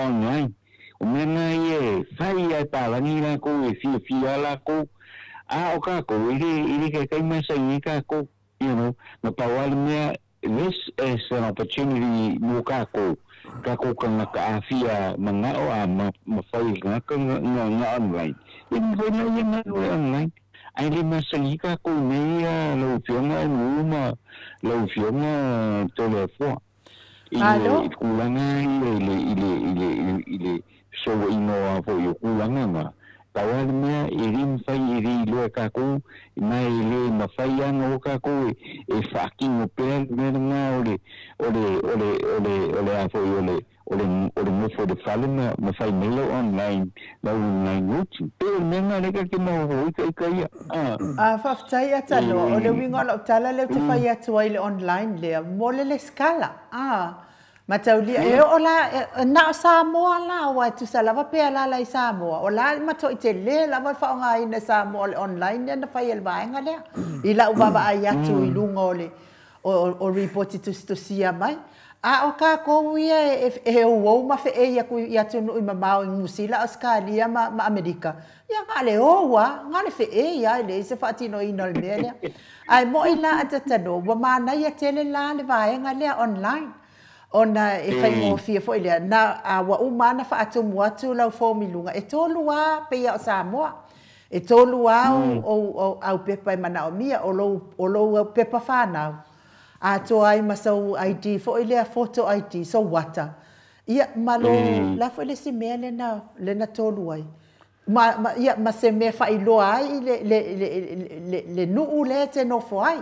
online o mena ye fai ai palangira ko e fia la ko o ka ko ele ke kai masaniga ko you know na pawal me this is an opportunity mo ka ko kanga ka afia mga o ma fai nga online in vona yana online ai le masalika ko nei lo fiona uma lo fiona telefone ile kulanga ile so ino fo yo kulanga ma tawal me irim fai iri lo ka ko mai le ma fai ano ka ko e fucking open merna ole afo ole mo fo de falma ma fai melo online la online note pero menga le ka mo ho kai faftai atalo ole winga lo tala le te fai atu ile online le mole le skala Matauli e ola na Samoa la wa tu salava pe ala la Samoa ola mato itele la va fa nga ina Samoa online na fa el vaenga le ila ubaba ayatu ilunga ole o report to sia mai o ka ko ia e o ma fe e ku ia tu no mama o musila Australia ma America ia ngale o wa ngale fe e ia le se fa tino ina le ai mo ila atatano wa mana ia tele la le vaenga le online ona e fai mo fia fo ile na wa umana fa atu muatu la fo milunga e tolua pe ia Samoa e tolua o au pepa mana o mia o lo pepa fana a to ai masau ID fo ile photo ID so wata ia malo la fo ile si mele na tolua ma se me whailoa ai le nuu le te nofo ai.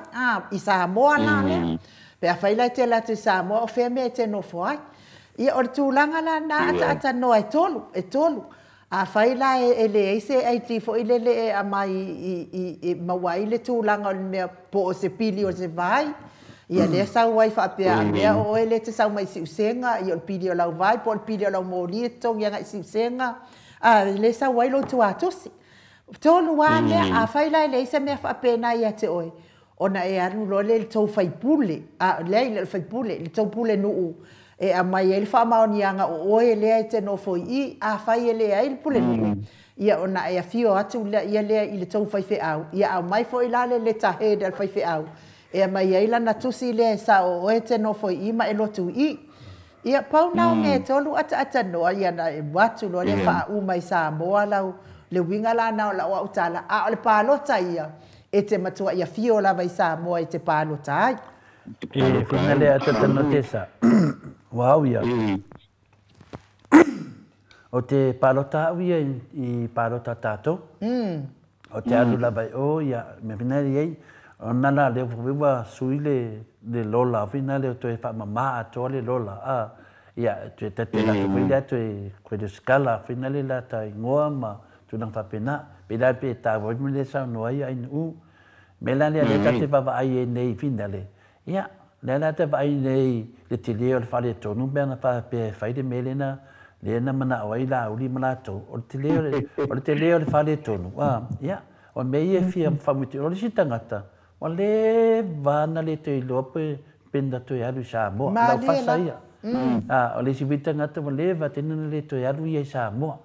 I Samoa la le. Pea whaila te la te Samoa o whea me te nofo ai. Ia o le tūlanga la na ata noa e tolu. A whaila e le eise ai tifo i le e a mai i mawai le tūlanga o le mea po o se pili o se vai. Ia le sau wai whapea mea o e le te sau mai si usenga i o le pili o lau vai po le pili o lau mōli e tongi anga i si usenga. Le sau wai lo tu atosi. Tolu wā mea a whaila e le eise mea whapena ia te oe. Ona e anu lo le tau whaipule. Le le whaipule, le tau pule nuu. E a mai e le whaamaonianga o oe lea i te nofo i a whai e lea i le pule nuu. Ia ona e a fio atu ia lea i le tau whaife au. Ia au mai fo i lale le tahe del whaife au. E a mai e lana tusi lea sa o oe te nofo i ma e lotu i. Ia pau nao me tolu ata noa ia na e watu lo le wha umai sa moa lau le winga la nao la o utala. A o le pālota ia e te matua ia fio la vai sa moa e te pālota ai. E whina lea tatano te sa. Wow, ia. O te pālota au ia i pālota tātou. O te alu la vai o ia me whina iei. O nana leo whiwa sui le lola. Whina leo to e whamama atoa le lola. Ia, tu e tate la tu while atu e koe de skala. Whina le la ta ingoa ma tunang whapena. Pela pe ta wai le sa noa ia inu. Mela lea le tate wawa ai e nei whina le. Ia, le la te vai nei le te leo le whare tonu. Mea na whape whaide me lena. Lena mana o ai la uri mana tau. O te leo le whare tonu. Ia, o mei e fia whamuti. O le si tangata. O le vana le te iloa pe penda to e alu Samoa. Lau whasa ia. O le si vita ngata o le va tenana le to e alu ia i Samoa.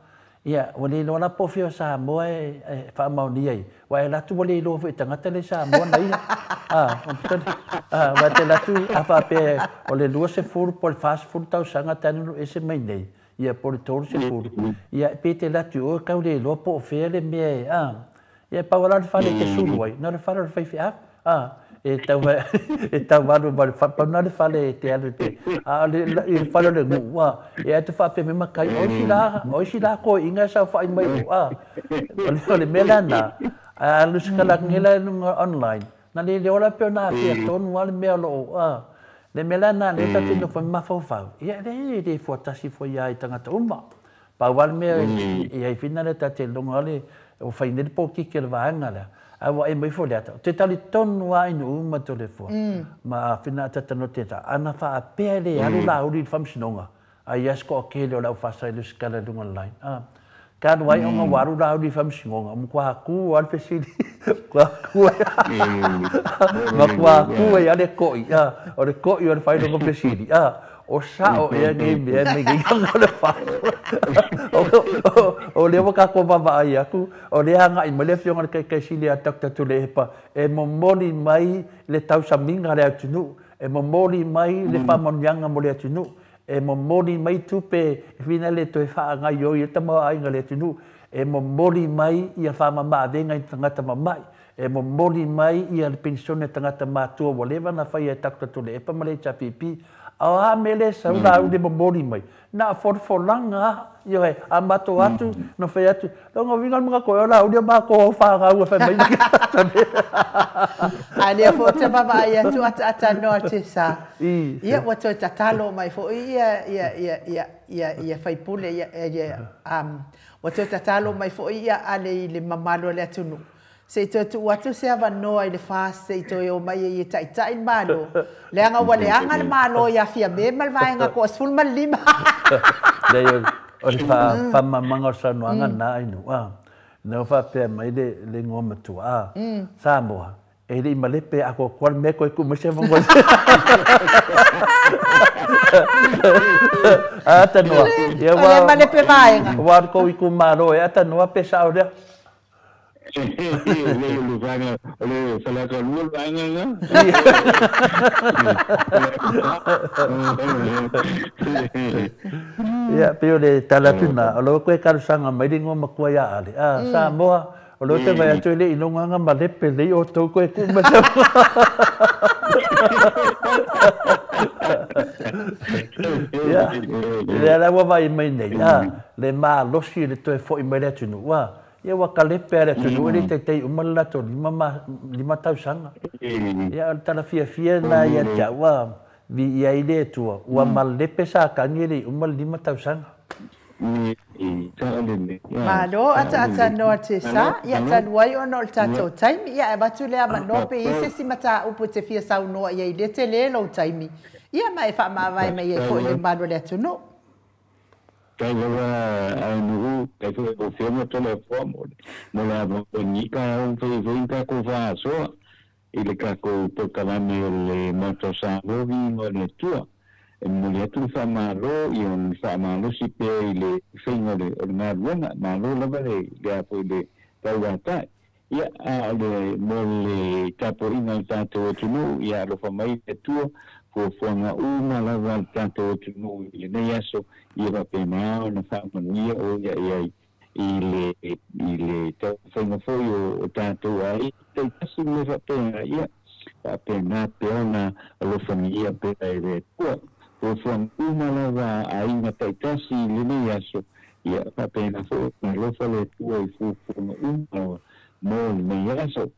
Ia, o le loa la pofi o Samoa e whaamauni ai. Wa e latu o le iloa fo i tangata le Samoa na ia. Wa te latu a whape o le lua se furu po le fast food tau sanga tanunu e se mai nei. Ia po le tolu se furu. Ia pe te latu o kau le iloa po o fea le mea e. Ia pawala le whare te suru ai. Na le whare le whaifi ap. E tau waru wale whapana le whale te alu te. E whale le ngu. E atu whape me makai. Oisi la ko inga sa whai mai o. O le mela na. Alu skala ngela nunga online. Na le ola peo na pia tonu wale mea lo. Le mela na le tate no whai mawhau whau. Ia le fuatasi fo ia i tangata uma. Pa wale mea i ai whina le tate longa le o whai nere po kike le waanga lea. Awa e mai fo leata. Te tali tonu a inu uma to le fo. Ma whina tatano te ta. Ana wha a pea le alu la uri whamsinonga. A iasko o kele o lau whasa ilu skala lunga line. Kānu wai o ngā waru la uri whamsinonga. Mkwa haku o alwhesiri. Kwa haku e. Ma kwa haku e ale koi. O le koi o le whaidonga whesiri. O sa o ea ngai mea me giganga le whao. O lea waka ko wawa ai aku. O lea hanga i male fionga le kai sili a takta tu le hepa. E momoli mai le tau saminga le atunu. E momoli mai le whamonianga mo le atunu. E momoli mai tupe whina le toi wha ngai o i tama ainga le atunu. E momoli mai i a whamama avenga i tangata mamai. E momoli mai i a le pensione tangata mātua walewa na whai e takta tu le hepa male chapipi. A mele sa ula u de momoli mai. Na for langa yo he a mato atu no fe atu. Longa vinga mga ko la u de ma ko fa ga u fe mai. Ali fo te baba ia tu ata no te sa. Ia wa to tatalo mai fo ia fai pule ia wa to tatalo mai fo ia ale le mamalo le tunu. Se tu watu se ava noa i le fast se to yo mai i tai malo le anga wale anga le malo ya fia me mal vai nga ko sul mal lima le yo o fa manga sa no anga na inu no fa pe mai le ngoma tu Samoa e le malepe ako kwal me ko ku me se mo ata no ya wa malepe vai nga wa ko ku malo e ata no pe sa o le salaka lul banga ya pero le talatuna lo ko ka sanga mai dingo makua ya ale Samoa o lo te vai atu le inonga nga malepe le o to ko ku ma Le ala wa vai mai nei le ma losi le toe fo i mai le tunu wa ia wa kale pere tunu le te umala to lima tau sanga ia tala fia na ia ta wa vi ia ile tu wa mal le pesa kangi umal lima tau sanga Malo ata no artisa ia tanwai ono tato time ia batu le ama no pe ise si mata upu te fia sau no ia ile te le lo time ia mai fa ma vai mai e fo le malo le tuno kai lewa nu kai fo o fio to le fo mo la mo ni ka un fe ka ko fa so ile ka ko to kala me le moto sa rovi mo le tua mo tu fa maro i un fa maro si pe ile fino le na buena maro la vale ya po le tawata ya ale mo le caporina tanto tu ya lo fa mai tu po fona una la val tanto tu ile ne yaso ia pe na na fa mania o ya ile fino foi o tanto ai te si me fa pena ya pena peona lo famiglia pe le tu o fon uma lava ainda taitasi lini yaso ia papena fo na lo fale tu e fu uma mo me yaso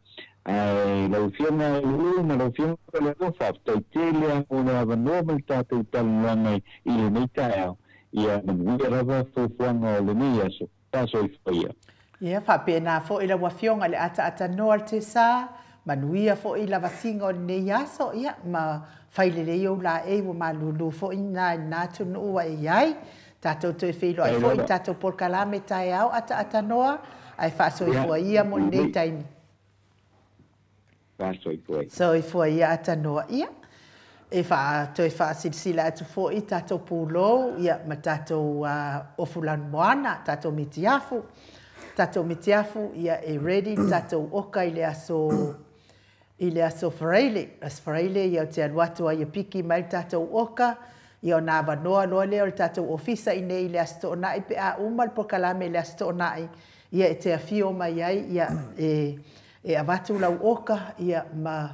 ai lo fiona una lo fiona le no fa taitelia una normal tato talanga ile nita ia mo lava fo no lini yaso taso ia ia fa pena fo ila wa fiona le ata no artisa manuia fo ila vasinga o ne yaso ia ma failele yo la e wo malulu fo ina na tunu wa iai tato to filo ai fo tato por kalame tai au ata noa ai fa so fo ia mo nei tai so fo ia ata noa ia e fa to fa silsila tu fo i tato pulo ia ma tato o fulan moana tato mitiafu ia e ready tato oka ile aso Freile ia te aluatu ai piki mai tatou oka ia na vanoa loa leo le tatou ofisa i nei le asto na i pe a umal po kalame le asto na ia e te afio mai ai ia e avatu lau oka ia ma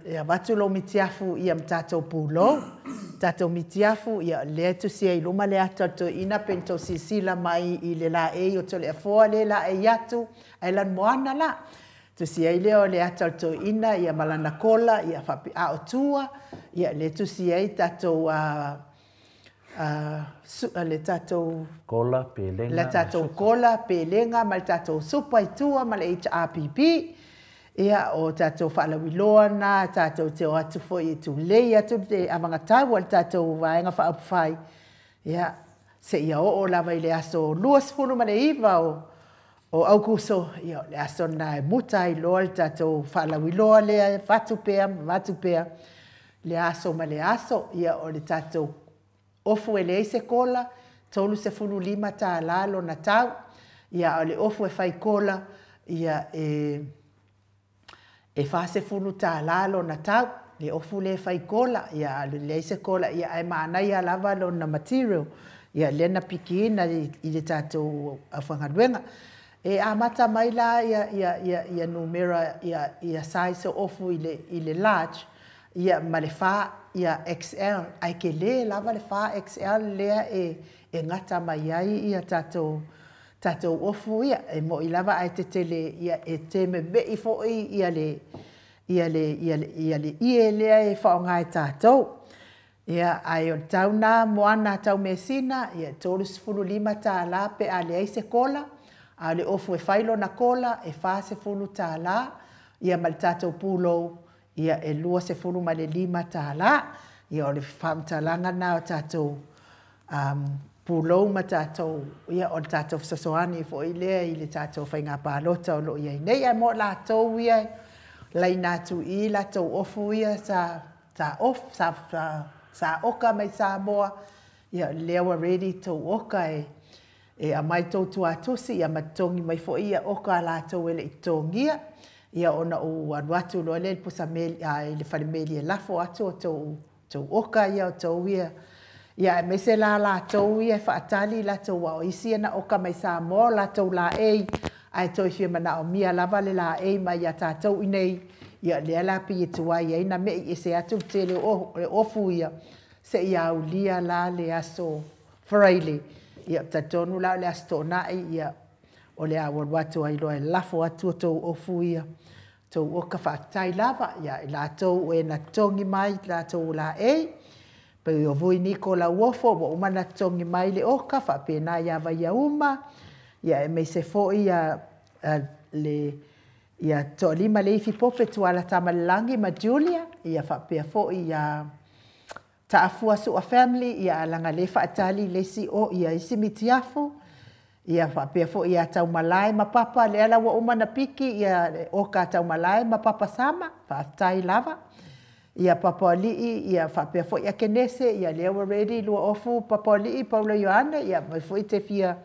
e avatu lau mitiafu ia tatou pulo tatou mitiafu ia le tu sia i luma le atato ina pento sisila mai i le la e o tole afoa le la e yatu ai lan moana la tu si ai leo le atato ina ia malana kola ia fapi a otua ia le tu si ai tato le tato kola pelenga le tato kola pelenga mal tato supa itua mal HRPP ia o tato falawiloa na tato te o atu foi tu leia tu te amanga tau al tato vaenga fa apfai ia se ia o lava ile aso luas funu male iva o aukuso ia le aso na muta i loa tato falawiloa le vatu pea le aso ma le aso ia o le tato ofu ele ise kola tolu se funu lima ta lalo na tau ia o le ofu e fai kola ia e fa se funu ta lalo na tau le ofu le fai kola ia le ise kola ia ai mana ia lava lo na material ia le na pikina i le tato afangaduenga e amata mai la ia numera ia size ofu i le large ia malefa ia XL ai ke le lava le fa XL le e ngata mai ai ia tato ofu ia e mo i lava ai te tele ia e te me be i fo ia le e fa ngai tato ia ai o tauna moana tau mesina ia tolu sfulu lima ta la pe ale ai se kola ale ofu e failo na kola e fa se fulu ta la ia mal tato pulo ia e lua se fulu ma le lima ta la ia o le fam talanga na o tato pulo ma tato ia o tato sasoani fo i le tato fa inga palota o lo ia nei ai mo la to ia lai na tu i la to ofu ia sa oka mai sa moa ia lewa ready to oka e a mai to tu atusi ia matongi mai fo ia oka la to ele itongia ia ona o watu lo le pusa mel ai le family la fo atu to oka ia to ia me se la to ia fa tali la to wa isi na oka mai sa moa la to la ai to fie mana o mia la vale la mai ya ta to inei ia le ala pi tu ai ai na me e se atu te le ofu ia se ia ulia la le aso fraile ia tatonu la le asto na ia o le awal watu ai loa lafo atu to ofu ia to o ka whaatai lava ia la tau e na tongi mai la tau la pe o voi niko la uofo o umana tongi mai le oka whaapena ia vai ia uma ia e mei se fo ia le ia to lima le ifi pope tu ala tamalangi ma Julia ia whaapea fo ia taafua su a family ia langa le whaatali le si o ia isi mitiafu ia whaapea fo ia tau malai ma papa le ala wa umana piki ia oka tau malai ma papa sama whaatai lava ia papa alii ia whaapea fo ia kenese ia lewa ready lua ofu papa alii Paula Ioana ia mai fo i te fia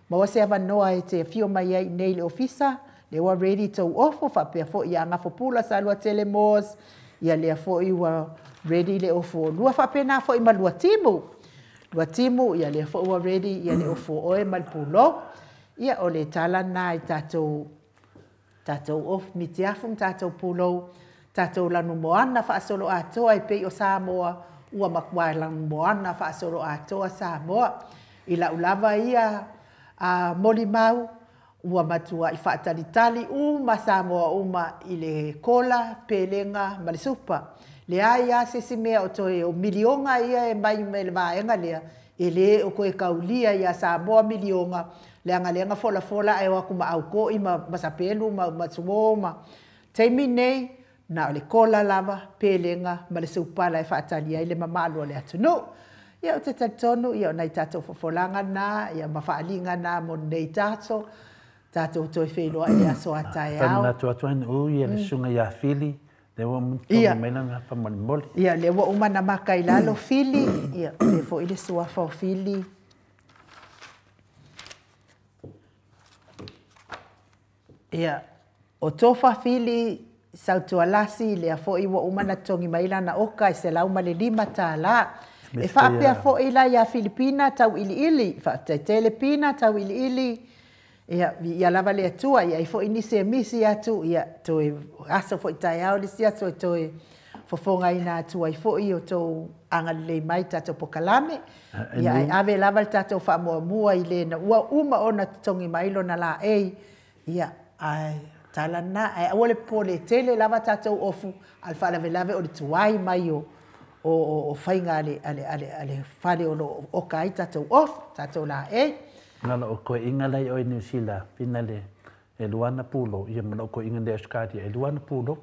mawase ava noa e te fio mai ai nei le ofisa lewa ready tau ofu whaapea fo ia ngafo pula sa lua telemos ia lea fo i wa ready le ofu lua whaapea na fo i ma lua timu ia lea fo ua ready ia le ofu oe malpulo ia o le tala na i tatou of mitiafum tatou pulo tatou lanu moana whaasolo atoa i pei o Samoa ua makwai lanu moana whaasolo atoa Samoa i la ulava ia moli mau ua matua i whaatalitali uma Samoa uma i le kola pelenga malisupa le ai se mea o toe o milionga ia e mai me le vaenga lea e le o koe kaulia ia Samoa milionga leanga fola e waku ma au ko i masapelu ma suo ma teimi nei na le kola lava pelenga ma le supala e whaatali ai le mamalo le atunu ia o te tatonu ia o nei tatou fofolanga na ia mawhaalinga na mo nei tatou toi wheloa e aso atai au Whanna tuatuan ia le sunga ia fili le wa mtongi meila na pamanimoli ia le wa umana makai lalo fili ia te fo ile suafa o fili ia o tofa fili sautualasi le afo i wa umana tongi maila na oka i se lauma le 5 tala e whaapea fo ila ia Filipina tau ili whaatetele Pina tau ili ia lava le atua ia i fo inise misi atu ia toe asa fo i tai au le sia toe fofonga ina atua i fo i o tau anga le mai tato pokalame ia ave lava le tato whaamuamua i le na ua uma ona tongi mailo na la ia ai tala na ai ole pole tele lava tatou ofu al fala velave o tuai mai o fainga ale fale o kai tatou off tatou la ngala o ko ingalai o New Zealand finale e luana pulo ia mana ko inga de skati e luana pulo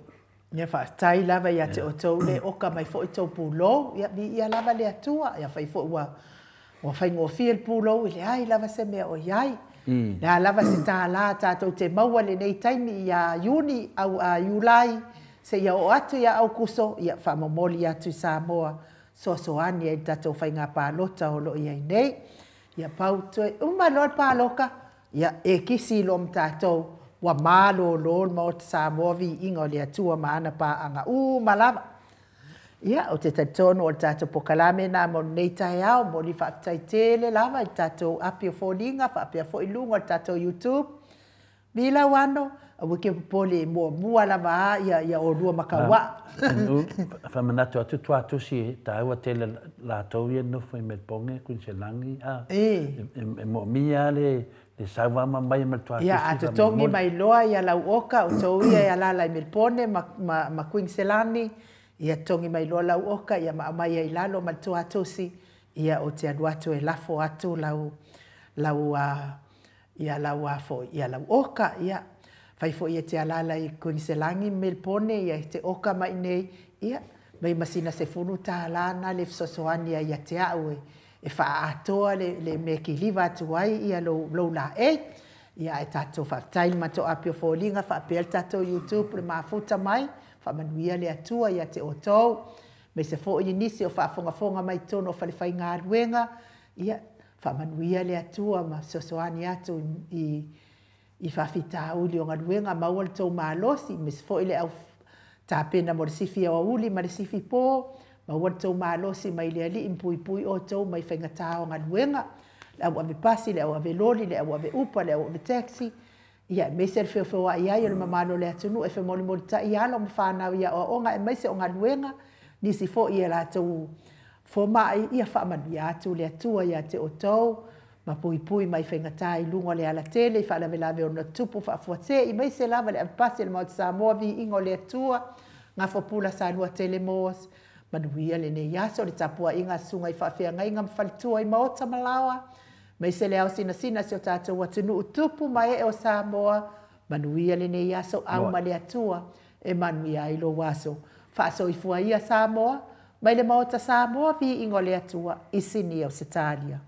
ia fa tai lava ia te o tou le oka mai fo i tou pulo ia lava le atua ia fai fo wa faingo fiel pulo ile ai lava se me o iai na lava se tāla tātou te maua le nei taimi ia Iuni au Iulai se ia o atu ia au kuso ia whamomoli atu Samoa soani e tātou whainga pālota o lo ia nei ia pau toi lor pāloka ia e kisi lom tātou wa malo lor mo Samoa vi inga le atua maana paanga malava ia o te tatono o tātou pokalame na mo nei tai au mo li whaatai tele lava i tātou api o fōlinga, whaapea fo i lunga o tātou YouTube. Bila wano, a wike pole mua lava ia o rua makawa. Whamanatu atu si ta aua tele la tau ia nufo i Melponge, Kunselangi. E mo mia le sauwama mai ma tuatu si. Ia atu tongi mai loa ia lau oka, o tau ia ia la Melpone ma Kunselangi. Ia tongi mai loa lau oka, ia maamai ai lalo ma tuatosi, ia o te aduatu e lafo atu ia lau oka, ia faifo ia te alala i Kunselangi Melpone, ia te oka mai nei, ia mai masina se funu ta alana le fisosoani ia te au e wha atoa le me ki liva atu ai, ia lo la ia e tato whaftaili mato apio fōlinga, whaapel tato YouTube, le mafuta mai, whamanuia le atua ia te otou, me se fo i nisi o whaafonga mai tono o whalewhai ngā ruenga, ia whamanuia le atua ma sosoani atu i whawhita uli o ngā ruenga maua le tau mālosi, me se fo i le au tāpena mo le sifi au uli ma le sifi pō, maua le tau mālosi mai le ali impui o tau mai whaingatā o ngā ruenga, le au ave pasi, le au ave lori, le au ave upa, le au ave taxi, Ia, me se feo feo a ia, le mamano le atunu, e fe moli moli ta ia lo mawhanau ia o onga, e mai se o ngā luenga, nisi fo ia la tau fo mai ia wha manu ia atu le atua ia te o tau, ma pui pui mai whengatai lunga le ala tele, i wha lawe lawe o na tupu wha fuate, i mai se lava le ampasi le mauti Samoa vi ingo le atua, ngā whapula sa nua tele moas, manuia le ne yaso le tapua inga sunga i whawhia ngai ngam whalitua i maota malawa, mai se le au sina sina si o tātou watunu utupu mai e o Samoa, manuia le ne yaso au ma le atua, e manuia i lo waso, whaaso i fua ia Samoa, mai le maota Samoa vi ingo le atua, i sini au Setalia.